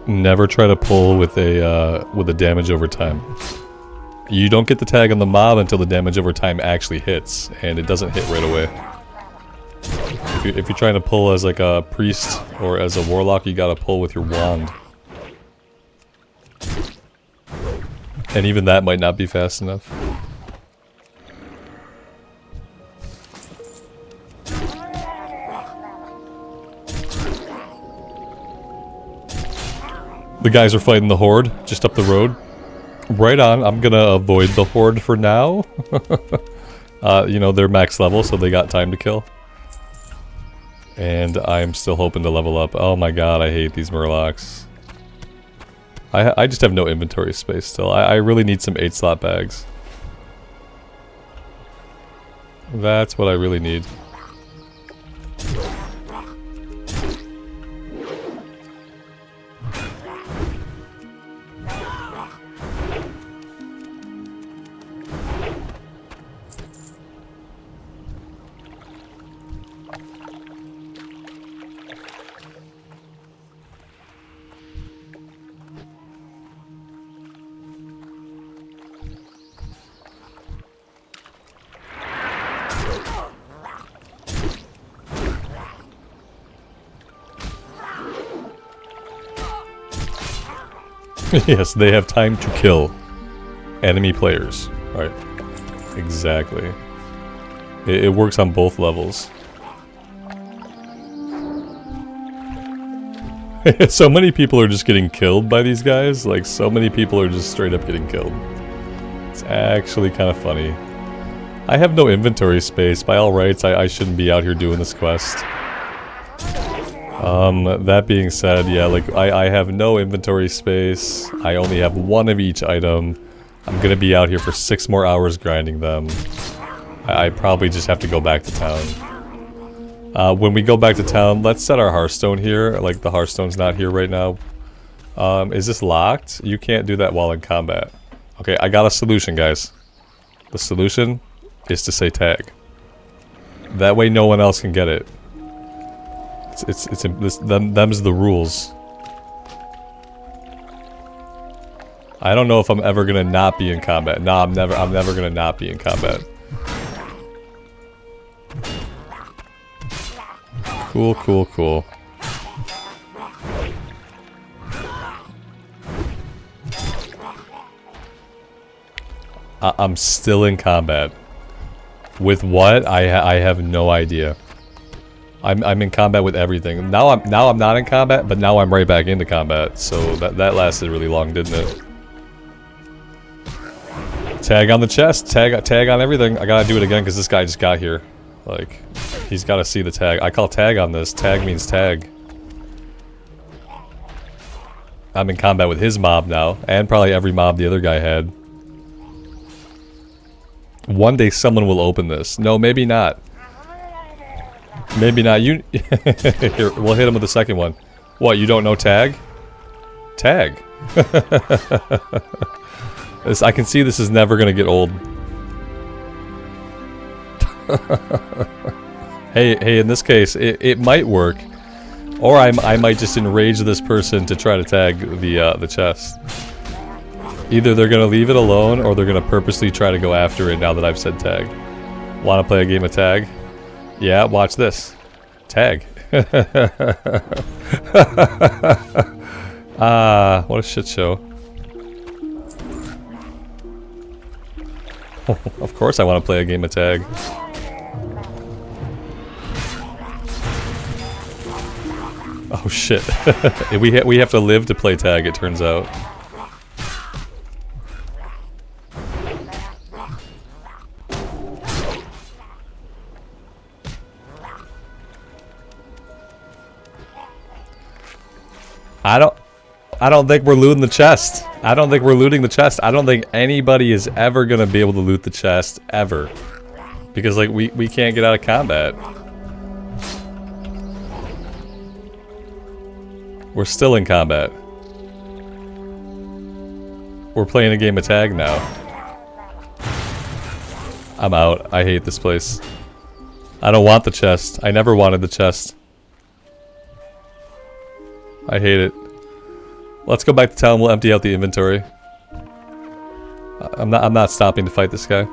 Never try to pull with a damage over time. You don't get the tag on the mob until the damage over time actually hits, and it doesn't hit right away. If you're trying to pull as like a priest or as a warlock, you gotta pull with your wand. And even that might not be fast enough. The guys are fighting the horde just up the road. Right on, I'm gonna avoid the horde for now. You know, they're max level, so they got time to kill. And I'm still hoping to level up. Oh my god, I hate these murlocs. I just have no inventory space still. I really need some 8-slot bags. That's what I really need. Yes, they have time to kill enemy players. Right. Exactly. It works on both levels. So many people are just getting killed by these guys. Like, so many people are just straight up getting killed. It's actually kind of funny. I have no inventory space. By all rights, I shouldn't be out here doing this quest. That being said, yeah, like, I have no inventory space. I only have one of each item. I'm gonna be out here for 6 more hours grinding them. I probably just have to go back to town. When we go back to town, let's set our Hearthstone here. Like, the Hearthstone's not here right now. Is this locked? You can't do that while in combat. Okay, I got a solution, guys. The solution is to say tag. That way no one else can get it. Them's the rules. I don't know if I'm ever gonna not be in combat. Nah, I'm never gonna not be in combat. Cool, cool, cool. I'm still in combat. With what? I have no idea. I'm in combat with everything. Now I'm not in combat, but now I'm right back into combat. So that lasted really long, didn't it? Tag on the chest, tag on everything. I gotta do it again because this guy just got here. Like, he's gotta see the tag. I call tag on this. Tag means tag. I'm in combat with his mob now, and probably every mob the other guy had. One day someone will open this. No, maybe not. Maybe not. You. Here, we'll hit him with the second one. What, you don't know tag? Tag. I can see this is never gonna get old. Hey, in this case, it might work. Or I might just enrage this person to try to tag the chest. Either they're gonna leave it alone, or they're gonna purposely try to go after it now that I've said tag. Wanna play a game of tag? Yeah, watch this. Tag. What a shit show. Of course I want to play a game of tag. Oh shit. We have to live to play tag, it turns out. I don't think we're looting the chest. I don't think we're looting the chest. I don't think anybody is ever gonna be able to loot the chest, ever. Because, like, we can't get out of combat. We're still in combat. We're playing a game of tag now. I'm out. I hate this place. I don't want the chest. I never wanted the chest. I hate it. Let's go back to town. We'll empty out the inventory. I'm not stopping to fight this guy.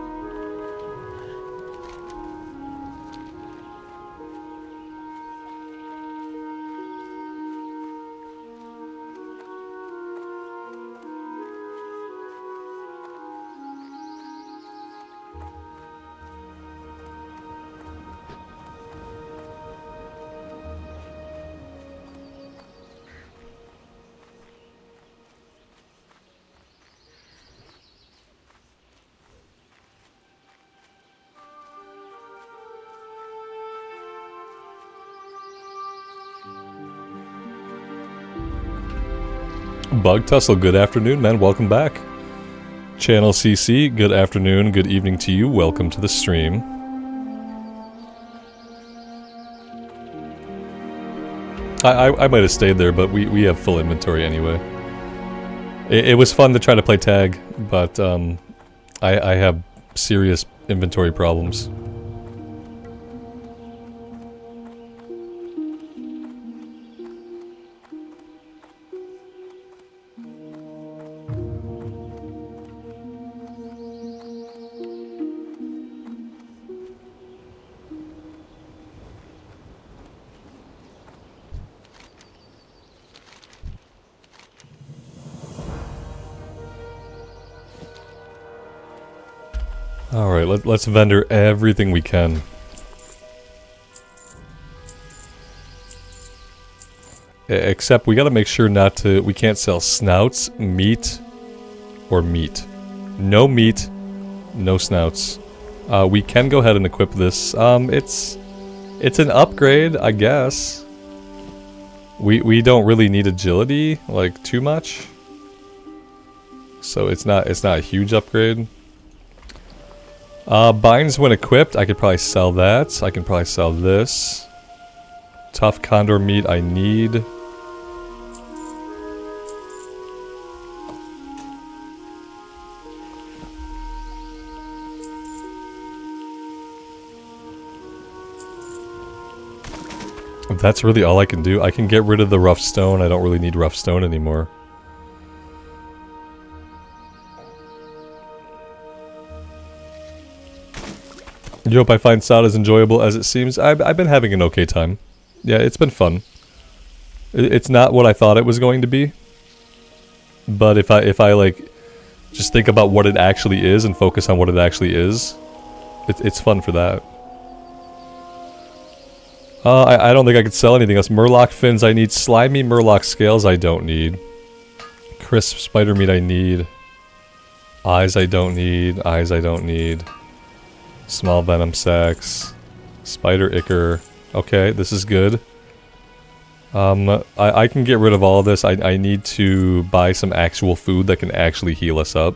Bug Tussle, good afternoon, man. Welcome back. Channel CC, good afternoon, good evening to you. Welcome to the stream. I might have stayed there, but we have full inventory anyway. It was fun to try to play tag, but I have serious inventory problems. Alright, let's vendor everything we can. Except we gotta make sure not to... We can't sell snouts, meat, or meat. No meat, no snouts. We can go ahead and equip this. It's an upgrade, I guess. We don't really need agility, like, too much. So it's not a huge upgrade. Binds when equipped, I could probably sell that. I can probably sell this. Tough condor meat I need. That's really all I can do. I can get rid of the rough stone. I don't really need rough stone anymore. You hope I find SOD as enjoyable as it seems. I've been having an okay time. Yeah, it's been fun. It's not what I thought it was going to be. But if I like just think about what it actually is and focus on what it actually is, it's fun for that. I don't think I could sell anything else. Murloc fins I need. Slimy Murloc scales I don't need. Crisp spider meat I need. Eyes I don't need. Eyes I don't need. Small venom sacs. Spider ichor. Okay, this is good. I can get rid of all of this. I need to buy some actual food that can actually heal us up.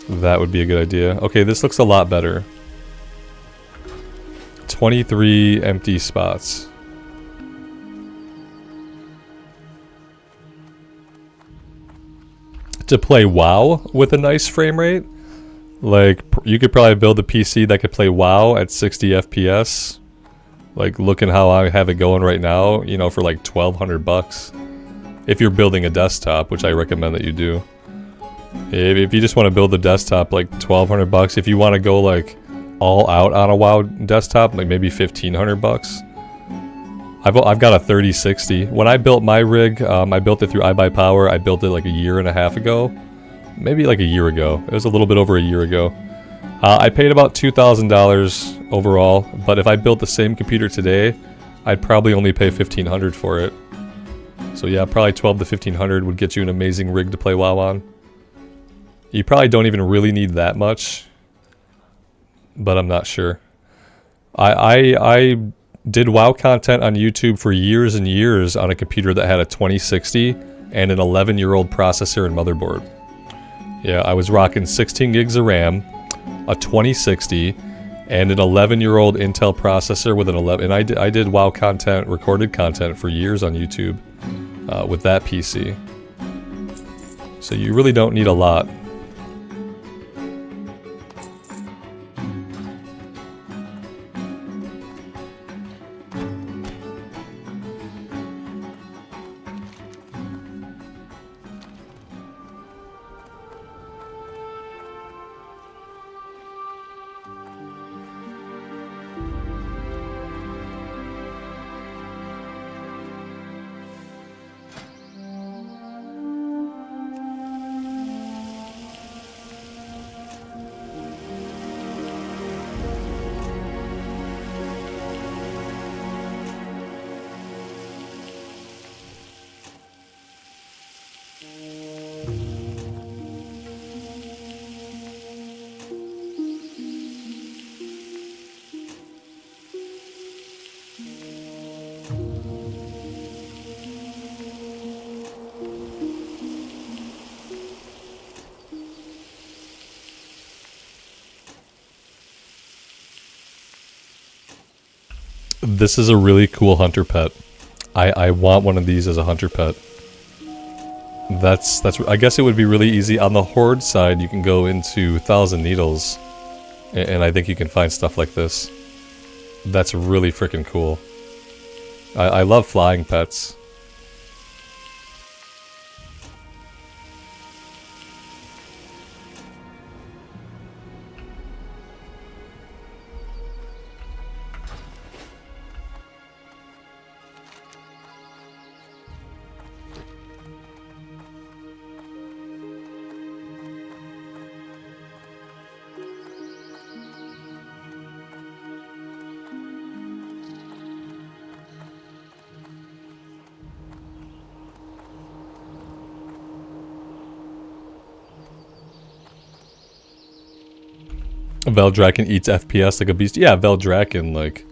That would be a good idea. Okay, this looks a lot better. 23 empty spots. To play WoW with a nice frame rate, like, you could probably build a PC that could play WoW at 60 FPS. Like, looking how I have it going right now, you know, for like 1,200 bucks. If you're building a desktop, which I recommend that you do. If you just want to build a desktop, like 1,200 bucks. If you want to go like all out on a WoW desktop, like maybe 1,500 bucks. I've got a 3060. When I built my rig, I built it through iBuyPower. I built it like a year and a half ago. Maybe like a year ago. It was a little bit over a year ago. I paid about $2,000 overall, but if I built the same computer today, I'd probably only pay $1,500 for it. So yeah, probably $1,200 to $1,500 would get you an amazing rig to play WoW on. You probably don't even really need that much, but I'm not sure. I did WoW content on YouTube for years and years on a computer that had a 2060 and an 11-year-old processor and motherboard. Yeah, I was rocking 16 gigs of RAM, a 2060, and an 11-year-old Intel processor with an 11. And I did WoW content, recorded content for years on YouTube with that PC. So you really don't need a lot. This is a really cool hunter pet. I want one of these as a hunter pet. That's I guess it would be really easy. On the horde side, you can go into Thousand Needles, and I think you can find stuff like this. That's really freaking cool. I love flying pets. Veldraken eats FPS like a beast. Yeah, Veldraken, like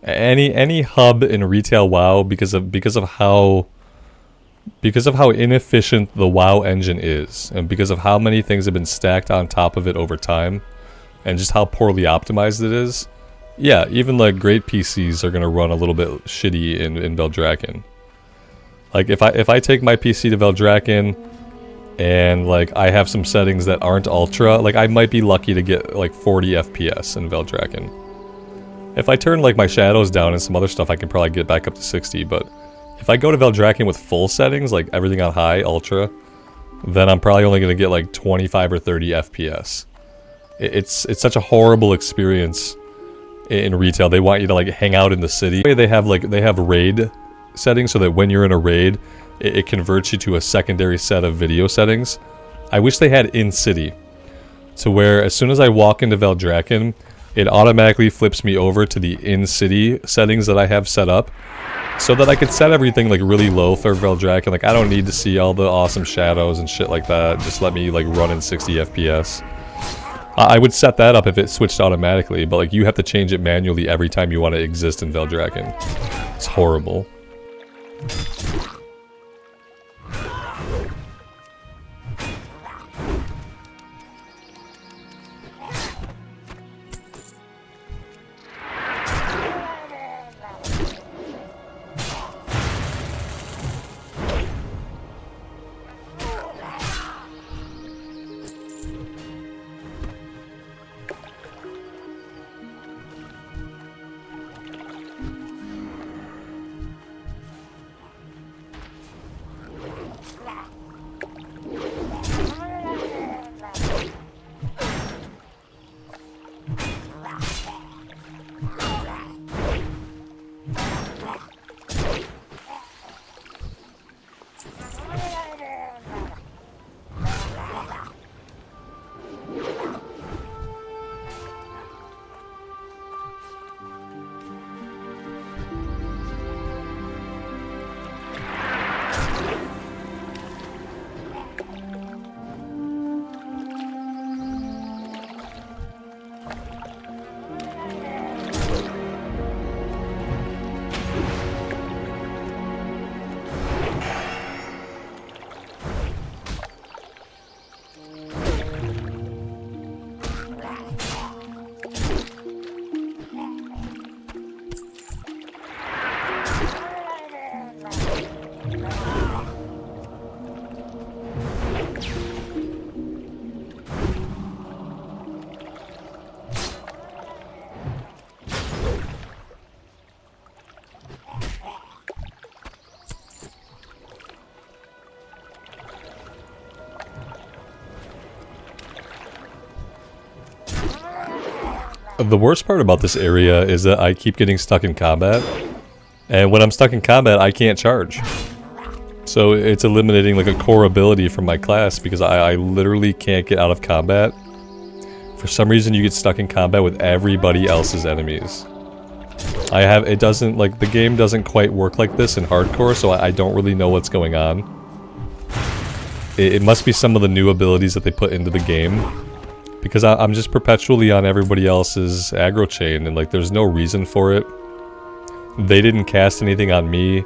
any hub in retail WoW because of how inefficient the WoW engine is, and because of how many things have been stacked on top of it over time, and just how poorly optimized it is. Yeah, even like great PCs are gonna run a little bit shitty in Veldraken. Like if I take my PC to Veldraken, and like I have some settings that aren't ultra, like I might be lucky to get like 40 FPS in Veldraken. If I turn like my shadows down and some other stuff, I can probably get back up to 60, but if I go to Veldraken with full settings, like everything on high, ultra, then I'm probably only gonna get like 25 or 30 FPS. It's such a horrible experience in retail. They want you to like hang out in the city. They have raid settings so that when you're in a raid, it converts you to a secondary set of video settings. I wish they had in-city, to where as soon as I walk into Veldraken, it automatically flips me over to the in-city settings that I have set up, so that I could set everything like really low for Veldraken. Like I don't need to see all the awesome shadows and shit like that. Just let me like run in 60 FPS. I would set that up if it switched automatically, but like you have to change it manually every time you want to exist in Veldraken. It's horrible. The worst part about this area is that I keep getting stuck in combat, and when I'm stuck in combat, I can't charge. So it's eliminating like a core ability from my class because I literally can't get out of combat. For some reason, you get stuck in combat with everybody else's enemies. It doesn't, like, the game doesn't quite work like this in hardcore, so I don't really know what's going on. It must be some of the new abilities that they put into the game. Because I'm just perpetually on everybody else's aggro chain, and like there's no reason for it. They didn't cast anything on me.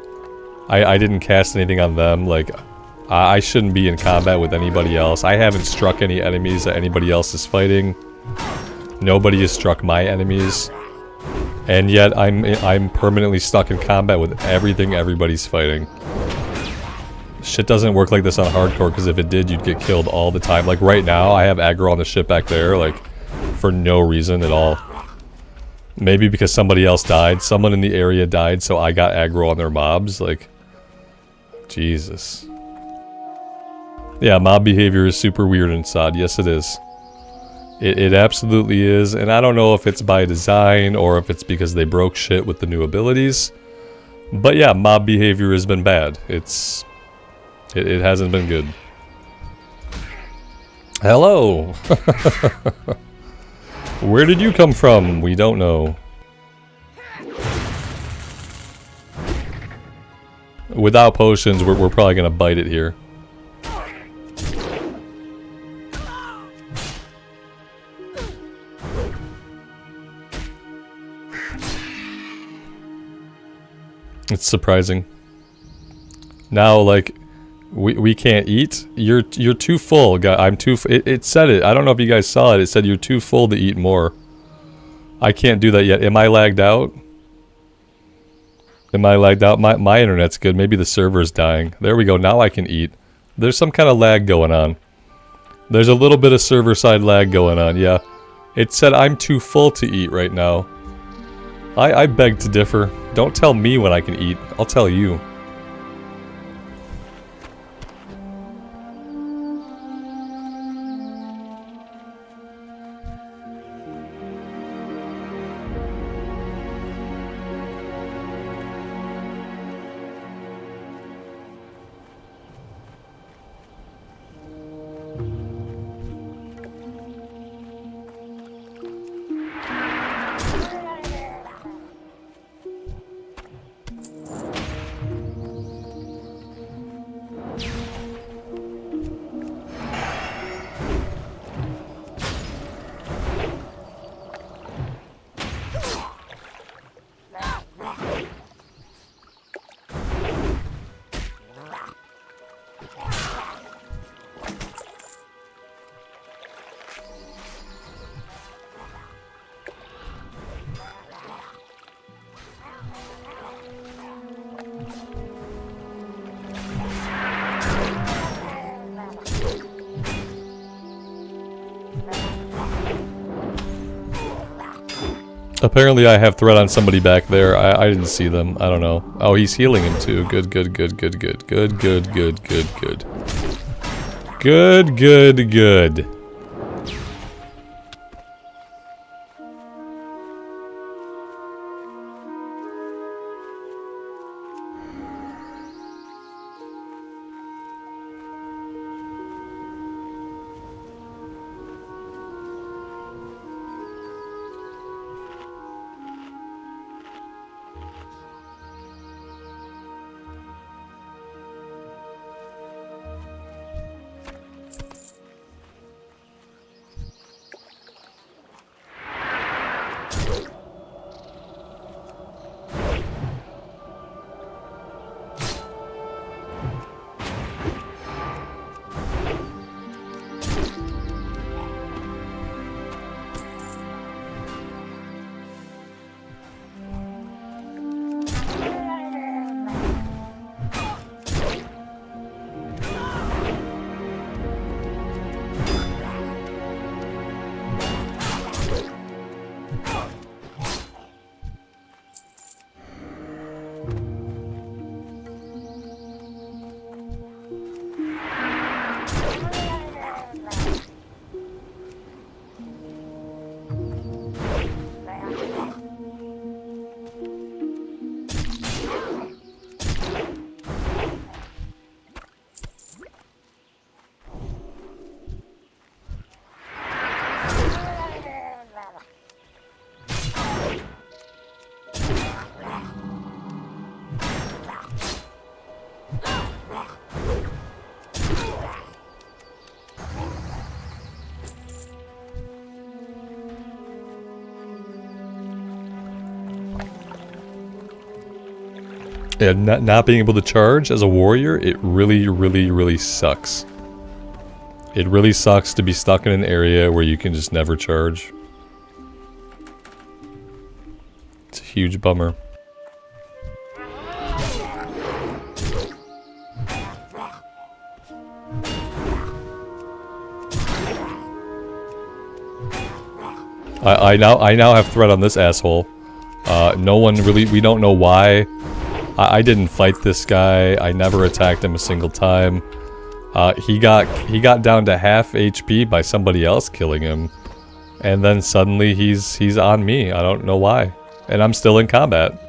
I didn't cast anything on them. Like, I shouldn't be in combat with anybody else. I haven't struck any enemies that anybody else is fighting. Nobody has struck my enemies. And yet I'm permanently stuck in combat with everything everybody's fighting. Shit doesn't work like this on hardcore, because if it did, you'd get killed all the time. Like right now, I have aggro on the ship back there, like, for no reason at all. Maybe because somebody else died. Someone in the area died, so I got aggro on their mobs. Like, Jesus. Yeah, mob behavior is super weird in SOD. Yes, it is. It absolutely is, and I don't know if it's by design or if it's because they broke shit with the new abilities. But yeah, mob behavior has been bad. It hasn't been good. Hello! Where did you come from? We don't know. Without potions, we're probably gonna bite it here. It's surprising. Now, like, we can't eat. You're too full, guy. I'm too. It said it. I don't know if you guys saw it. It said you're too full to eat more. I can't do that yet. Am I lagged out? Am I lagged out? My internet's good. Maybe the server's dying. There we go. Now I can eat. There's some kind of lag going on. There's a little bit of server side lag going on. Yeah. It said I'm too full to eat right now. I beg to differ. Don't tell me when I can eat. I'll tell you. Apparently I have threat on somebody back there. I didn't see them. I don't know. Oh, he's healing him too. Good, good, good, good, good. Good, good, good, good, good. Good, good, good. And not being able to charge as a warrior, it really sucks. It really sucks to be stuck in an area where you can just never charge. It's a huge bummer. I now have threat on this asshole. No one really, we don't know why. I didn't fight this guy. I never attacked him a single time. He got down to half HP by somebody else killing him, and then suddenly he's on me. I don't know why, and I'm still in combat.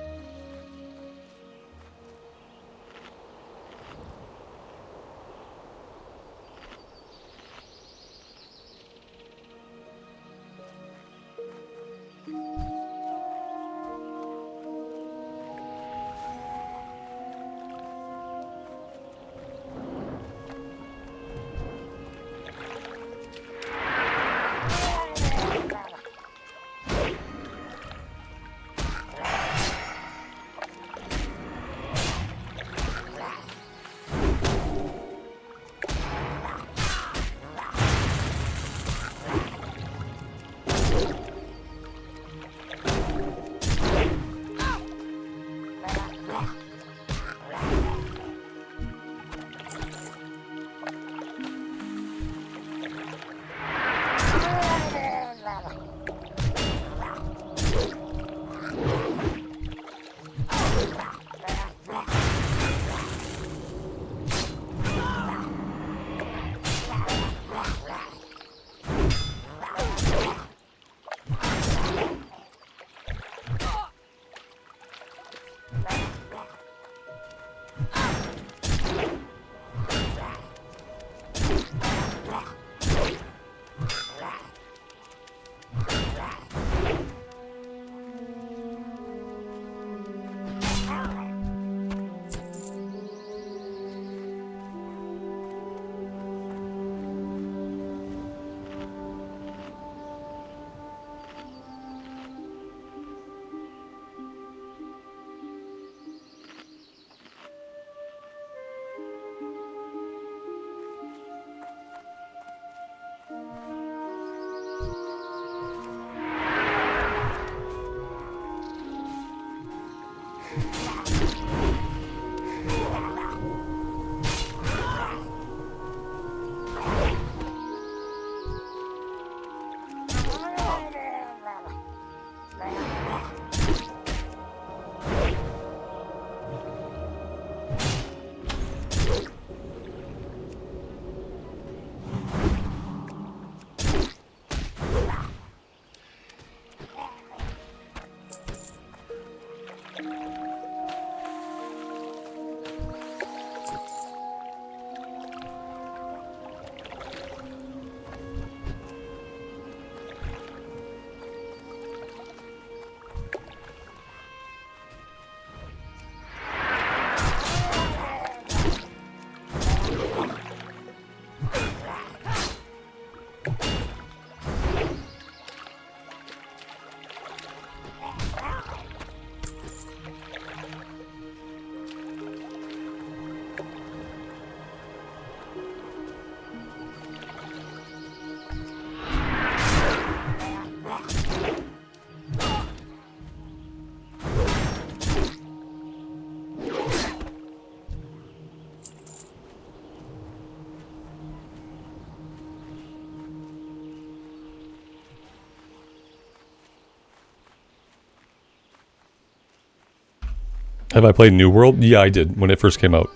Have I played New World? Yeah, I did when it first came out.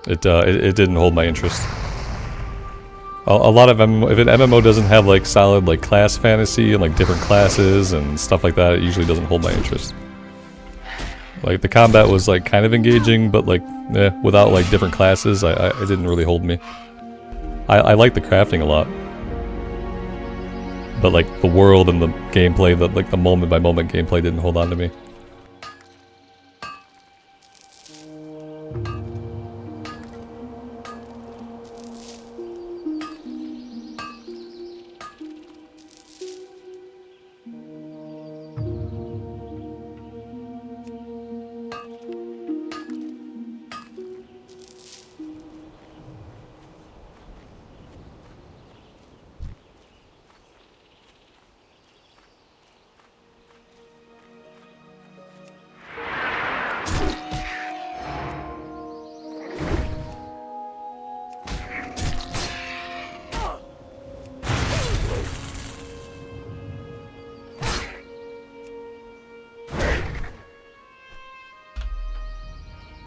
It didn't hold my interest. A lot of MMO, if an MMO doesn't have like solid like class fantasy and like different classes and stuff like that, it usually doesn't hold my interest. Like the combat was like kind of engaging, but like without like different classes, it didn't really hold me. I like the crafting a lot, but like the world and the gameplay, the moment by moment gameplay didn't hold on to me.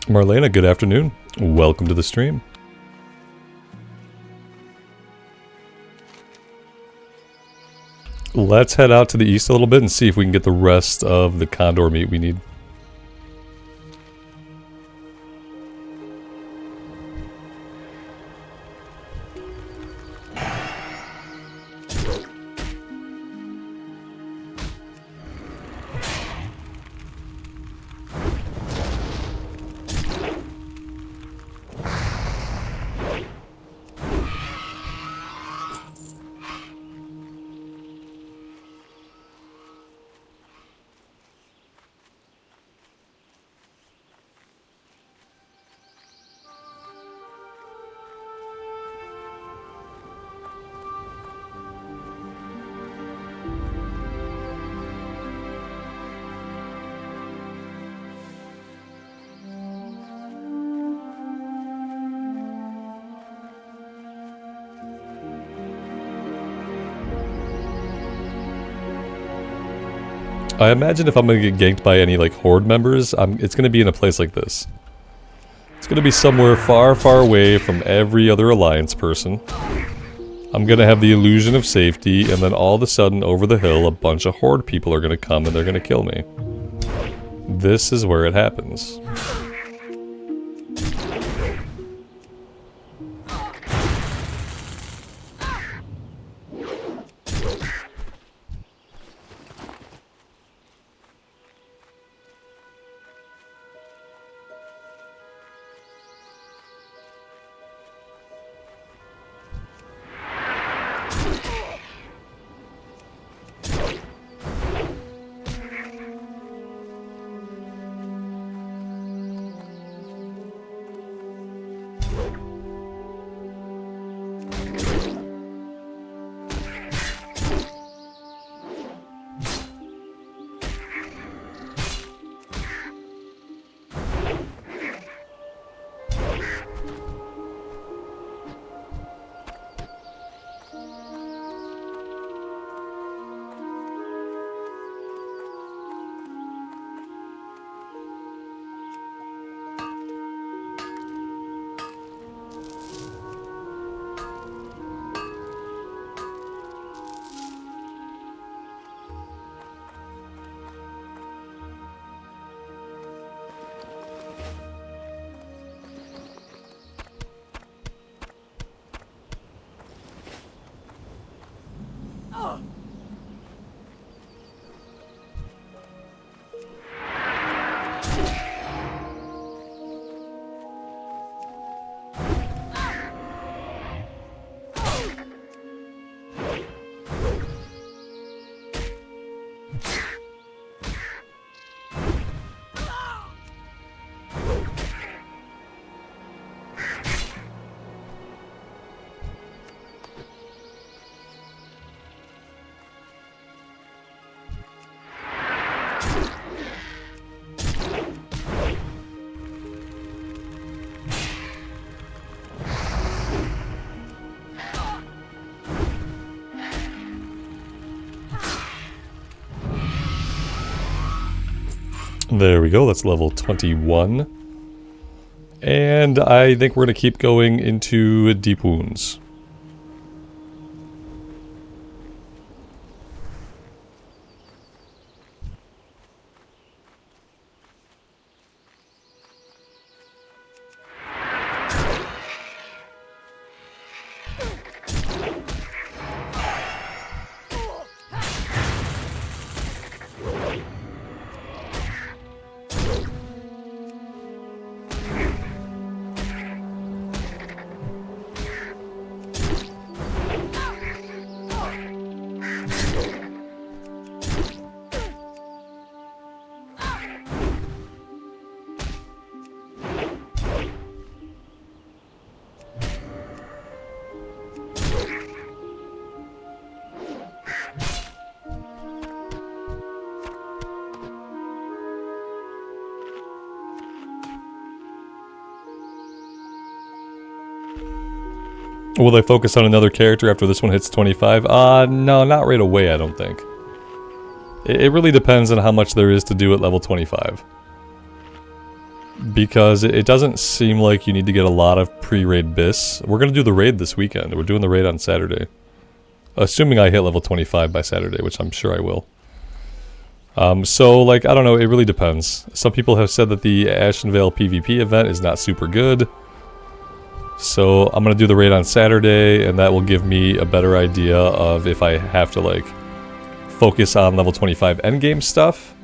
Marlena, good afternoon. Welcome to the stream. Let's head out to the east a little bit and see if we can get the rest of the condor meat we need. I imagine if I'm gonna get ganked by any like horde members, it's gonna be in a place like this. It's gonna be somewhere far, far away from every other alliance person. I'm gonna have the illusion of safety, and then all of a sudden, over the hill, a bunch of horde people are gonna come and they're gonna kill me. This is where it happens. There we go, that's level 21. And I think we're going to keep going into Deep Wounds. Will they focus on another character after this one hits 25? No, not right away, I don't think. It really depends on how much there is to do at level 25. because it doesn't seem like you need to get a lot of pre-raid bis. We're going to do the raid this weekend. We're doing the raid on Saturday. Assuming I hit level 25 by Saturday, which I'm sure I will. So, like, I don't know, it really depends. Some people have said that the Ashenvale PvP event is not super good. So, I'm going to do the raid on Saturday, and that will give me a better idea of if I have to, like, focus on level 25 endgame stuff.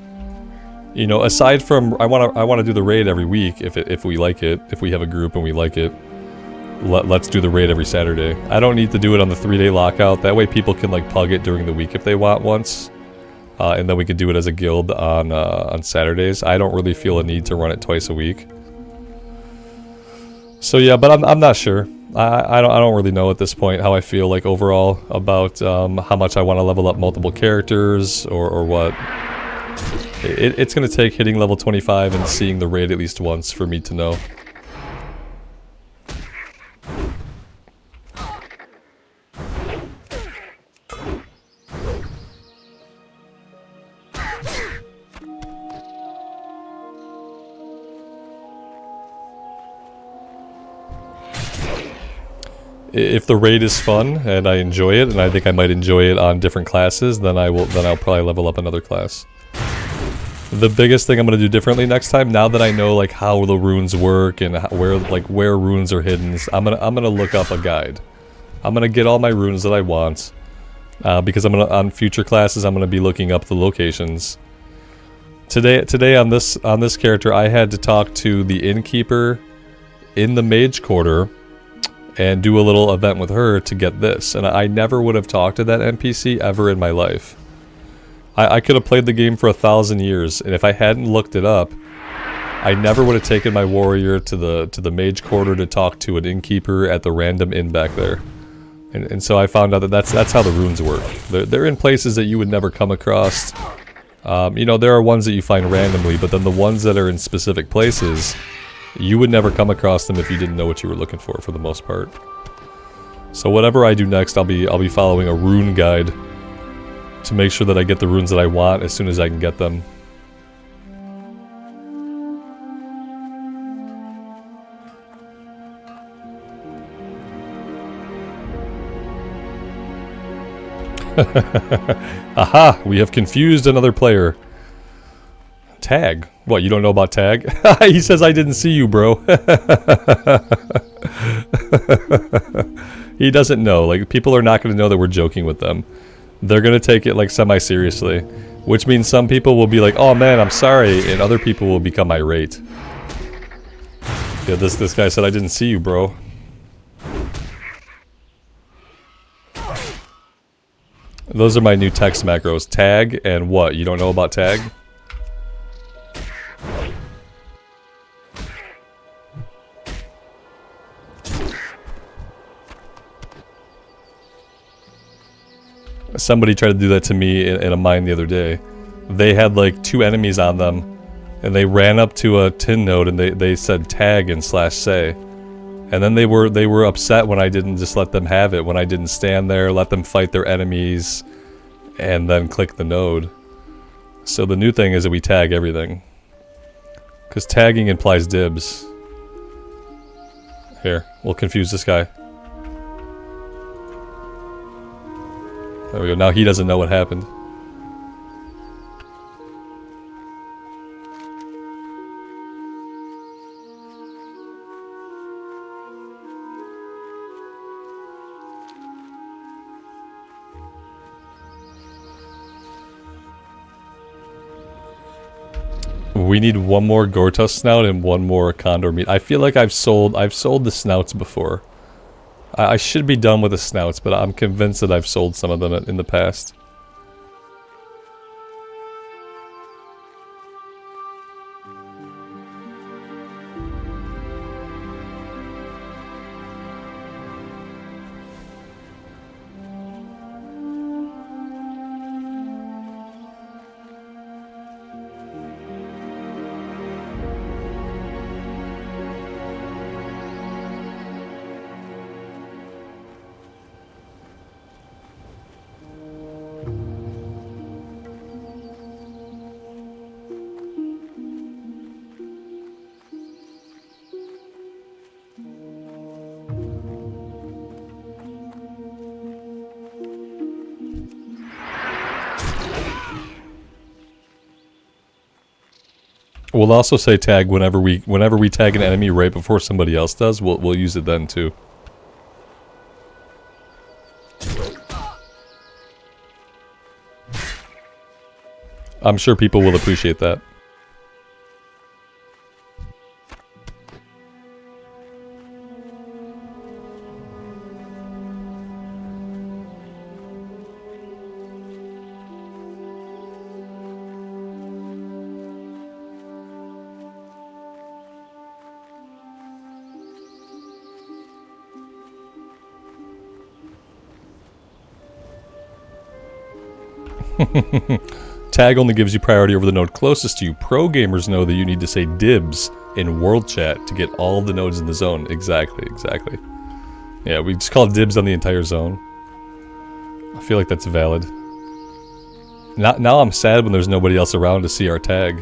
You know, aside from, I want to do the raid every week if we like it. If we have a group and we like it, let's do the raid every Saturday. I don't need to do it on the 3-day lockout. That way people can, like, pug it during the week if they want once. And then we could do it as a guild on Saturdays. I don't really feel a need to run it twice a week. So yeah, but I'm not sure. I don't really know at this point how I feel like overall about how much I want to level up multiple characters or what. It's going to take hitting level 25 and seeing the raid at least once for me to know. If the raid is fun and I enjoy it, and I think I might enjoy it on different classes, then I'll probably level up another class. The biggest thing I'm gonna do differently next time, now that I know like how the runes work and where runes are hidden, I'm gonna look up a guide. I'm gonna get all my runes that I want, because on future classes I'm gonna be looking up the locations. Today on this character, I had to talk to the innkeeper in the mage quarter and do a little event with her to get this. And I never would have talked to that NPC ever in my life. I could have played the game for 1,000 years, and if I hadn't looked it up, I never would have taken my warrior to the mage quarter to talk to an innkeeper at the random inn back there. And so I found out that that's how the runes work. They're in places that you would never come across. You know, there are ones that you find randomly, but then the ones that are in specific places, you would never come across them if you didn't know what you were looking for the most part. So whatever I do next, I'll be following a rune guide to make sure that I get the runes that I want as soon as I can get them. Aha! We have confused another player. Tag? What, you don't know about tag? He says I didn't see you, bro. He doesn't know. Like, people are not going to know that we're joking with them. They're going to take it, like, semi-seriously. Which means some people will be like, oh man, I'm sorry, and other people will become irate. Yeah, this guy said I didn't see you, bro. Those are my new text macros. Tag and what? You don't know about tag? Somebody tried to do that to me in a mine the other day. They had like 2 enemies on them, and they ran up to a tin node and they said tag and /say. And then they were upset when I didn't just let them have it, when I didn't stand there, let them fight their enemies, and then click the node. So the new thing is that we tag everything. Because tagging implies dibs. Here, we'll confuse this guy. There we go, now he doesn't know what happened. We need one more Gortus snout and one more Condor meat. I feel like I've sold the snouts before. I should be done with the snouts, but I'm convinced that I've sold some of them in the past. We'll also say tag whenever we tag an enemy right before somebody else does. We'll use it then too. I'm sure people will appreciate that. Tag only gives you priority over the node closest to you. Pro gamers know that you need to say dibs in world chat to get all the nodes in the zone. Exactly, exactly. Yeah, we just call dibs on the entire zone. I feel like that's valid. Now I'm sad when there's nobody else around to see our tag.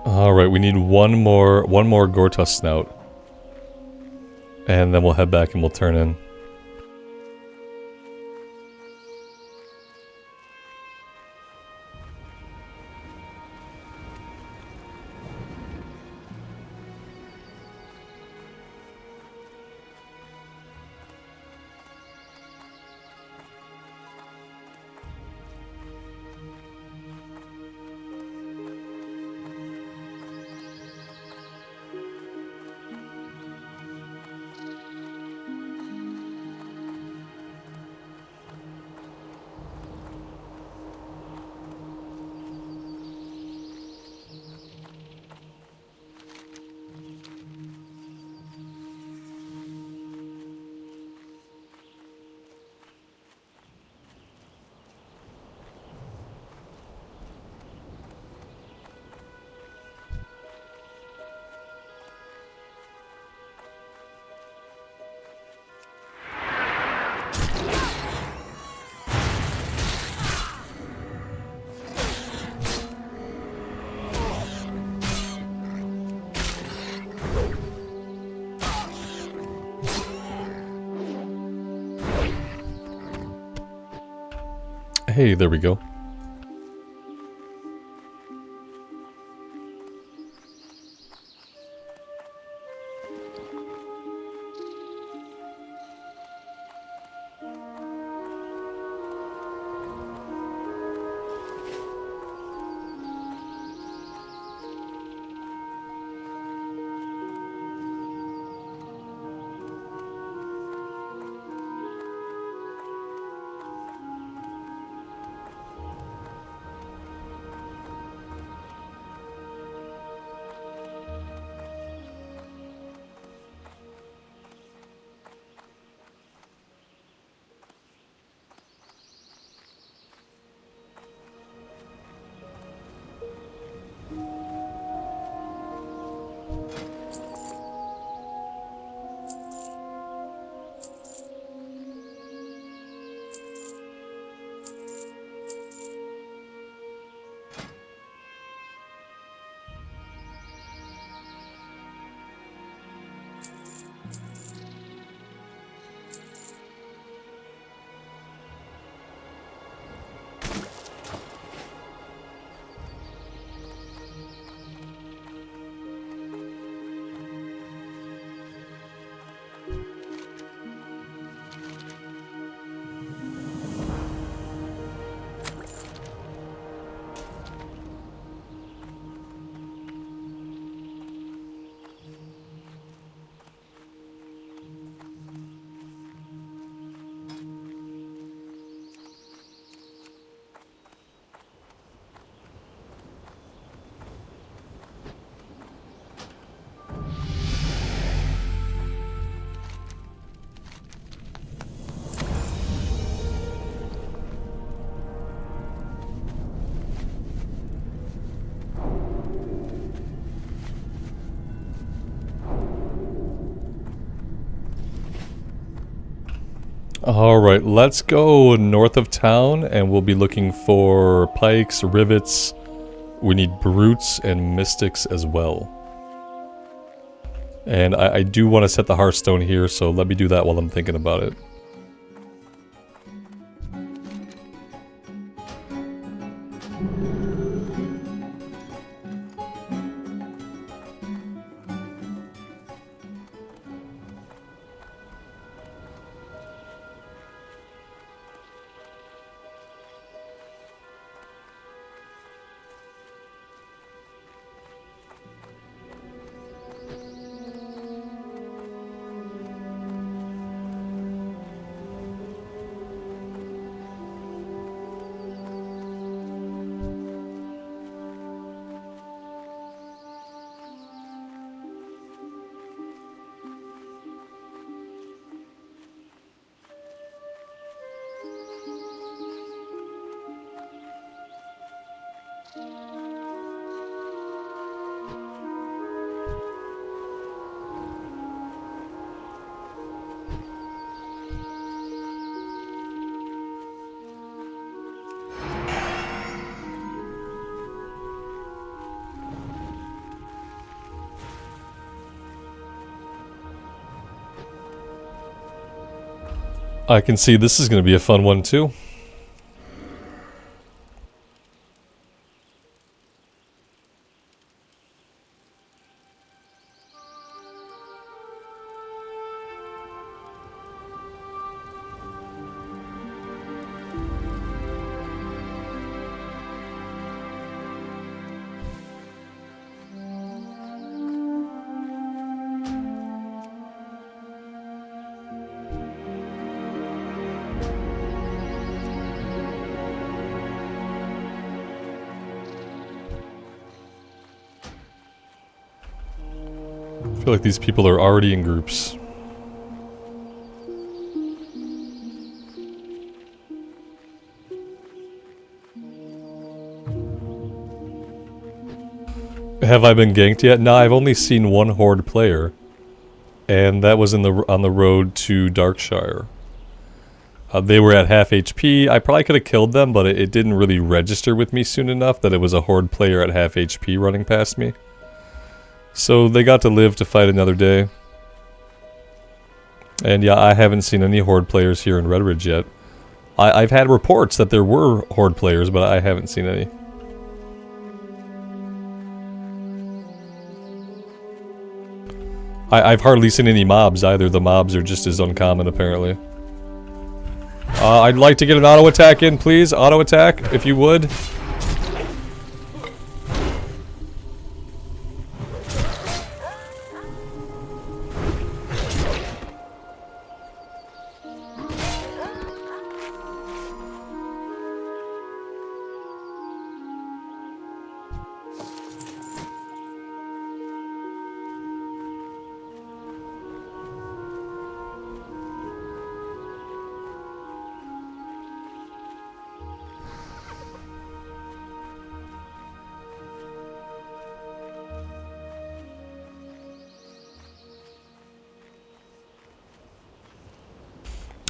Alright, we need one more Gortus snout. And then we'll head back and we'll turn in. Hey, there we go. Alright, let's go north of town and we'll be looking for pikes, rivets. We need brutes and mystics as well. And I do want to set the Hearthstone here, so let me do that while I'm thinking about it. I can see this is going to be a fun one too. I feel like these people are already in groups. Have I been ganked yet? No, I've only seen one Horde player. And that was on the road to Darkshire. They were at half HP. I probably could have killed them, but it didn't really register with me soon enough that it was a Horde player at half HP running past me. So they got to live to fight another day. And yeah, I haven't seen any Horde players here in Redridge yet. I've had reports that there were Horde players, but I haven't seen any. I've hardly seen any mobs either. The mobs are just as uncommon, apparently. I'd like to get an auto attack in, please. Auto attack, if you would.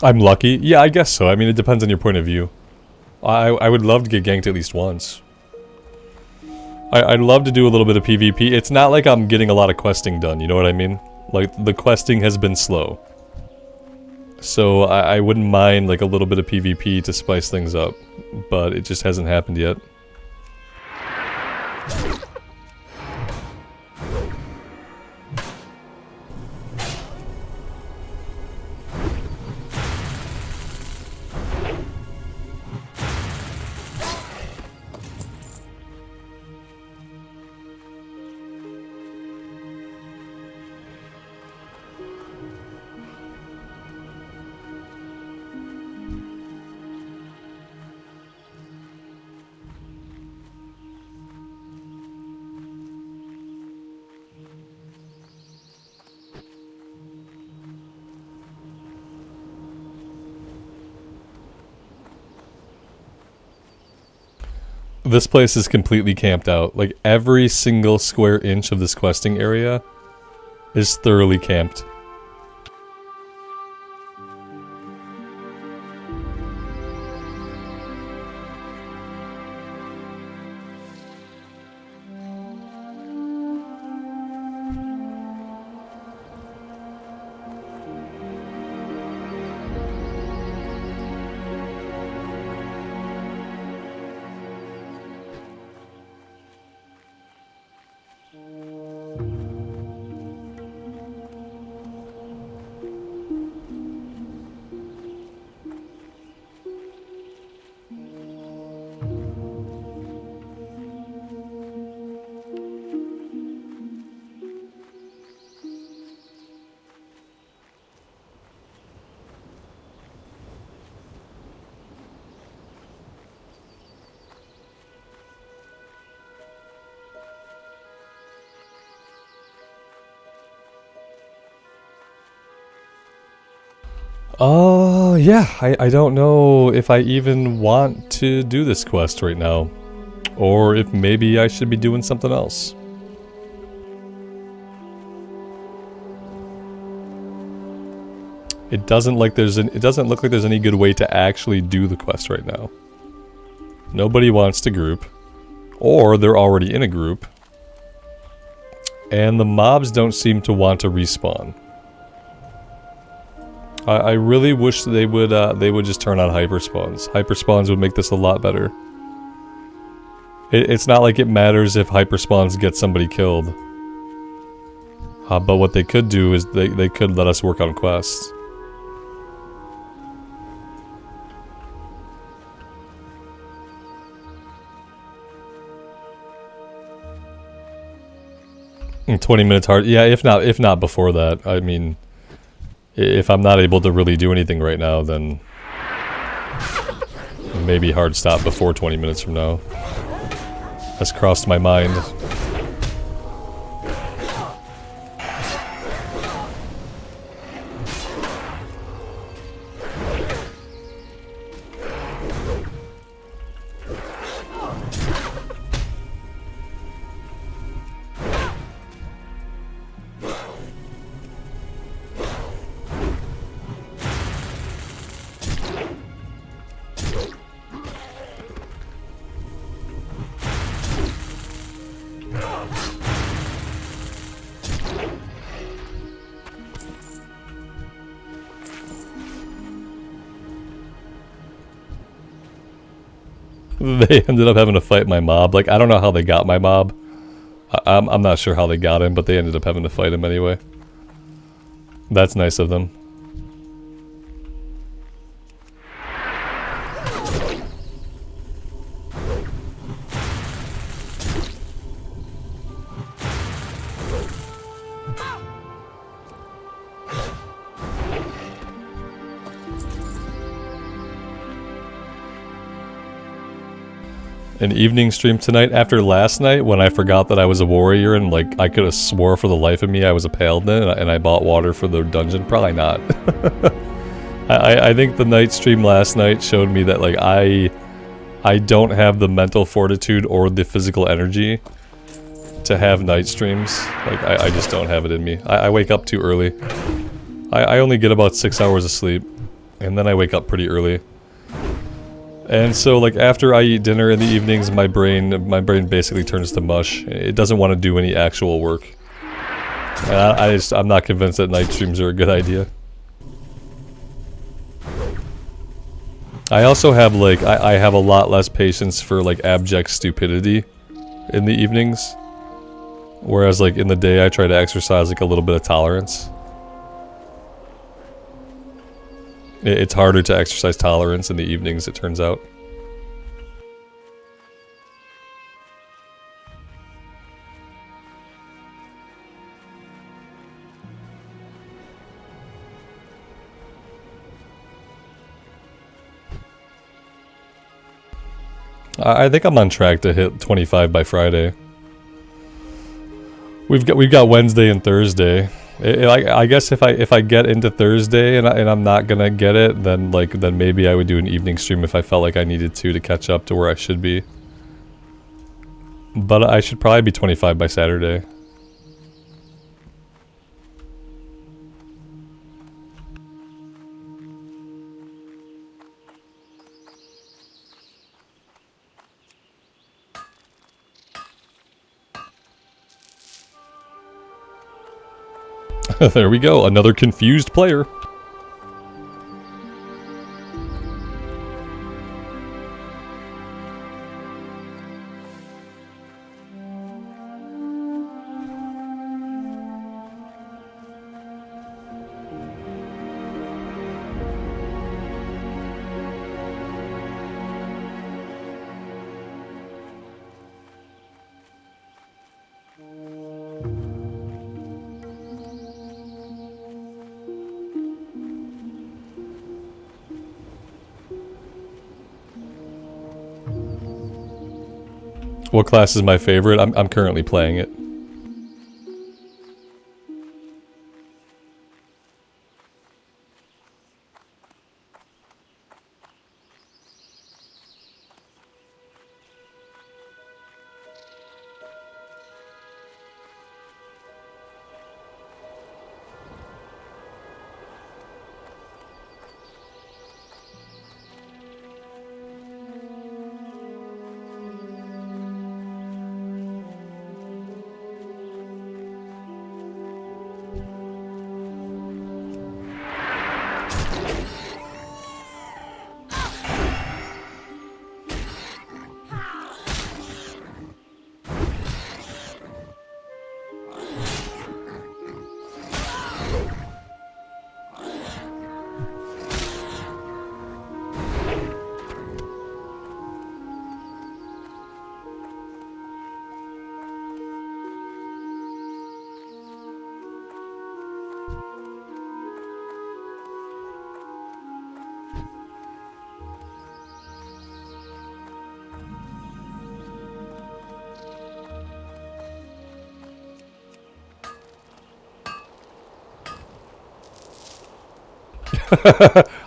I'm lucky? Yeah, I guess so. I mean, it depends on your point of view. I would love to get ganked at least once. I'd love to do a little bit of PvP. It's not like I'm getting a lot of questing done, you know what I mean? Like, the questing has been slow. So I wouldn't mind like a little bit of PvP to spice things up. But it just hasn't happened yet. This place is completely camped out. Like, every single square inch of this questing area is thoroughly camped. Yeah, I don't know if I even want to do this quest right now. Or if maybe I should be doing something else. It doesn't look like there's any good way to actually do the quest right now. Nobody wants to group. Or they're already in a group. And the mobs don't seem to want to respawn. I really wish they would just turn on Hyperspawns. Hyperspawns would make this a lot better. It's not like it matters if Hyperspawns get somebody killed. But what they could do is they could let us work on quests. In 20 minutes hard. Yeah, if not before that. I mean, if I'm not able to really do anything right now, then maybe hard stop before 20 minutes from now. That's crossed my mind. They ended up having to fight my mob. Like, I don't know how they got my mob. I'm not sure how they got him, but they ended up having to fight him anyway. That's nice of them. An evening stream tonight after last night when I forgot that I was a warrior and like I could have swore for the life of me I was a paladin and I bought water for the dungeon. Probably not. I think the night stream last night showed me that like I don't have the mental fortitude or the physical energy to have night streams. Like I just don't have it in me. I wake up too early. I only get about 6 hours of sleep and then I wake up pretty early. And so, like, after I eat dinner in the evenings, my brain basically turns to mush. It doesn't want to do any actual work. And I'm not convinced that night streams are a good idea. I also have, like, I have a lot less patience for, like, abject stupidity in the evenings. Whereas, like, in the day, I try to exercise, like, a little bit of tolerance. It's harder to exercise tolerance in the evenings, it turns out. I think I'm on track to hit 25 by Friday. We've got Wednesday and Thursday. I guess if I get into Thursday and I'm not gonna get it, then maybe I would do an evening stream if I felt like I needed to catch up to where I should be. But I should probably be 25 by Saturday. There we go, another confused player. What class is my favorite? I'm currently playing it.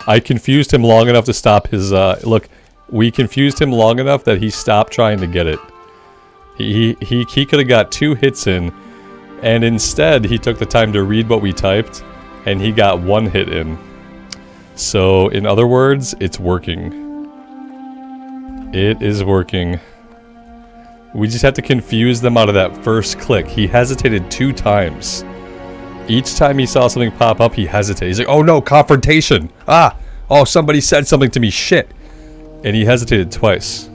I confused him long enough to stop his, look, we confused him long enough that he stopped trying to get it. He could have got 2 hits in, and instead he took the time to read what we typed, and he got 1 hit in. So, in other words, it's working. It is working. We just have to confuse them out of that first click. He hesitated 2 times. Each time he saw something pop up, he hesitated. He's like, oh no, confrontation! Ah! Oh, somebody said something to me, shit! And he hesitated twice.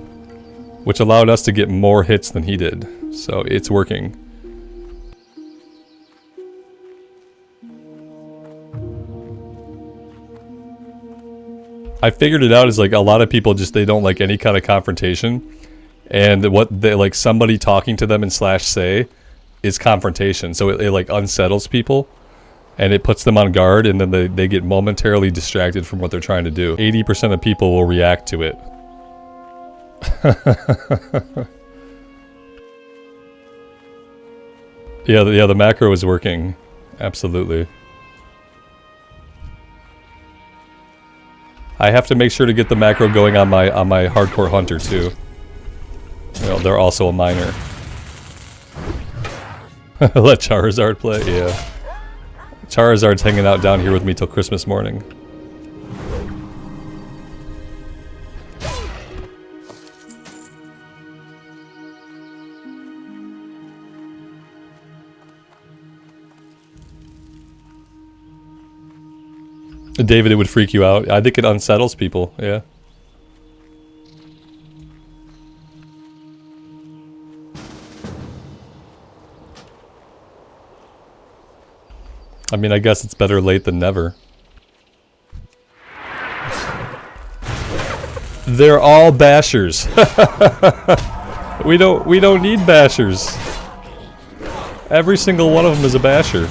Which allowed us to get more hits than he did. So, it's working. I figured it out as like a lot of people just, they don't like any kind of confrontation. And what they like, somebody talking to them in /say is confrontation. So it like unsettles people and it puts them on guard, and then they get momentarily distracted from what they're trying to do. 80% of people will react to it. Yeah, the macro is working. Absolutely. I have to make sure to get the macro going on my hardcore hunter too. You know, they're also a miner. Let Charizard play, yeah. Charizard's hanging out down here with me till Christmas morning. David, it would freak you out. I think it unsettles people, yeah. I mean, I guess it's better late than never. They're all bashers. We don't need bashers. Every single one of them is a basher.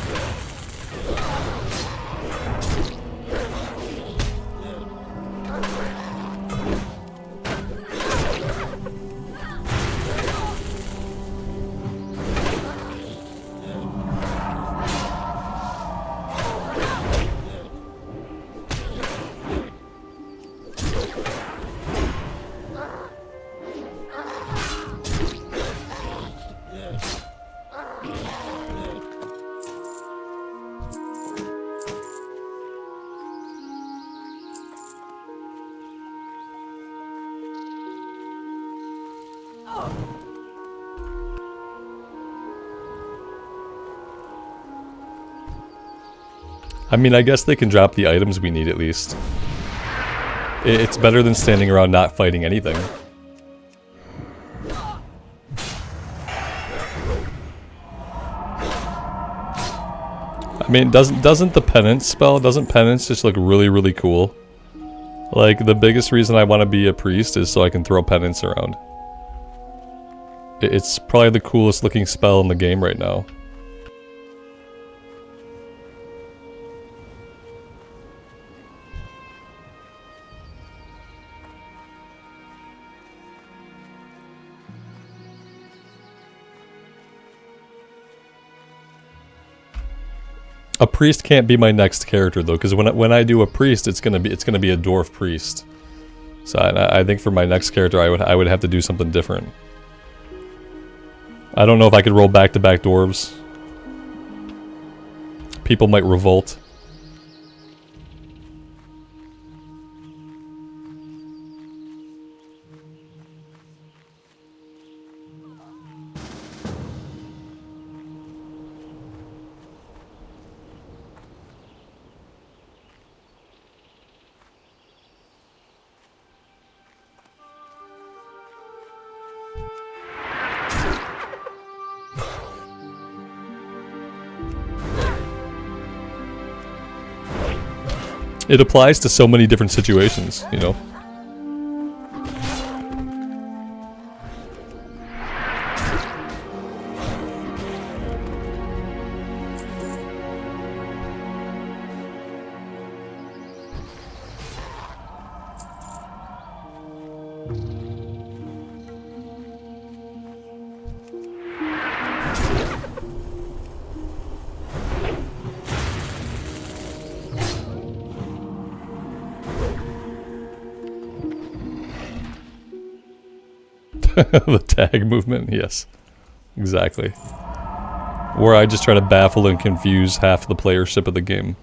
I mean, I guess they can drop the items we need at least. It's better than standing around not fighting anything. I mean, doesn't the penance spell, doesn't penance just look really, really cool? Like, the biggest reason I want to be a priest is so I can throw penance around. It's probably the coolest looking spell in the game right now. A priest can't be my next character though, because when I do a priest, it's gonna be a dwarf priest. So I think for my next character, I would have to do something different. I don't know if I could roll back-to-back dwarves. People might revolt. It applies to so many different situations, you know? The tag movement, yes. Exactly. Where I just try to baffle and confuse half the playership of the game.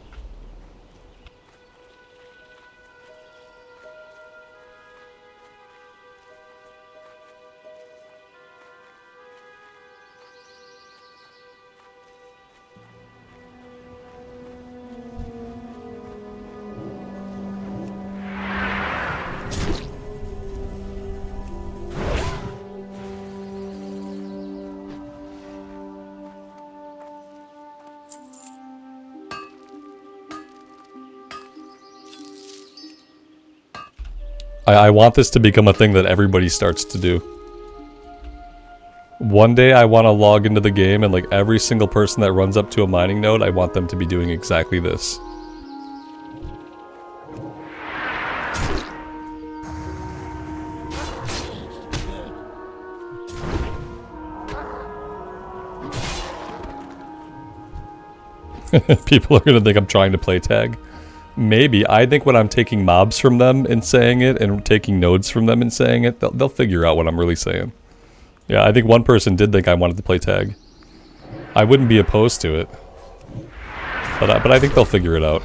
I want this to become a thing that everybody starts to do. One day I want to log into the game and like every single person that runs up to a mining node, I want them to be doing exactly this. People are gonna think I'm trying to play tag. Maybe. I think when I'm taking mobs from them and saying it, and taking nodes from them and saying it, they'll figure out what I'm really saying. Yeah, I think one person did think I wanted to play tag. I wouldn't be opposed to it. But I think they'll figure it out.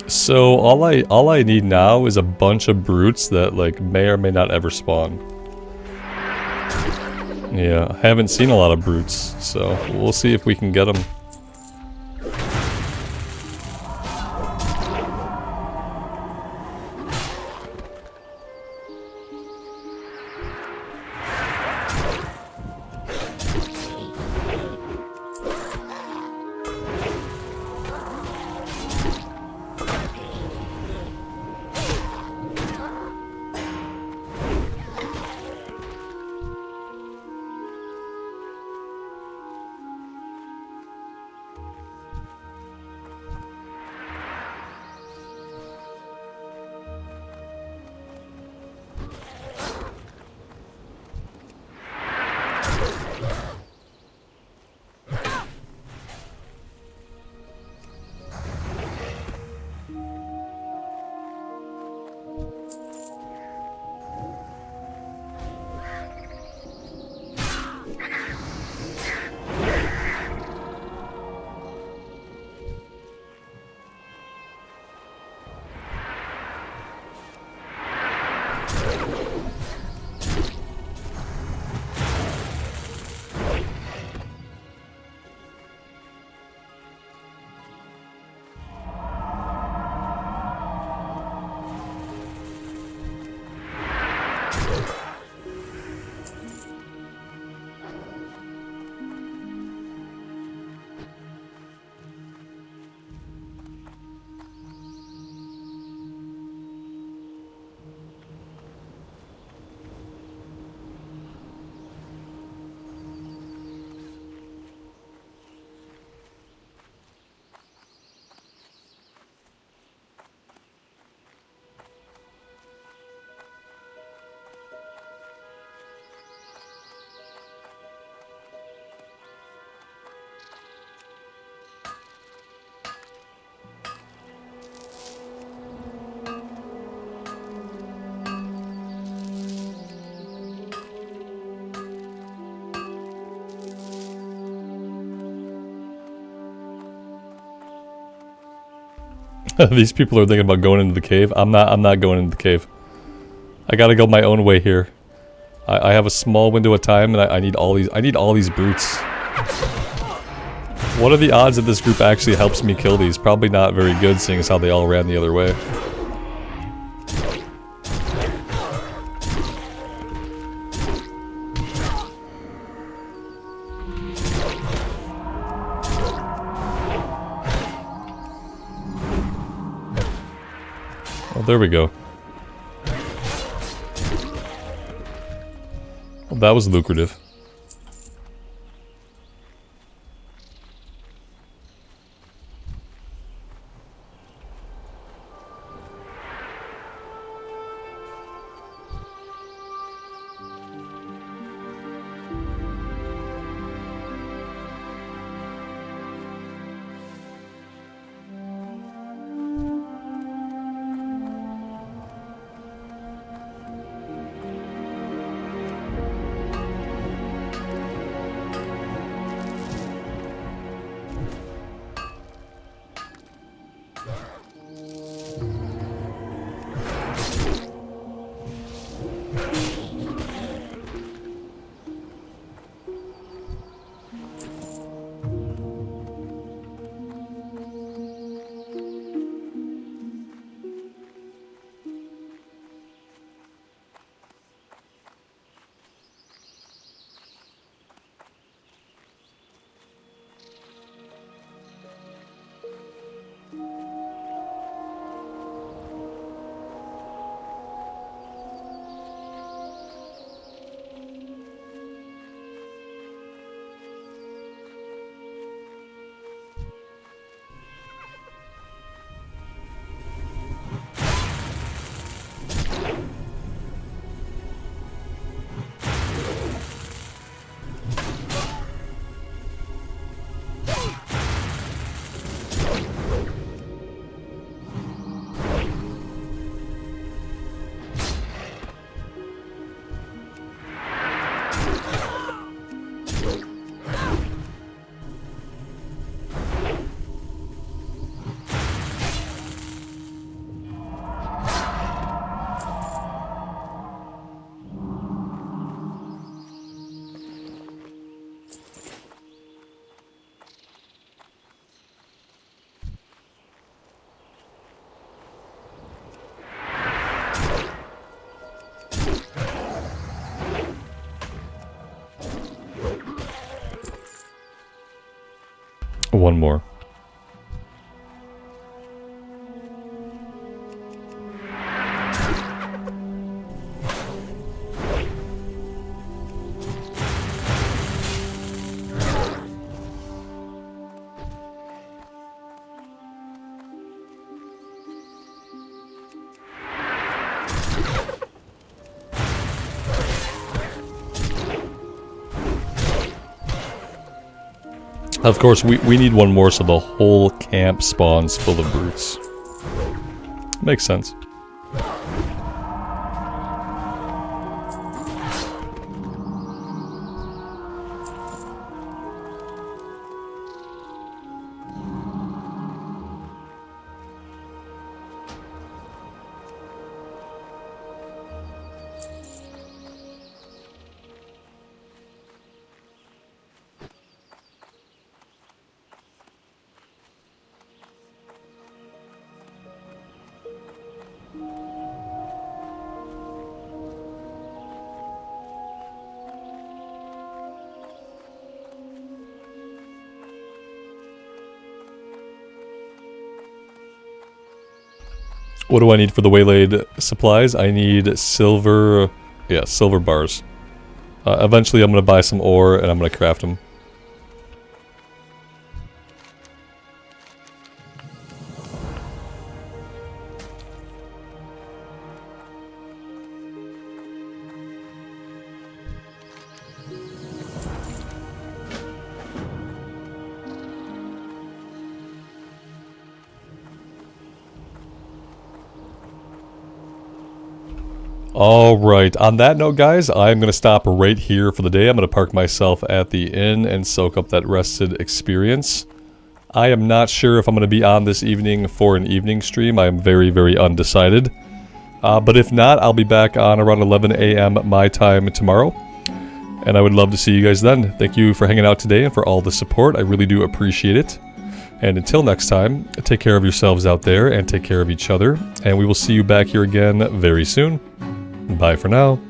So all I need now is a bunch of brutes that like may or may not ever spawn. Yeah, I haven't seen a lot of brutes, so we'll see if we can get them. These people are thinking about going into the cave. I'm not going into the cave. I gotta go my own way here. I have a small window of time, and I need all these brutes. What are the odds that this group actually helps me kill these? Probably not very good, seeing as how they all ran the other way. Oh, there we go. Well, that was lucrative. One more. Of course, we need one more so the whole camp spawns full of brutes. Makes sense. What do I need for the Waylaid supplies? I need silver, yeah, silver bars. Eventually I'm going to buy some ore and I'm going to craft them. Alright, on that note guys, I'm going to stop right here for the day. I'm going to park myself at the inn and soak up that rested experience. I am not sure if I'm going to be on this evening for an evening stream. I am very, very undecided. But if not, I'll be back on around 11 a.m. my time tomorrow. And I would love to see you guys then. Thank you for hanging out today and for all the support. I really do appreciate it. And until next time, take care of yourselves out there and take care of each other. And we will see you back here again very soon. Bye for now.